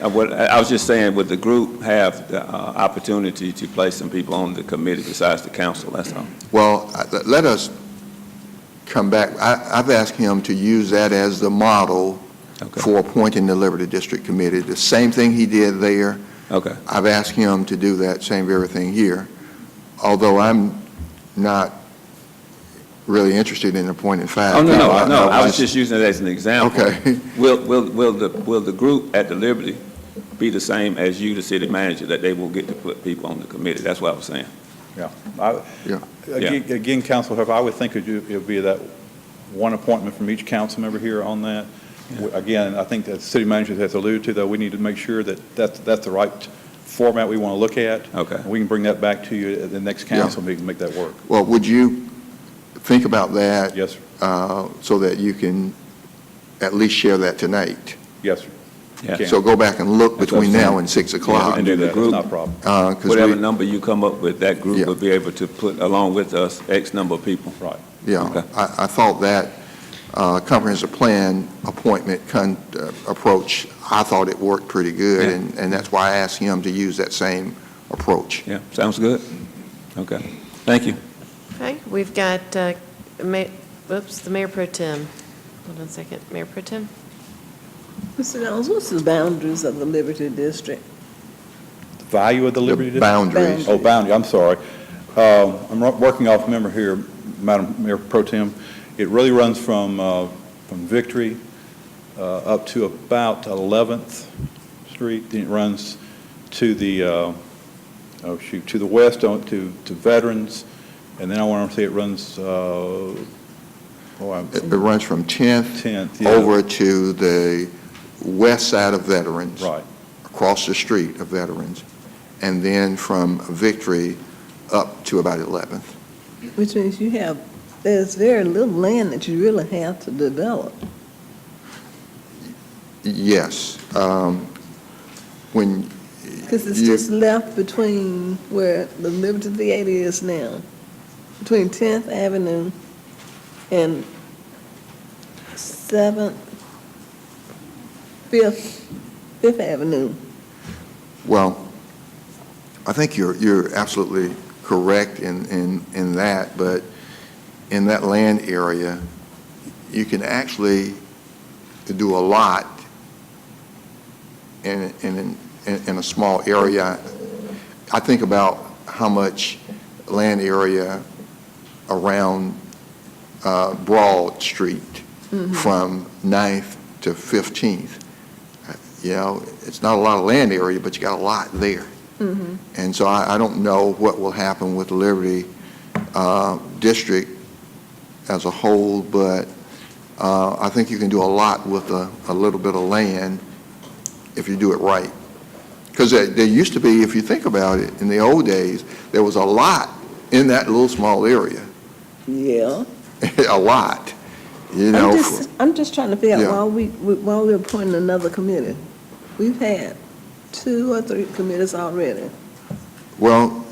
I was just saying, would the group have the opportunity to place some people on the committee besides the council, that's all? Well, let us come back. I've asked him to use that as the model for appointing the Liberty District Committee. The same thing he did there. Okay. I've asked him to do that same very thing here, although I'm not really interested in appointing 5. Oh, no, I was just using it as an example. Okay. Will the group at the Liberty be the same as you, the city manager, that they will get to put people on the committee? That's what I was saying. Yeah. Again, Council, I would think it would be that one appointment from each council member here on that. Again, I think that the city manager has alluded to, though, we need to make sure that that's the right format we want to look at. Okay. We can bring that back to you at the next council meeting, make that work. Well, would you think about that? Yes, sir. So that you can at least share that tonight? Yes, sir. Yeah. So go back and look That's what I'm between now saying. and 6 o'clock. And then the group, Not a problem. whatever number you come up with, that group Yeah. will be able to put along with us X number of people. Right. Yeah, Okay. I thought that comprehensive plan appointment approach, I thought it worked pretty good, Yeah. and that's why I asked him to use that same approach. Yeah, sounds good. Okay, thank you. Okay, we've got, the Mayor Pro Tem. Hold on a second, Mayor Pro Tem? Mr. Downs, what's the boundaries of the Liberty District? The value of the Liberty District? Boundaries. Oh, boundary, I'm sorry. I'm working off memory here, Madam Mayor Pro Tem. It really runs from Victory up to about 11th Street. Then it runs to the, to the west, to Veterans. And then I want to say it runs, It runs from 10th yeah. over to the west side of Veterans. Right. Across the street of Veterans, and then from Victory up to about 11th. Which means there's very little land that you really have to develop. Yes. When Because it's you- just left between where the Liberty Theater is now, between 10th Avenue and 5th Avenue. Well, I think you're absolutely correct in that, but in that land area, you can actually do a lot in a small area. I think about how much land area around Broad Street from 9th to 15th. You know, it's not a lot of land area, but you got a lot there. And so I don't know what will happen with the Liberty District as a whole, but I think you can do a lot with a little bit of land if you do it right. Because there used to be, if you think about it, in the old days, there was a lot in that little small area. Yeah. A lot, you know. I'm just trying to figure out Yeah. while we're appointing another committee. We've had 2 or 3 committees already. Well,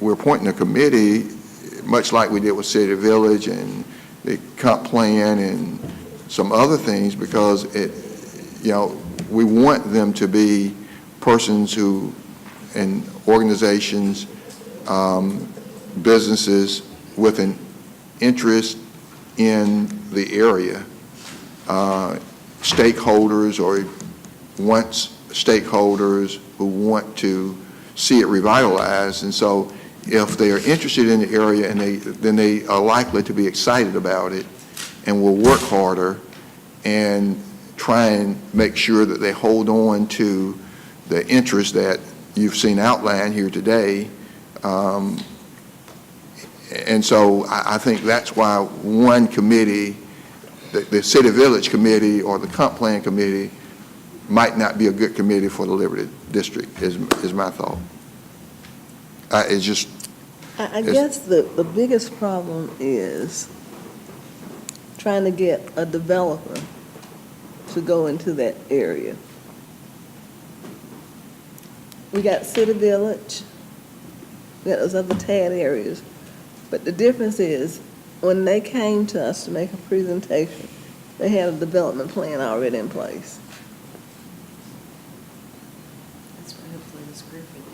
we're appointing a committee, much like we did with City Village and the comp plan and some other things, because we want them to be persons who, and organizations, businesses with an interest in the area, stakeholders or once stakeholders who want to see it revitalized. And so if they are interested in the area, and then they are likely to be excited about it and will work harder and try and make sure that they hold on to the interest that you've seen outlined here today, And so I think that's why one committee, the City Village Committee or the Comp Plan Committee, might not be a good committee for the Liberty District, is my thought. It's just... I guess the biggest problem is trying to get a developer to go into that area. We got City Village, we got those other TAD areas, but the difference is, when they came to us to make a presentation, they had a development plan already in place. That's what hopefully this group would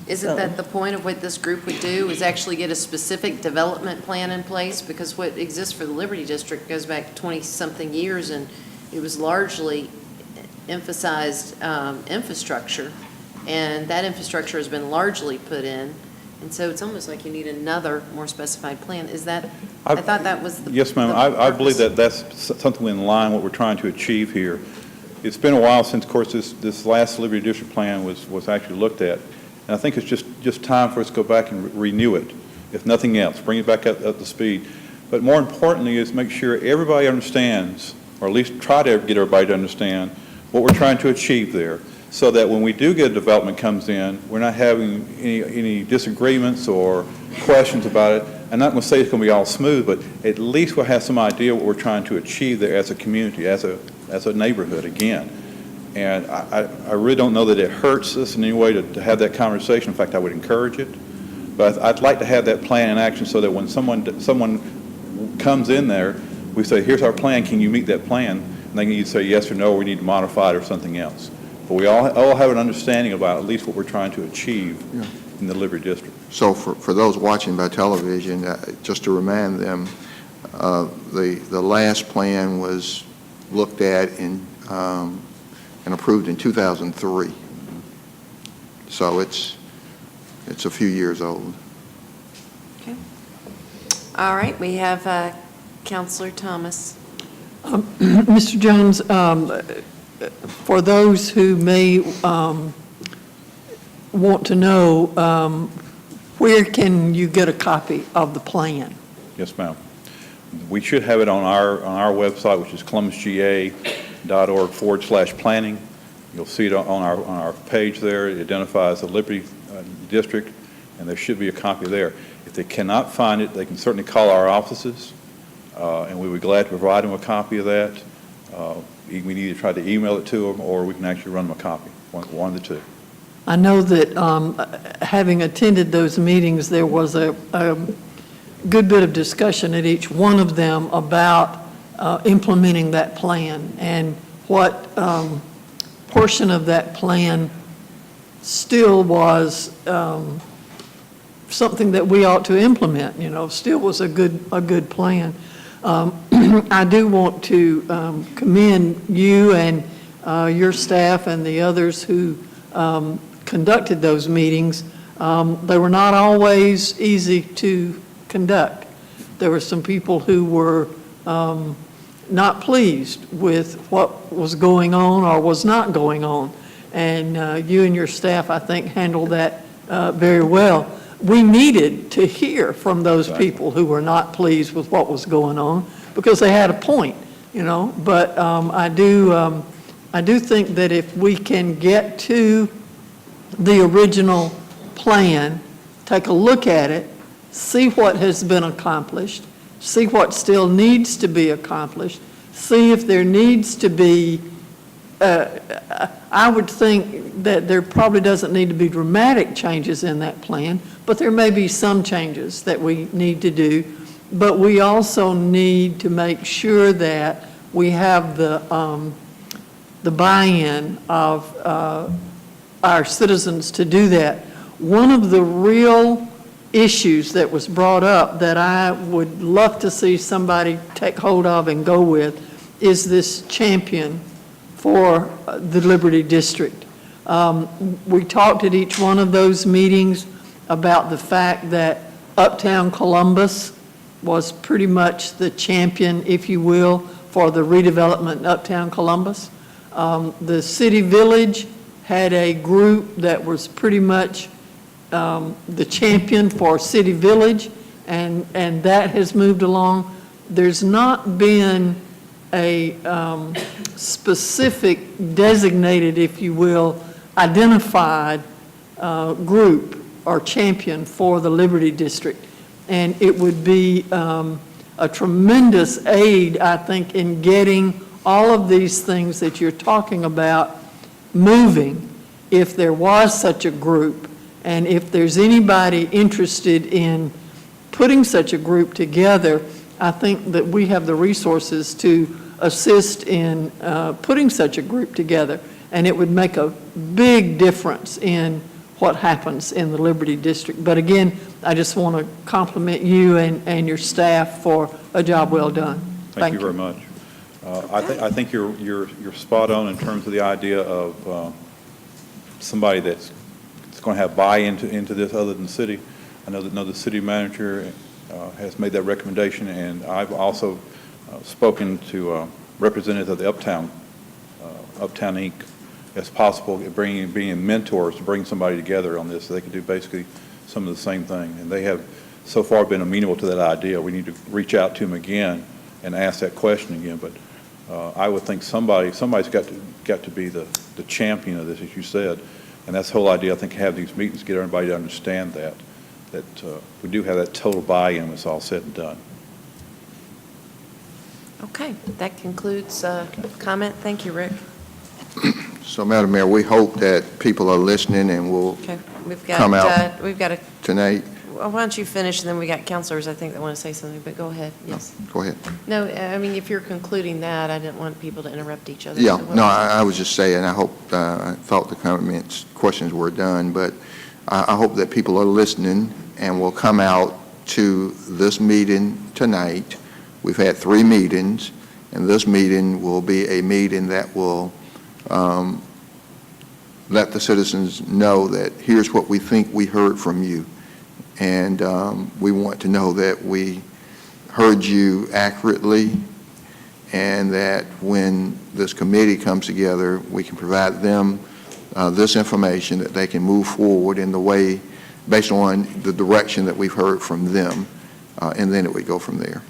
do. Isn't that the point of what this group would do, is actually get a specific development plan in place? Because what exists for the Liberty District goes back 20-something years, and it was largely emphasized infrastructure, and that infrastructure has been largely put in, and so it's almost like you need another more specified plan. Is that, I thought that was the... Yes, ma'am. I believe that that's something in line what we're trying to achieve here. It's been a while since, of course, this last Liberty District plan was actually looked at, and I think it's just time for us to go back and renew it, if nothing else, bring it back up to speed. But more importantly is make sure everybody understands, or at least try to get everybody to understand what we're trying to achieve there, so that when we do get a development comes in, we're not having any disagreements or questions about it. I'm not going to say it's going to be all smooth, but at least we'll have some idea what we're trying to achieve there as a community, as a neighborhood again. And I really don't know that it hurts us in any way to have that conversation. In fact, I would encourage it. But I'd like to have that plan in action so that when someone comes in there, we say, here's our plan, can you meet that plan? And they can either say yes or no, or we need to modify it or something else. But we all have an understanding about at least what we're trying to achieve in the Liberty District. So for those watching by television, just to remind them, the last plan was looked at and approved in 2003. So it's a few years old. Okay. All right, we have Counselor Thomas. Mr. Jones, for those who may want to know, where can you get a copy of the plan? Yes, ma'am. We should have it on our website, which is columbusga.org/planning. You'll see it on our page there. It identifies the Liberty District, and there should be a copy there. If they cannot find it, they can certainly call our offices, and we would be glad to provide them a copy of that. We can either try to email it to them, or we can actually run them a copy, one of the two. I know that having attended those meetings, there was a good bit of discussion at each one of them about implementing that plan and what portion of that plan still was something that we ought to implement, still was a good plan. I do want to commend you and your staff and the others who conducted those meetings. They were not always easy to conduct. There were some people who were not pleased with what was going on or was not going on. And you and your staff, I think, handled that very well. We needed to hear from those people who were not pleased with what was going on because they had a point, But I do think that if we can get to the original plan, take a look at it, see what has been accomplished, see what still needs to be accomplished, see if there needs to be, I would think that there probably doesn't need to be dramatic changes in that plan, but there may be some changes that we need to do. But we also need to make sure that we have the buy-in of our citizens to do that. One of the real issues that was brought up that I would love to see somebody take hold of and go with is this champion for the Liberty District. We talked at each one of those meetings about the fact that Uptown Columbus was pretty much the champion, if you will, for the redevelopment in Uptown Columbus. The City Village had a group that was pretty much the champion for City Village, and that has moved along. There's not been a specific designated, if you will, identified group or champion for the Liberty District. And it would be a tremendous aid, I think, in getting all of these things that you're talking about moving, if there was such a group, and if there's anybody interested in putting such a group together, I think that we have the resources to assist in putting such a group together, and it would make a big difference in what happens in the Liberty District. But again, I just want to compliment you and your staff for a job well done. Thank you very much. I think you're spot on in terms of the idea of somebody that's going to have buy-in into this other than the city. I know the city manager has made that recommendation, and I've also spoken to representatives of the Uptown Inc. as possible, being mentors to bring somebody together on this so they can do basically some of the same thing. And they have so far been amenable to that idea. We need to reach out to them again and ask that question again. But I would think somebody's got to be the champion of this, as you said. And that's the whole idea, I think, have these meetings, get everybody to understand that we do have that total buy-in when it's all said and done. Okay, that concludes comment. Thank you, Rick. So, Madam Mayor, we hope that people are listening and will Okay, come out we've got a, tonight. well, why don't you finish, and then we got counselors, I think, that want to say something, but go ahead, yes. Go ahead. No, I mean, if you're concluding that, I didn't want people to interrupt each other. Yeah, So what- no, I was just saying, I hope, I thought the comments, questions were done, but I hope that people are listening and will come out to this meeting tonight. We've had 3 meetings, and this meeting will be a meeting that will let the citizens know that here's what we think we heard from you. And we want to know that we heard you accurately, and that when this committee comes together, we can provide them this information that they can move forward in the way based on the direction that we've heard from them, and then it would go from there.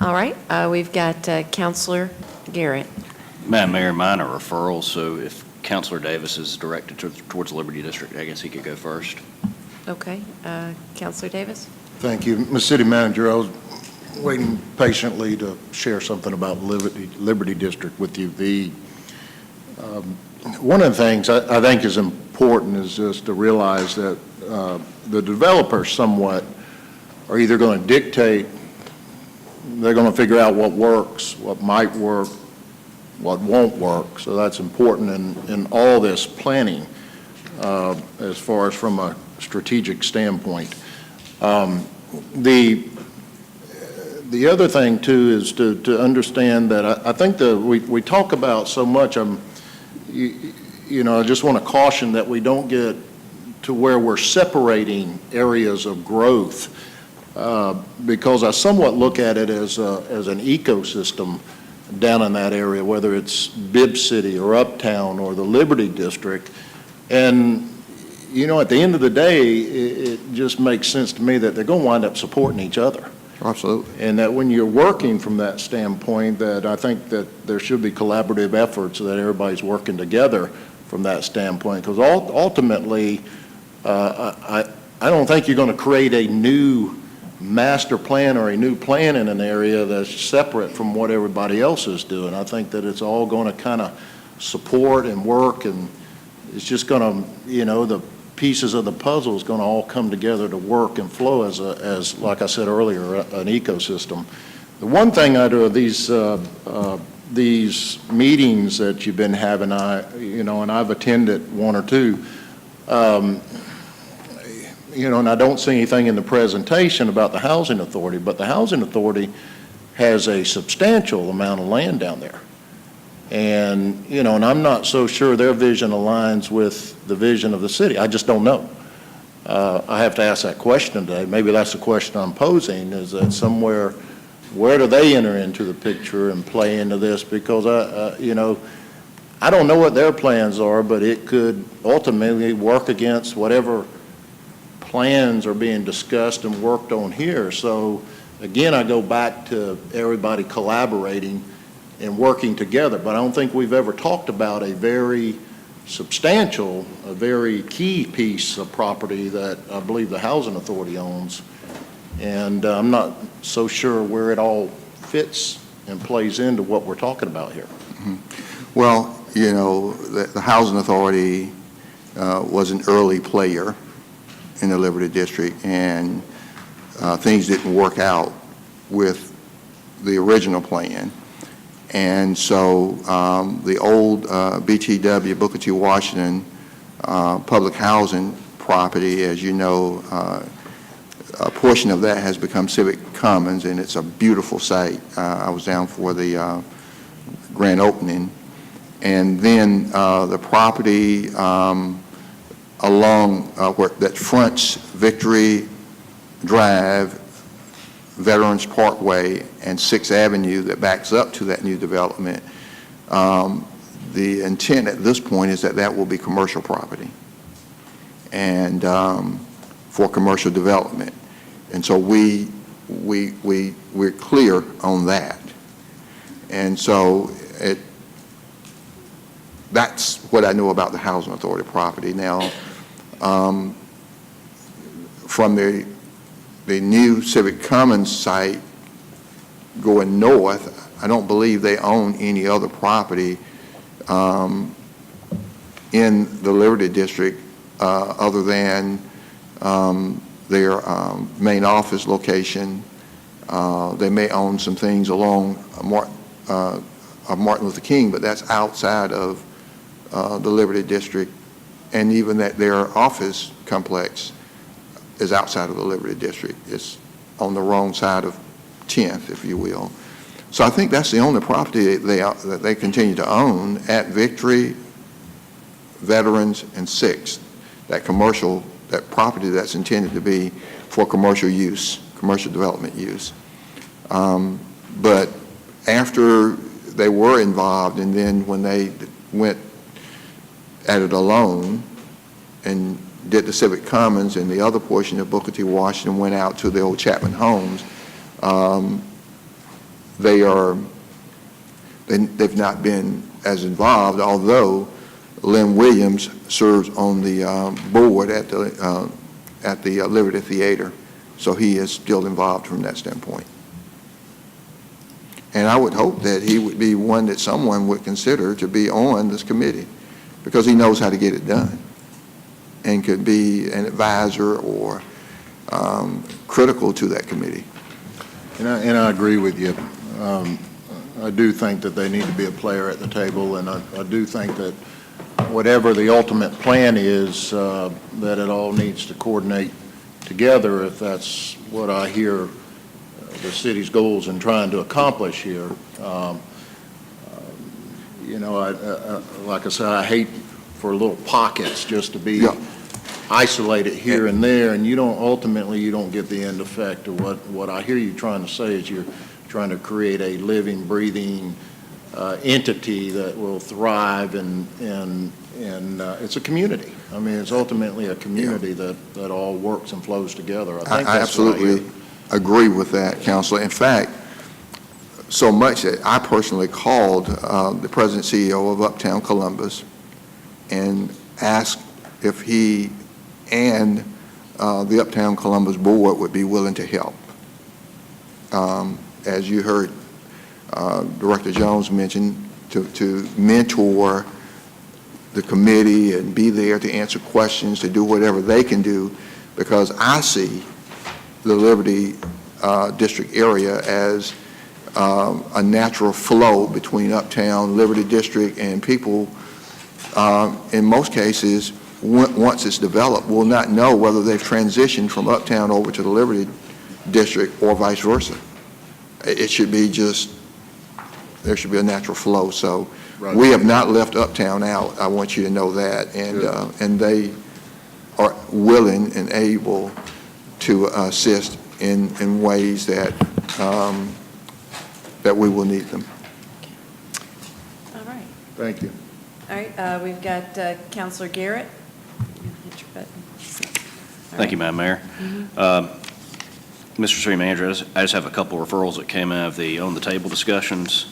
All right, we've got Counselor Garrett. Madam Mayor, mine are referrals, so if Councilor Davis is directed towards the Liberty District, I guess he could go first. Okay, Counselor Davis? Thank you. Ms. City Manager, I was waiting patiently to share something about Liberty District with you. One of the things I think is important is just to realize that the developers somewhat are either going to dictate, they're going to figure out what works, what might work, what won't work. So that's important in all this planning as far as from a strategic standpoint. The other thing, too, is to understand that I think that we talk about so much, you know, I just want to caution that we don't get to where we're separating areas of growth, because I somewhat look at it as an ecosystem down in that area, whether it's Bibb City or Uptown or the Liberty District. And, you know, at the end of the day, it just makes sense to me that they're going to wind up supporting each other. Absolutely. And that when you're working from that standpoint, that I think that there should be collaborative efforts so that everybody's working together from that standpoint. Because ultimately, I don't think you're going to create a new master plan or a new plan in an area that's separate from what everybody else is doing. I think that it's all going to kind of support and work, and it's just going to, you know, the pieces of the puzzle is going to all come together to work and flow as like I said earlier, an ecosystem. The one thing out of these meetings that you've been having, you know, and I've attended 1 or 2, you know, and I don't see anything in the presentation about the Housing Authority, but the Housing Authority has a substantial amount of land down there. And, you know, and I'm not so sure their vision aligns with the vision of the city. I just don't know. I have to ask that question today. Maybe that's the question I'm posing, is that somewhere, where do they enter into the picture and play into this? Because, you know, I don't know what their plans are, but it could ultimately work against whatever plans are being discussed and worked on here. So again, I go back to everybody collaborating and working together, but I don't think we've ever talked about a very substantial, a very key piece of property that I believe the Housing Authority owns. And I'm not so sure where it all fits and plays into what we're talking about here. Well, you know, the Housing Authority was an early player in the Liberty District, and things didn't work out with the original plan. And so the old BTW, Booker T. Washington public housing property, as you know, a portion of that has become Civic Commons, and it's a beautiful site. I was down for the grand opening. And then the property along that fronts Victory Drive, Veterans Parkway, and 6th Avenue that backs up to that new development, the intent at this point is that that will be commercial property and for commercial development. And so we're clear on that. And so that's what I know about the Housing Authority property. Now, from the new Civic Commons site going north, I don't believe they own any other property in the Liberty District other than their main office location. They may own some things along Martin Luther King, but that's outside of the Liberty District, and even that their office complex is outside of the Liberty District. It's on the wrong side of 10th, if you will. So I think that's the only property that they continue to own at Victory, Veterans, and 6th, that property that's intended to be for commercial use, commercial development use. But after they were involved, and then when they went at it alone and did the Civic Commons, and the other portion of Booker T. Washington went out to the old Chapman homes, they've not been as involved, although Lynn Williams serves on the board at the Liberty Theater, so he is still involved from that standpoint. And I would hope that he would be one that someone would consider to be on this committee, because he knows how to get it done and could be an advisor or critical to that committee. And I agree with you. I do think that they need to be a player at the table, and I do think that whatever the ultimate plan is, that it all needs to coordinate together, if that's what I hear the city's goals in trying to accomplish here. You know, like I said, I hate for little pockets just to be isolated here and there, and you don't get the end effect of what I hear you trying to say is you're trying to create a living, breathing entity that will thrive, and it's a community. I mean, it's ultimately a community that all works and flows together. I think I absolutely agree with that, Councilor. In fact, so much that I personally called the president CEO of Uptown Columbus and asked if he and the Uptown Columbus board would be willing to help. As you heard Director Jones mention, to mentor the committee and be there to answer questions, to do whatever they can do, because I see the Liberty District area as a natural flow between Uptown, Liberty District, and people, in most cases, once it's developed, will not know whether they've transitioned from Uptown over to the Liberty District or vice versa. It should be there should be a natural flow. So we have not left Uptown out. I want you to know that. And they are willing and able to assist in ways that that we will need them. All right. Thank you. All right, we've got Counselor Garrett. Hit your button. Thank you, Madam Mayor. Mr. City Manager, I just have a couple referrals that came out of the on the table discussions.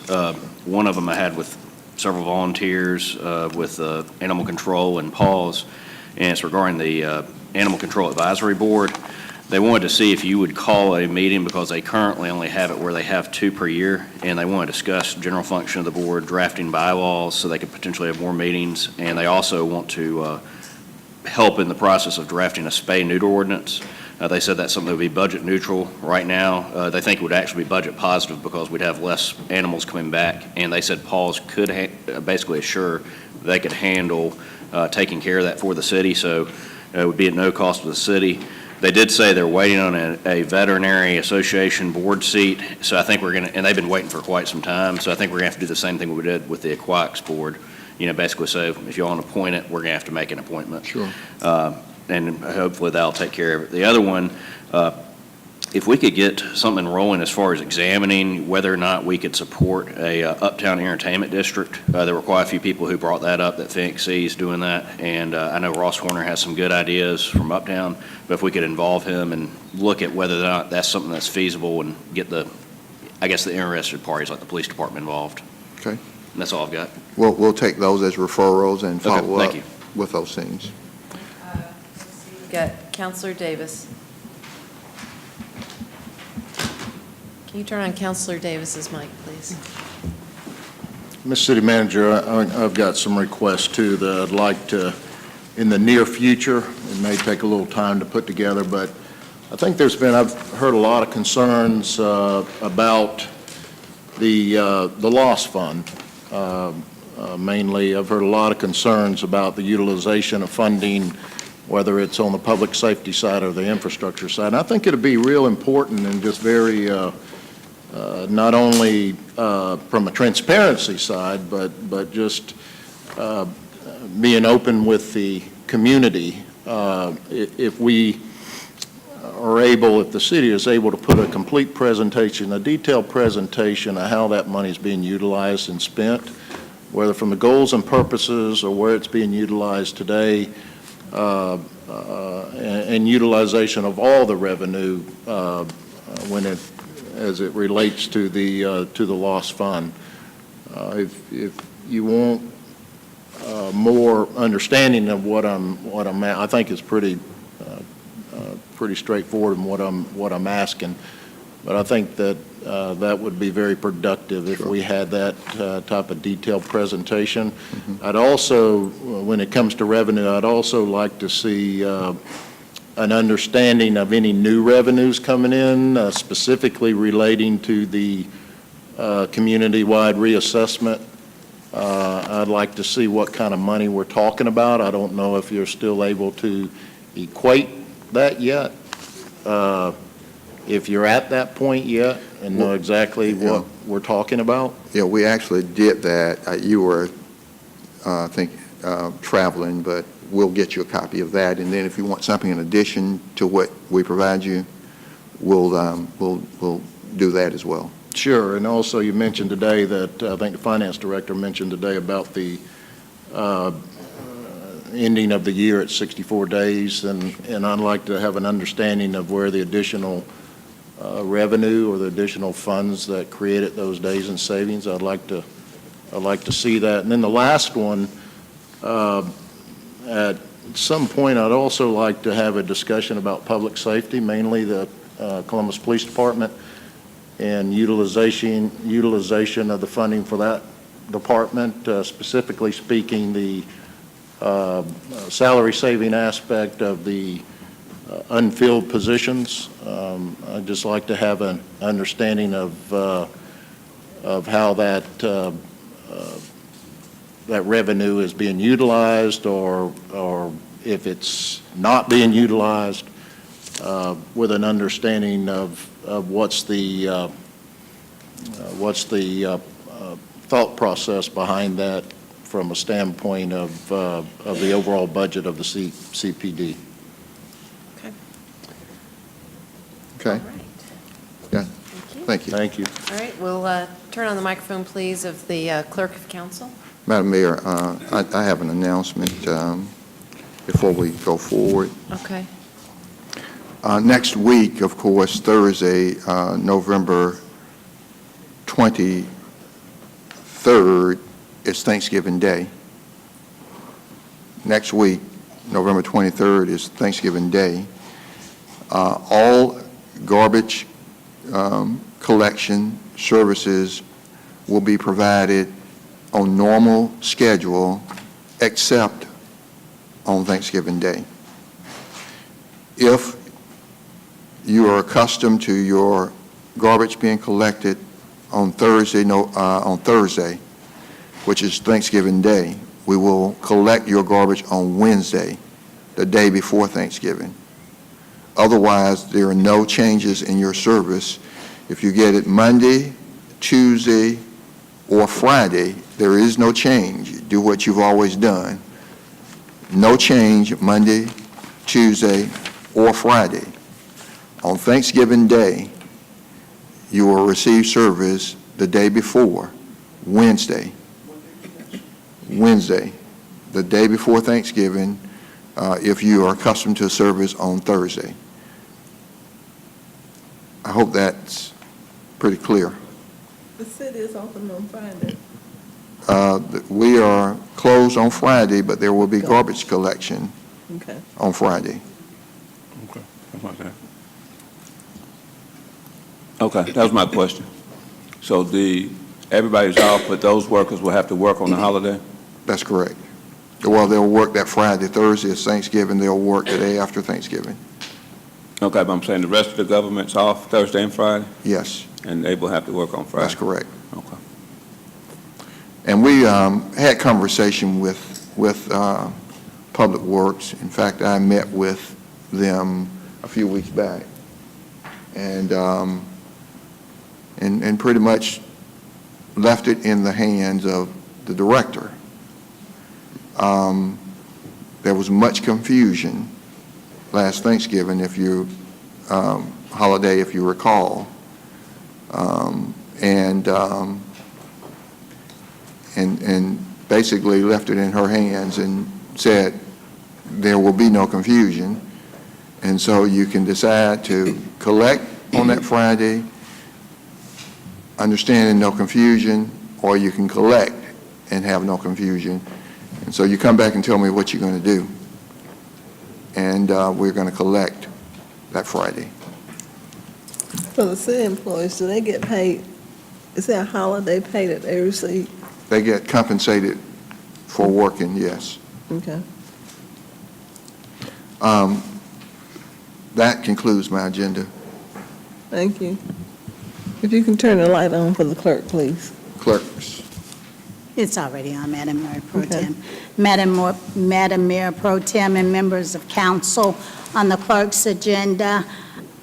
One of them I had with several volunteers with Animal Control and PAWS, and it's regarding the Animal Control Advisory Board. They wanted to see if you would call a meeting because they currently only have it where they have 2 per year, and they want to discuss general function of the board, drafting bylaws so they could potentially have more meetings, and they also want to help in the process of drafting a spay-neuter ordinance. They said that's something that would be budget neutral right now. They think it would actually be budget positive because we'd have less animals coming back, and they said PAWS could basically assure they could handle taking care of that for the city, so it would be at no cost to the city. They did say they're waiting on a veterinary association board seat, so I think we're going to, and they've been waiting for quite some time, so I think we're going to have to do the same thing we did with the aquatics board. You know, basically say, if you want to appoint it, we're going to have to make an appointment. Sure. And hopefully that'll take care of it. The other one, if we could get something rolling as far as examining whether or not we could support a uptown entertainment district. There were quite a few people who brought that up, that Phoenix sees doing that, and I know Ross Horner has some good ideas from uptown, but if we could involve him and look at whether or not that's something that's feasible and get the interested parties like the police department involved. Okay. And that's all I've got. We'll take those as referrals and follow thank up you. with those things. We've got Counselor Davis. Can you turn on Counselor Davis's mic, please? Mr. City Manager, I've got some requests too that I'd like to, in the near future, it may take a little time to put together, but I think I've heard a lot of concerns about the loss fund. Mainly, I've heard a lot of concerns about the utilization of funding, whether it's on the public safety side or the infrastructure side. And I think it'd be real important and just very, not only from a transparency side, but just being open with the community. If we are able, if the city is able to put a complete presentation, a detailed presentation of how that money is being utilized and spent, whether from the goals and purposes or where it's being utilized today, and utilization of all the revenue as it relates to the lost fund. If you want more understanding of what I'm at, I think it's pretty straightforward in what I'm asking. But I think that that would be very productive if we had that type of detailed presentation. Mm-hmm. I'd also, when it comes to revenue, I'd also like to see an understanding of any new revenues coming in, specifically relating to the community-wide reassessment. I'd like to see what kind of money we're talking about. I don't know if you're still able to equate that yet. If you're at that point yet and know exactly what we're talking about? Yeah, we actually did that. You were, I think, traveling, but we'll get you a copy of that. And then if you want something in addition to what we provide you, we'll do that as well. Sure, and also you mentioned today that, I think the finance director mentioned today about the ending of the year at 64 days, and I'd like to have an understanding of where the additional revenue or the additional funds that created those days in savings. I'd like to see that. And then the last one, at some point, I'd also like to have a discussion about public safety, mainly the Columbus Police Department, and utilization of the funding for that department, specifically speaking, the salary saving aspect of the unfilled positions. I'd just like to have an understanding of how that revenue is being utilized, or if it's not being utilized, with an understanding of what's the thought process behind that from a standpoint of the overall budget of the CPD. Okay. Yeah. Thank you. Thank you. All right, we'll turn on the microphone, please, of the clerk of council. Madam Mayor, I have an announcement before we go forward. Okay. Next week, of course, Thursday, November 23rd, is Thanksgiving Day. Next week, November 23rd, is Thanksgiving Day. All garbage collection services will be provided on normal schedule except on Thanksgiving Day. If you are accustomed to your garbage being collected on Thursday, which is Thanksgiving Day, we will collect your garbage on Wednesday, the day before Thanksgiving. Otherwise, there are no changes in your service. If you get it Monday, Tuesday, or Friday, there is no change. Do what you've always done. No change Monday, Tuesday, or Friday. On Thanksgiving Day, you will receive service the day before, Wednesday. Wednesday, the day before Thanksgiving, if you are accustomed to service on Thursday. I hope that's pretty clear. The city is open on Friday. We are closed on Friday, but there will be garbage collection Okay. on Friday. Okay, how about that? Okay, that was my question. So everybody's off, but those workers will have to work on the holiday? That's correct. Well, they'll work that Friday. Thursday is Thanksgiving. They'll work the day after Thanksgiving. Okay, but I'm saying the rest of the government's off Thursday and Friday? Yes, And they will have to work on Friday? that's correct. Okay. And we had conversation with Public Works. In fact, I met with them a few weeks back, and pretty much left it in the hands of the director. There was much confusion last Thanksgiving, holiday, if you recall, and basically left it in her hands and said there will be no confusion, and so you can decide to collect on that Friday, understanding no confusion, or you can collect and have no confusion. And so you come back and tell me what you're going to do, and we're going to collect that Friday. For the city employees, do they get paid, is there a holiday pay that they receive? They get compensated for working, yes. Okay. That concludes my agenda. Thank you. If you can turn the light on for the clerk, please. Clerks. It's already on, Madam Mayor Pro Okay. Tem. Madam Mayor Pro Tem and members of council, on the clerk's agenda,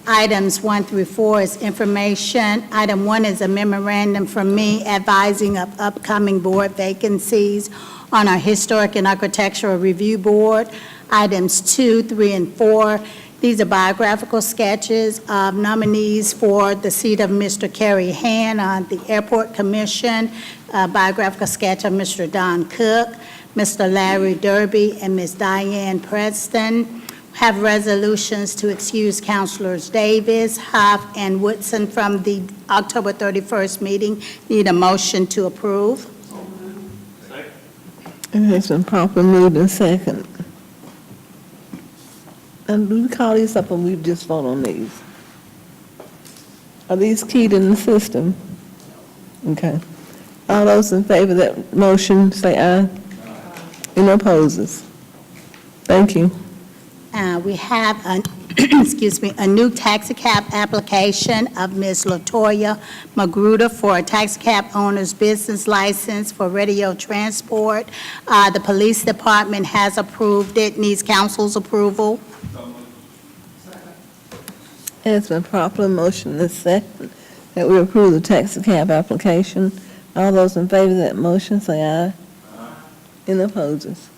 items 1 through 4 is information. Item 1 is a memorandum from me advising of upcoming board vacancies on our Historic and Architectural Review Board. Items 2, 3, and 4, these are biographical sketches of nominees for the seat of Mr. Kerry Hand on the Airport Commission, a biographical sketch of Mr. Don Cook, Mr. Larry Derby, and Ms. Diane Preston. Have resolutions to excuse Councilors Davis, Huff, and Woodson from the October 31st meeting. Need a motion to approve. It has been properly moved and second. And do we call these up and we just vote on these? Are these keyed in the system? Okay. All those in favor of that motion, say aye. Any opposes? Thank you. We have, a new taxi cab application of Ms. LaToya Magruder for a taxi cab owner's business license for radio transport. The police department has approved it, needs council's approval. It has been properly motioned and second that we approve the taxi cab application. All those in favor of that motion, say aye. Any opposes?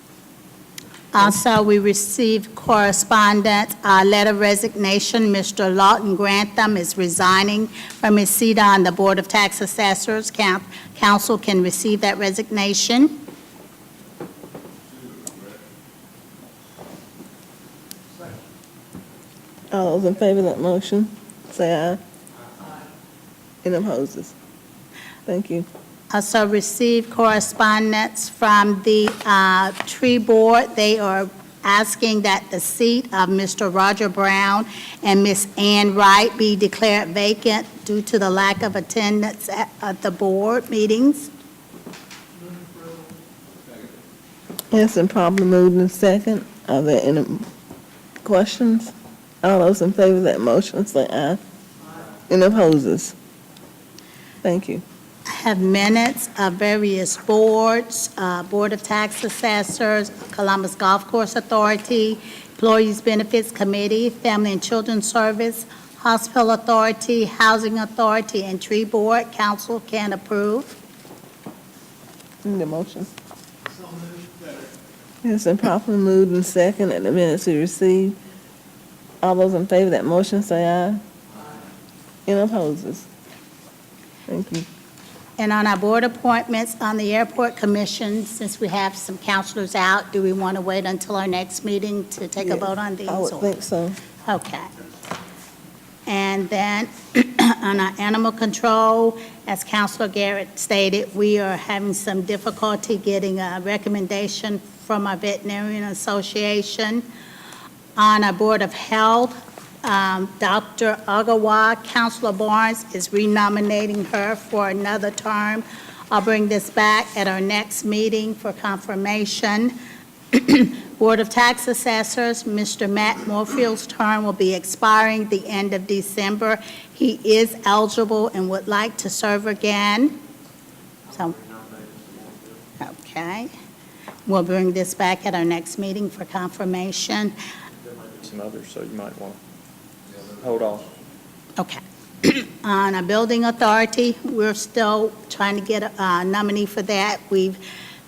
Also, we received correspondence, letter of resignation. Mr. Lawton Grantham is resigning from his seat on the Board of Tax Assessors. Council can receive that resignation. All those in favor of that motion, say aye. Any opposes? Thank you. Also received correspondence from the tree board. They are asking that the seat of Mr. Roger Brown and Miss Ann Wright be declared vacant due to the lack of attendance at the board meetings. It's been properly moved in second. Are there any questions? All those in favor of that motion, say aye. Any opposes? Thank you. I have minutes of various boards, Board of Tax Assessors, Columbus Golf Course Authority, Employees Benefits Committee, Family and Children Service, Hospital Authority, Housing Authority, and Tree Board. Council can approve. Need a motion? It's been properly moved in second and the minutes are received. All those in favor of that motion, say aye. Any opposes? Thank you. And on our board appointments on the Airport Commission, since we have some counselors out, do we want to wait until our next meeting to take a vote on these? I would think so. Okay. And then on our animal control, as Councilor Garrett stated, we are having some difficulty getting a recommendation from our Veterinarian Association. On our Board of Health, Dr. Agawa, Councilor Barnes is renominating her for another term. I'll bring this back at our next meeting for confirmation. Board of Tax Assessors, Mr. Matt Morfield's term will be expiring the end of December. He is eligible and would like to serve again. So, okay. We'll bring this back at our next meeting for confirmation. There might be some others, so you might want to hold off. Okay. On a building authority, we're still trying to get a nominee for that. We've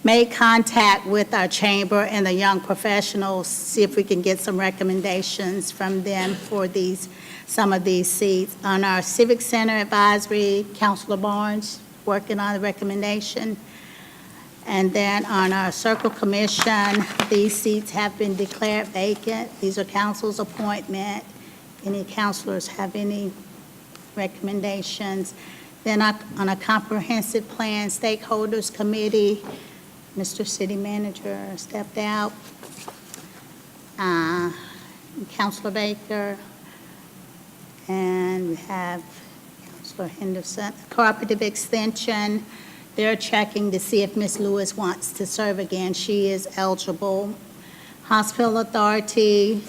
made contact with our chamber and the young professionals, see if we can get some recommendations from them for some of these seats. On our Civic Center Advisory, Councilor Barnes working on the recommendation. And then on our Circle Commission, these seats have been declared vacant. These are council's appointment. Any councilors have any recommendations? Then on a Comprehensive Plan Stakeholders Committee, Mr. City Manager stepped out. Councilor Baker. And we have Councilor Henderson. Cooperative Extension, they're checking to see if Ms. Lewis wants to serve again. She is eligible. Hospital Authority,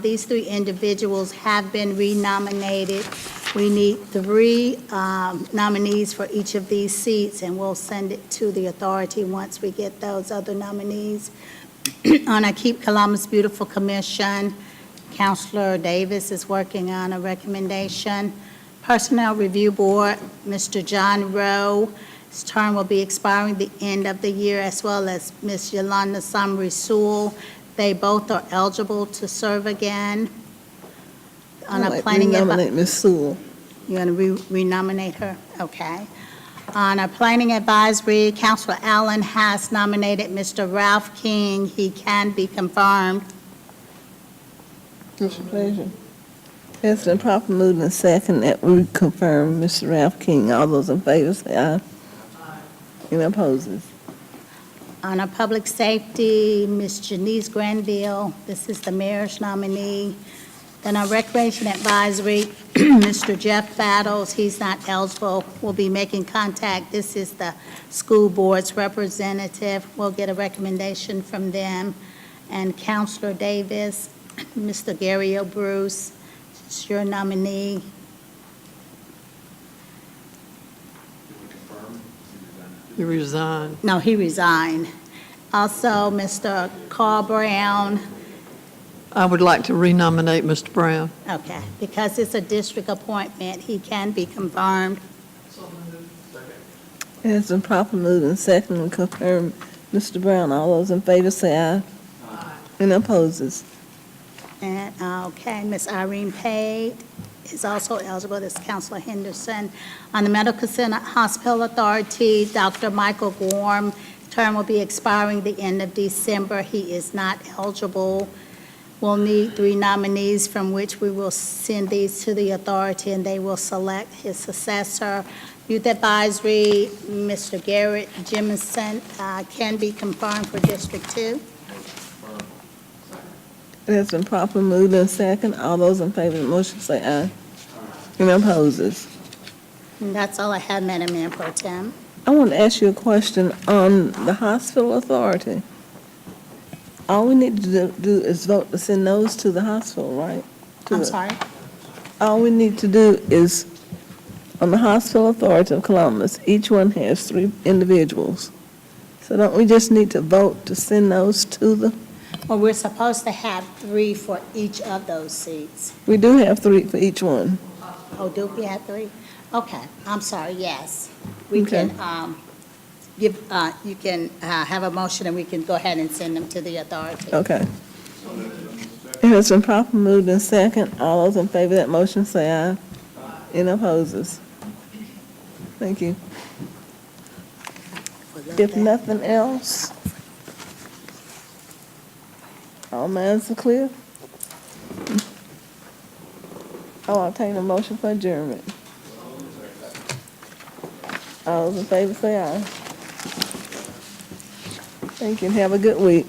these three individuals have been renominated. We need 3 nominees for each of these seats, and we'll send it to the authority once we get those other nominees. On our Keep Columbus Beautiful Commission, Councilor Davis is working on a recommendation. Personnel Review Board, Mr. John Rowe, his term will be expiring the end of the year, as well as Ms. Yolanda Summery Sewell. They both are eligible to serve again. On a planning nominate Ms. Sewell. You're going to renominate her? Okay. On our Planning Advisory, Councilor Allen has nominated Mr. Ralph King. He can be confirmed. It's your pleasure. It's been properly moved in second that we confirm Mr. Ralph King. All those in favor say aye. Any opposes? On our Public Safety, Ms. Janice Granville, this is the mayor's nominee. Then our Recreation Advisory, Mr. Jeff Battles, he's not eligible. We'll be making contact. This is the school board's representative. We'll get a recommendation from them. And Councilor Davis, Mr. Gary O'Bruce, it's your nominee. You resigned. No, he resigned. Also, Mr. Carl Brown. I would like to renominate Mr. Brown. Okay, because it's a district appointment, he can be confirmed. It's been properly moved in second and confirm Mr. Brown. All those in favor say aye. Aye. Any opposes? And, okay, Ms. Irene Page is also eligible, this Councilor Henderson. On the Medical Center Hospital Authority, Dr. Michael Gorm, term will be expiring the end of December. He is not eligible. We'll need 3 nominees from which we will send these to the authority, and they will select his successor. Youth Advisory, Mr. Garrett Jemison, can be confirmed for District 2. It has been properly moved and second. All those in favor of the motion say aye. Any opposes? And that's all I have, Madam Mayor Pro Tem. I want to ask you a question on the hospital authority. All we need to do is vote to send those to the hospital, right? I'm sorry? All we need to do is, on the hospital authority of Columbus, each one has 3 individuals. So don't we just need to vote to send those to the, Well, we're supposed to have 3 for each of those seats. we do have 3 for each one. Oh, do we have 3? Okay, I'm sorry, yes. We Okay. can you can have a motion, and we can go ahead and send them to the authority. Okay. It has been properly moved and second. All those in favor of that motion say aye. Any opposes? Thank you. If nothing else, all minds are clear? I'll take a motion for adjournment. All those in favor say aye. Thank you, and have a good week.